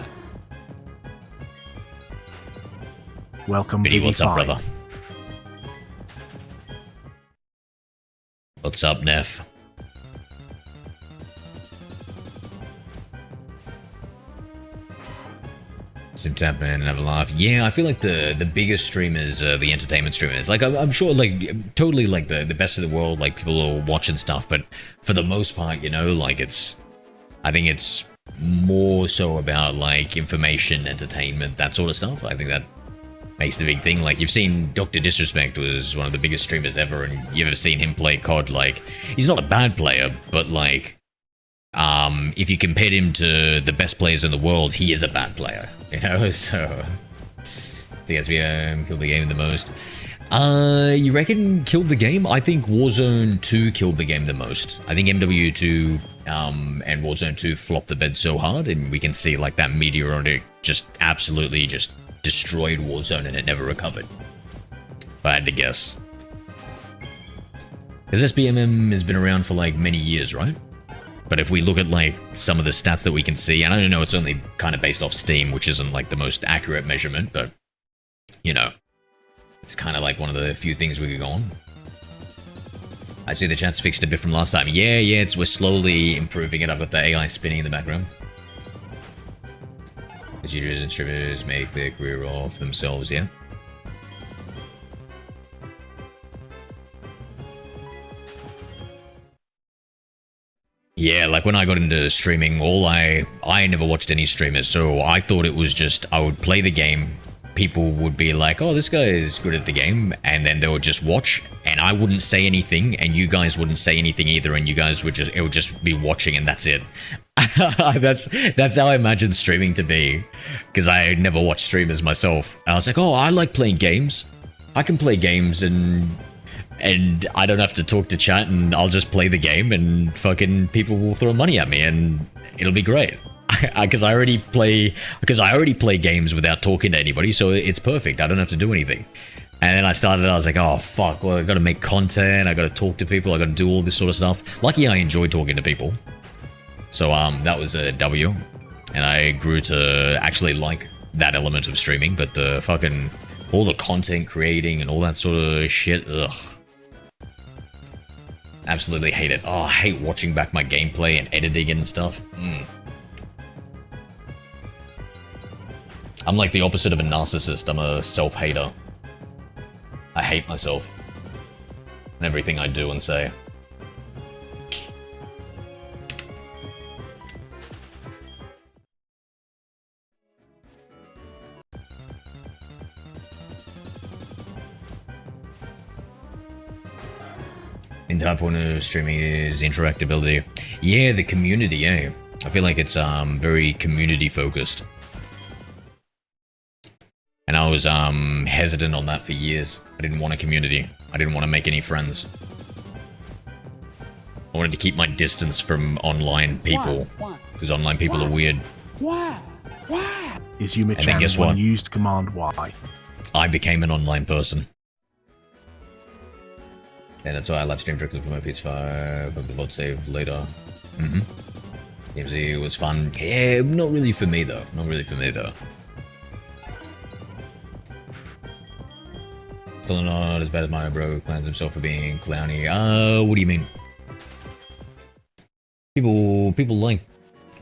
Welcome, Biddy, what's up, VD5. brother? What's up, Neff? Sim tap and have a laugh. Yeah, I feel like the biggest streamers, the entertainment streamers, like I'm sure, like totally, like the best of the world, like people are watching stuff, but for the most part, you know, like I think it's more so about like information, entertainment, that sort of stuff. I think that makes the big thing. Like, you've seen Dr. Disrespect was one of the biggest streamers ever, and you've ever seen him play COD. Like, he's not a bad player, but like, if you compared him to the best players in the world, he is a bad player, you know? So, I think SBM killed the game the most. You reckon killed the game? I think Warzone 2 killed the game the most. I think MW2 and Warzone 2 flopped the bed so hard, and we can see like that meteor on it just absolutely just destroyed Warzone and it never recovered. If I had to guess. Because SBMM has been around for like many years, right? But if we look at like some of the stats that we can see, and I don't know, it's only kind of based off Steam, which isn't like the most accurate measurement, but you know, it's kind of like one of the few things we could go on. I see the chat's fixed a bit from last time. Yeah, we're slowly improving it. I've got the AI spinning in the background. As YouTubers and streamers make their career off themselves, yeah? Yeah, like when I got into streaming, I never watched any streamers, so I thought it was just I would play the game, people would be like, oh, this guy is good at the game, and then they would just watch, and I wouldn't say anything, and you guys wouldn't say anything either, and you guys would just, it would just be watching, and that's it. that's how I imagined streaming to be, because I never watched streamers myself. And I was like, oh, I like playing games. I can play games, and I don't have to talk to chat, and I'll just play the game, and fucking people will throw money at me, and it'll be great. Because I already play games without talking to anybody, so it's perfect. I don't have to do anything. And then I was like, oh fuck, well I gotta make content, I gotta talk to people, I gotta do all this sort of stuff. Lucky I enjoy talking to people. So that was a W. And I grew to actually like that element of streaming, but the fucking, all the content creating and all that sort of shit, ugh. Absolutely hate it. Oh, I hate watching back my gameplay and editing it and stuff. I'm like the opposite of a narcissist. I'm a self-hater. I hate myself and everything I do and say. Entire point of streaming is interactability. Yeah, the community, eh? I feel like it's very community focused. And I was hesitant on that for years. I didn't want a community. I didn't want to make any friends. I wanted to keep my distance from online people. Because online people are weird. Is Yuma And then guess Chan what? used Command Y? I became an online person. And that's why I live stream directly from my PS5, but the VOD save later. DMZ was fun. Yeah, not really for me though. Not really for me though. Still not as bad as Mario Bro claims himself for being clowny. What do you mean? People like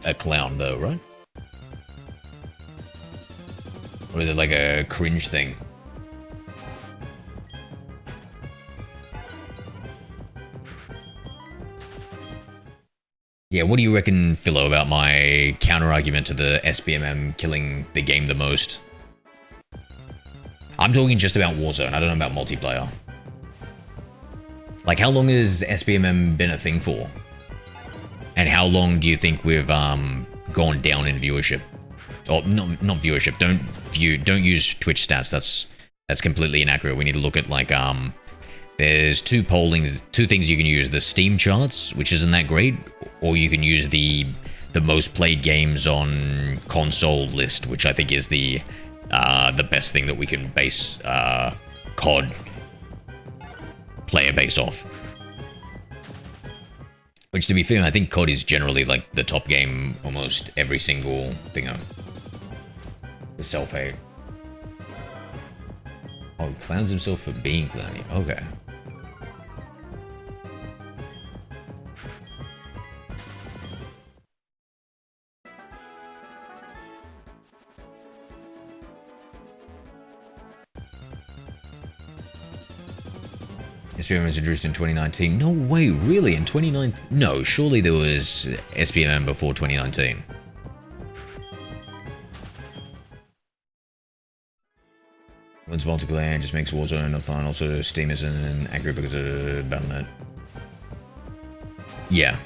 a clown though, right? Or is it like a cringe thing? Yeah, what do you reckon, Philo, about my counter-argument to the SBMM killing the game the most? I'm talking just about Warzone, I don't know about multiplayer. Like, how long has SBMM been a thing for? And how long do you think we've gone down in viewership? Or, not viewership, don't use Twitch stats, that's completely inaccurate. We need to look at, like, there's two things you can use. The Steam charts, which isn't that great, or you can use the most played games on console list, which I think is the best thing that we can base COD player base off. Which, to be fair, I think COD is generally like the top game almost every single thing. The self-hate. Oh, he clowns himself for being clowny. Okay. SBMM was introduced in 2019. No way, really? In 2019? No, surely there was SBMM before 2019. Once multiplayer just makes Warzone not fun. Also, Steam isn't accurate because of Battle.net. Yeah.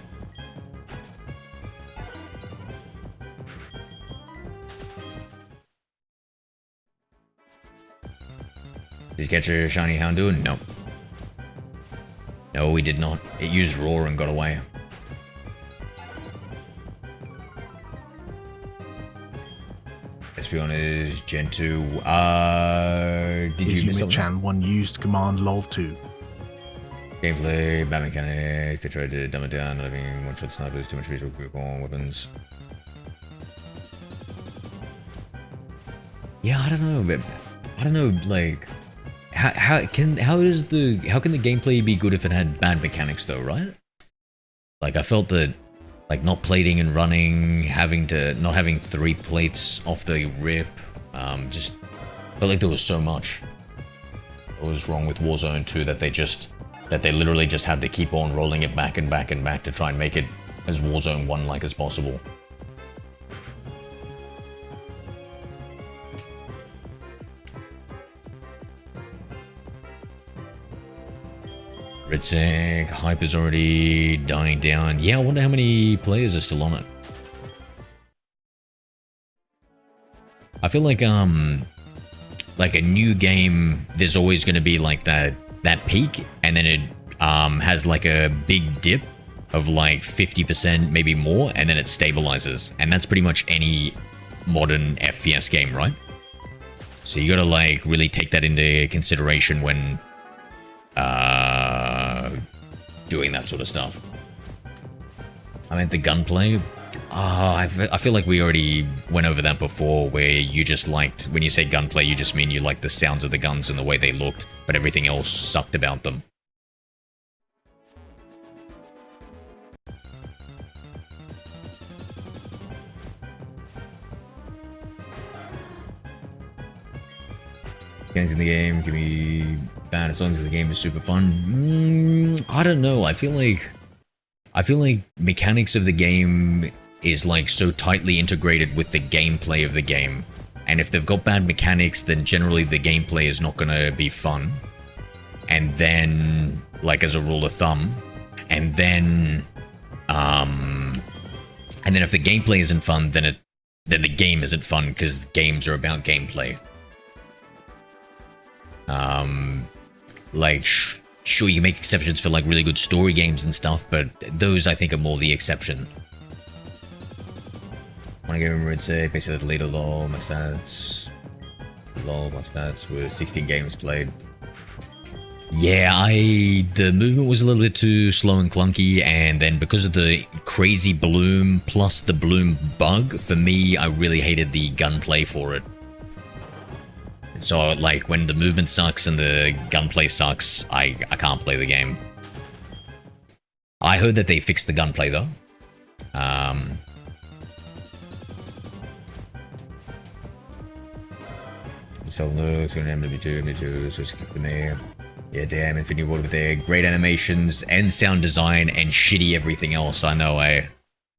Did you catch a shiny Houndour? No. No, we did not. It used Roar and got away. Espeon is Gen 2. Did you miss something? Chan one used Command LOL 2. Gameplay, bad mechanics, they tried to dumb it down, not having one-shot snipers, too much visual critical weapons. Yeah, I don't know, but I don't know, like, how can the gameplay be good if it had bad mechanics though, right? Like, I felt that, like, not plating and running, not having 3 plates off the rip, just felt like there was so much that was wrong with Warzone 2 that they literally just had to keep on rolling it back and back and back to try and make it as Warzone 1-like as possible. Ritzig, hype is already dying down. Yeah, I wonder how many players are still on it. I feel like a new game, there's always going to be like that peak, and then it has like a big dip of like 50%, maybe more, and then it stabilizes. And that's pretty much any modern FPS game, right? So you gotta like really take that into consideration when doing that sort of stuff. I meant the gunplay. I feel like we already went over that before, where you just liked, when you say gunplay, you just mean you like the sounds of the guns and the way they looked, but everything else sucked about them. Games in the game can be bad as long as the game is super fun. I don't know. I feel like mechanics of the game is like so tightly integrated with the gameplay of the game, and if they've got bad mechanics, then generally the gameplay is not gonna be fun. And then, like as a rule of thumb, and then if the gameplay isn't fun, then the game isn't fun, because games are about gameplay. Sure, you make exceptions for like really good story games and stuff, but those I think are more the exception. When I go remember it's basically delete lol my stats. Lol my stats were 16 games played. Yeah, the movement was a little bit too slow and clunky, and then because of the crazy bloom plus the bloom bug, for me, I really hated the gunplay for it. So, like, when the movement sucks and the gunplay sucks, I can't play the game. I heard that they fixed the gunplay, though. So, no, it's going to MW2, so skip the mayor. Yeah, damn, Infinity Ward with their great animations and sound design and shitty everything else. I know,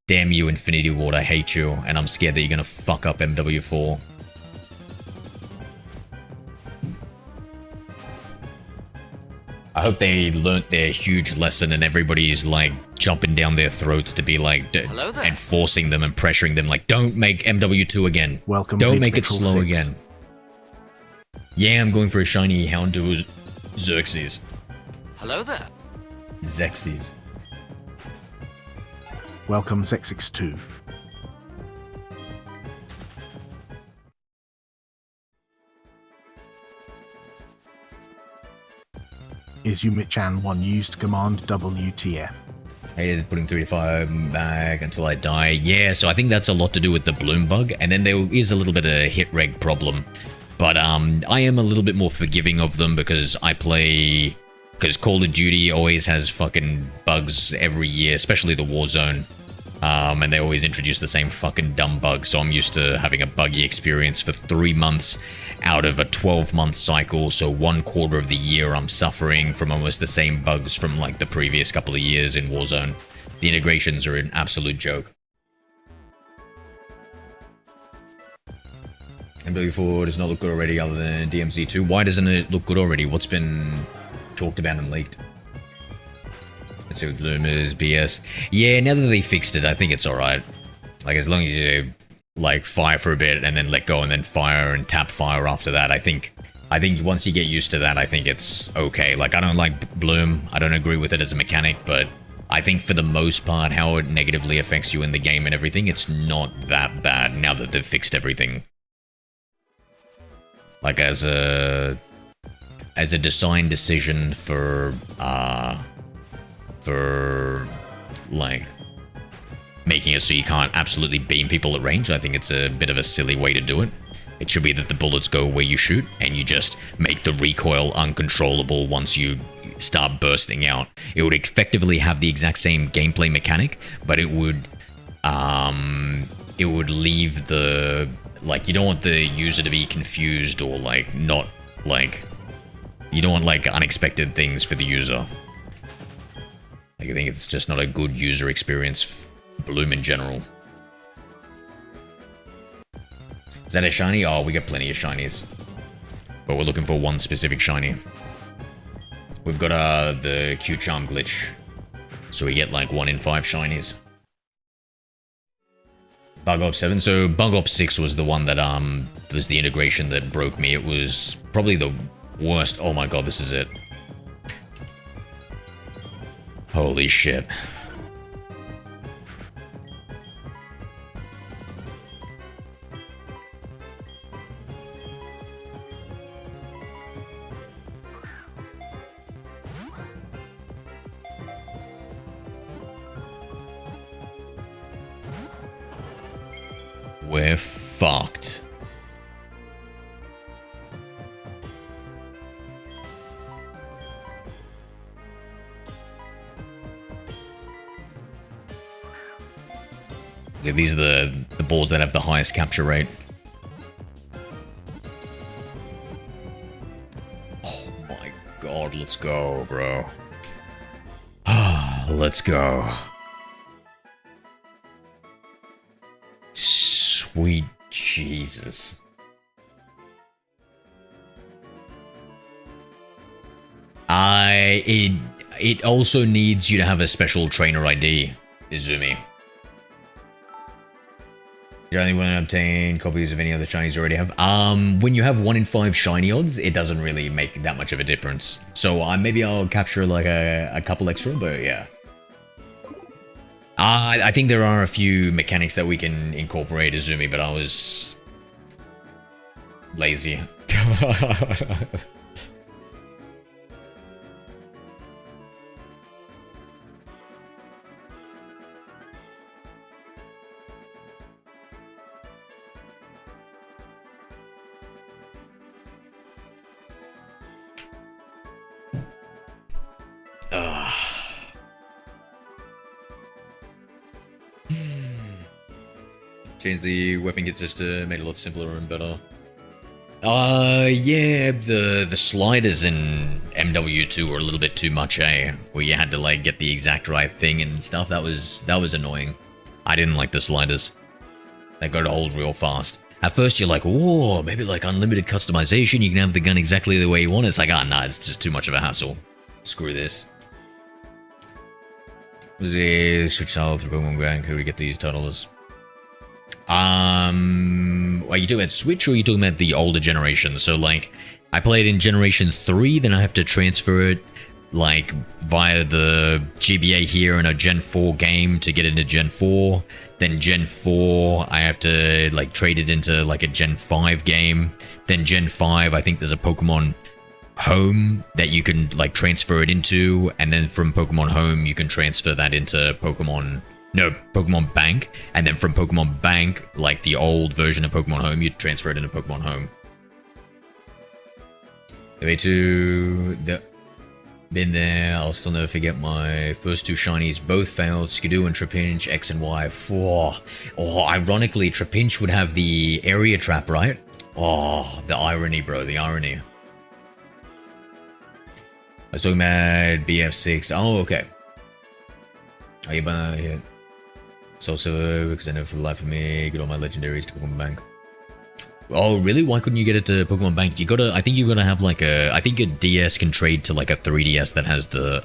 damn you, Infinity Ward, I hate you, and I'm scared that you're going to fuck up MW4. I hope they learnt their huge lesson and everybody's like jumping down their throats to be like and forcing them and pressuring them like, don't make MW2 again. Welcome. Don't make it slow 6. again. Yeah, I'm going for a shiny Houndour Xerxes. Hello there. Xerxes. Welcome Z62. Is Yumichan 1 used command WTF? Hated putting 3 to 5 back until I die. Yeah, so I think that's a lot to do with the bloom bug, and then there is a little bit of a hit reg problem. But I am a little bit more forgiving of them because because Call of Duty always has fucking bugs every year, especially the Warzone. And they always introduce the same fucking dumb bugs, so I'm used to having a buggy experience for 3 months out of a 12-month cycle, so 1/4 of the year I'm suffering from almost the same bugs from like the previous couple of years in Warzone. The integrations are an absolute joke. MW4 does not look good already other than DMZ2. Why doesn't it look good already? What's been talked about and leaked? Let's see what Bloom is, BS. Yeah, now that they fixed it, I think it's alright. Like, as long as you, like, fire for a bit and then let go and then fire and tap fire after that, I think once you get used to that, I think it's okay. Like, I don't like Bloom. I don't agree with it as a mechanic, but I think for the most part, how it negatively affects you in the game and everything, it's not that bad now that they've fixed everything. Like, as a design decision for like making it so you can't absolutely beam people at range, I think it's a bit of a silly way to do it. It should be that the bullets go where you shoot and you just make the recoil uncontrollable once you start bursting out. It would effectively have the exact same gameplay mechanic, but it would leave the, like, you don't want the user to be confused or like not, like, you don't want like unexpected things for the user. Like, I think it's just not a good user experience bloom in general. Is that a shiny? Oh, we got plenty of shinies. But we're looking for one specific shiny. We've got the Q Charm glitch. So we get like 1 in 5 shinies. Bug Op 7. So Bug Op 6 was the one that was the integration that broke me. It was probably the worst. Oh my god, this is it. Holy shit. We're fucked. Yeah, these are the balls that have the highest capture rate. Oh my god, let's go, bro. Let's go. Sweet Jesus. It also needs you to have a special trainer ID, Izumi. You only want to obtain copies of any other shinies you already have. When you have 1 in 5 shiny odds, it doesn't really make that much of a difference. So maybe I'll capture like a couple extra, but yeah. I think there are a few mechanics that we can incorporate, Izumi, but I was lazy. Change the weapon kit system, made it a lot simpler and better. Yeah, the sliders in MW2 were a little bit too much, eh? Where you had to like get the exact right thing and stuff. That was annoying. I didn't like the sliders. They got old real fast. At first you're like, whoa, maybe like unlimited customization, you can have the gun exactly the way you want. It's like, ah, nah, it's just too much of a hassle. Screw this. Switch style through Pokémon Bank. Who do we get these turtles? Are you talking about Switch or are you talking about the older generation? So like, I played in Generation 3, then I have to transfer it like via the GBA here in a Gen 4 game to get into Gen 4. Then Gen 4, I have to like trade it into like a Gen 5 game. Then Gen 5, I think there's a Pokemon Home that you can like transfer it into, and then from Pokemon Home you can transfer that into Pokemon Bank, and then from Pokemon Bank, like the old version of Pokemon Home, you transfer it into Pokemon Home. Been there. I'll still never forget my first 2 shinies. Both failed. Skidoo and Trapinch, X and Y. Oh, ironically, Trapinch would have the area trap, right? Oh, the irony, bro. The irony. I was talking about BF6. Oh, okay. Are you by here? So because I never for the life of me get all my legendaries to Pokemon Bank. Oh, really? Why couldn't you get it to Pokemon Bank? You gotta, I think you're gonna have like I think a DS can trade to like a 3DS that has the,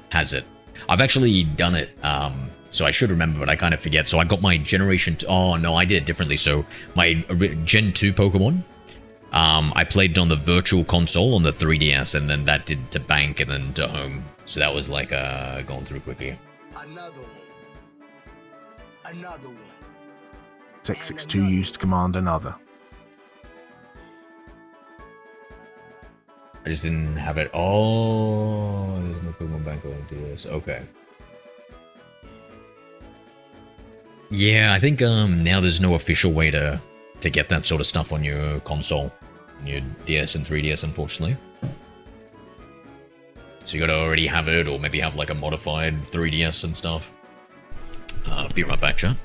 has it. I've actually done it, so I should remember, but I kind of forget. So I got my Generation, oh no, I did it differently. So my Gen 2 Pokemon, I played it on the Virtual Console on the 3DS, and then that did to Bank and then to Home. So that was like, going through quickly. Another one. Another one. 662 used command another. I just didn't have it. Oh, there's no Pokemon Bank on DS. Okay. Yeah, I think now there's no official way to get that sort of stuff on your console, on your DS and 3DS, unfortunately. So you gotta already have it, or maybe have like a modified 3DS and stuff. Be right back, chat.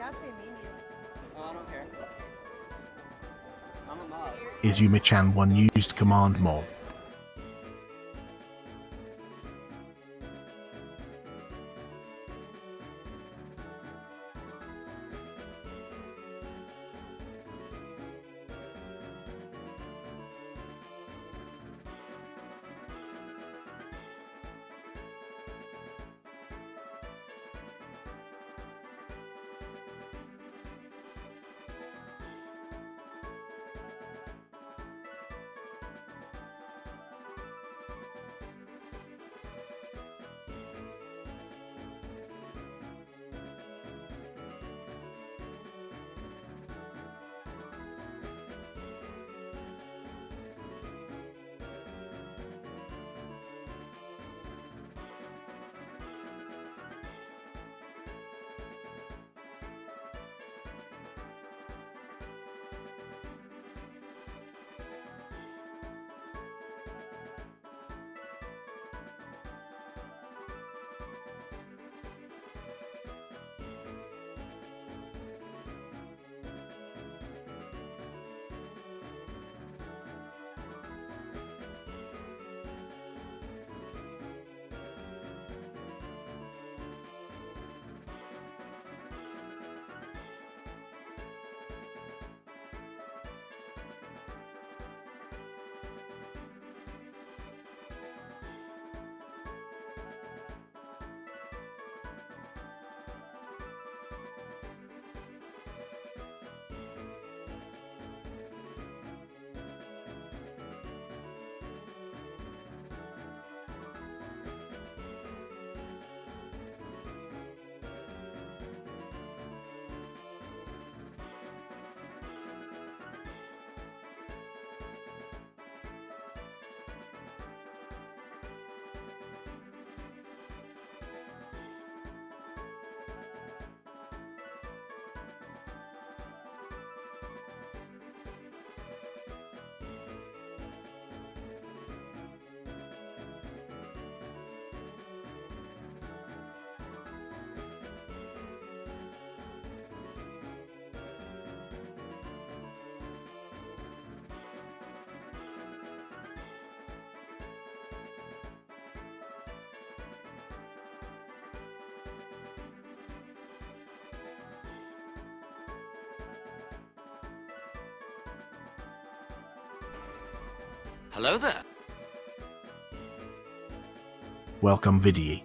Chat's being mean to you. Oh, I don't care. I'm a mod. Is Yumi-chan one used command mob? Hello there. Welcome Vidyi.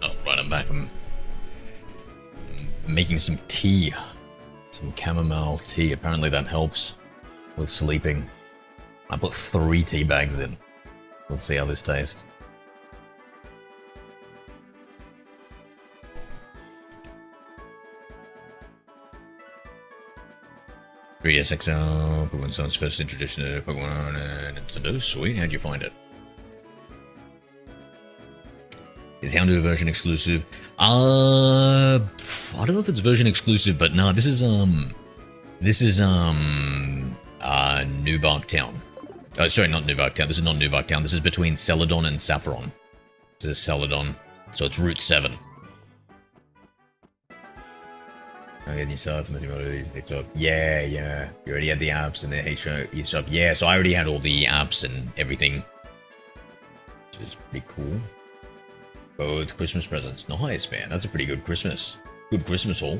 Oh, right, I'm back. I'm making some tea. Some chamomile tea. Apparently that helps with sleeping. I put 3 tea bags in. Let's see how this tastes. XL, Pokemon Sun's first introduction to Pokemon and Nintendo. Sweet, how'd you find it? Is Houndour version exclusive? I don't know if it's version exclusive, but no, this is New Bark Town. Oh, sorry, not New Bark Town. This is not New Bark Town. This is between Celadon and Saffron. This is Celadon, so it's Route 7. I get any stuff from the Yeah, yeah. You already had the apps and the HO stuff. Yeah, so I already had all the apps and everything. So it's pretty cool. Both Christmas presents. Nice, man. That's a pretty good Christmas. Good Christmas haul.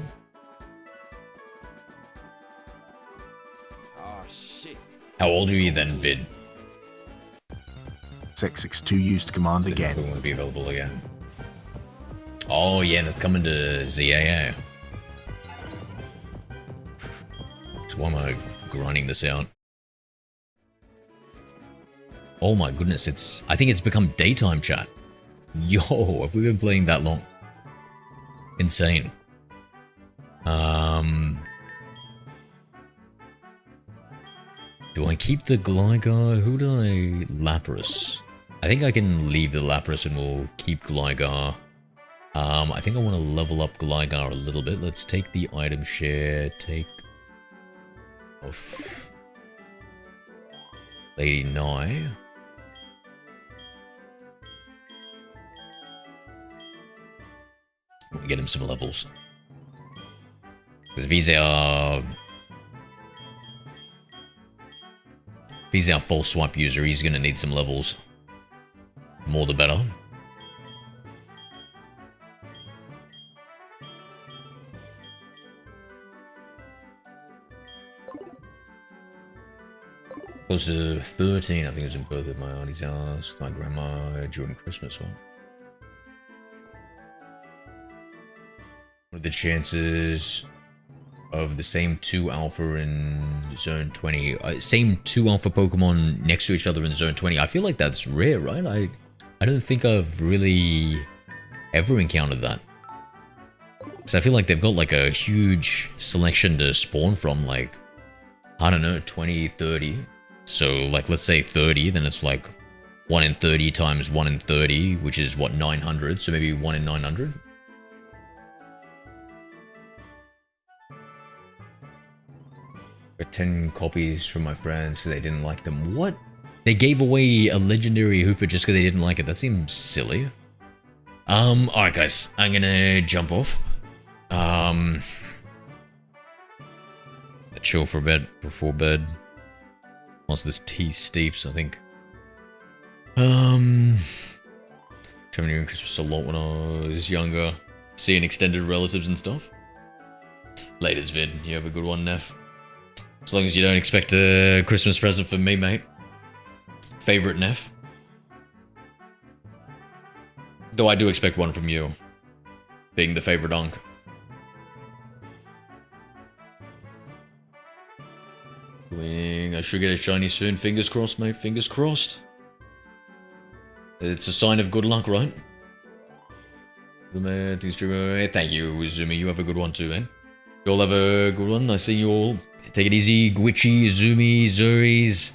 Oh shit. How old are you then, Vid? 662 used command It again. won't be available again. Oh, yeah, that's coming to ZAA. So why am I grinding this out? Oh my goodness, I think it's become daytime chat. Yo, have we been playing that long? Insane. Do I keep the Gligar? Who do I... Lapras. I think I can leave the Lapras and we'll keep Gligar. I think I want to level up Gligar a little bit. Let's take the item share, take off Lady Nye. We'll get him some levels. Because if he's our full swipe user, he's going to need some levels. More the better. Was 13, I think it was in birth at my auntie's house, my grandma during Christmas one. What are the chances of the same 2 alpha in Zone 20? Same 2 alpha Pokemon next to each other in Zone 20? I feel like that's rare, right? I don't think I've really ever encountered that. Because I feel like they've got like a huge selection to spawn from, like, I don't know, 20, 30. So, like, let's say 30, then it's like 1 in 30 times 1 in 30, which is, what, 900? So maybe 1 in 900? Got 10 copies from my friends because they didn't like them. What? They gave away a legendary Hooper just because they didn't like it. That seems silly. Alright guys, I'm gonna jump off. Chill for a bit, before bed. Once this tea steeps, I think. Traveling during Christmas a lot when I was younger. Seeing extended relatives and stuff. Laters, Vid. You have a good one, Neff. As long as you don't expect a Christmas present from me, mate. Favorite Neff. Though I do expect one from you. Being the favorite unk. I should get a shiny soon. Fingers crossed, mate. Fingers crossed. It's a sign of good luck, right? Thank you, Zumi. You have a good one too, man. You all have a good one. I see you all. Take it easy. Gwitchy, Zumi, Zuris,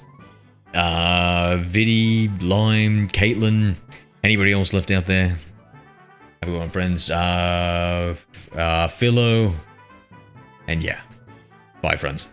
Vidi, Lime, Caitlin, anybody else left out there. Have a good one, friends. Philo. And yeah. Bye, friends.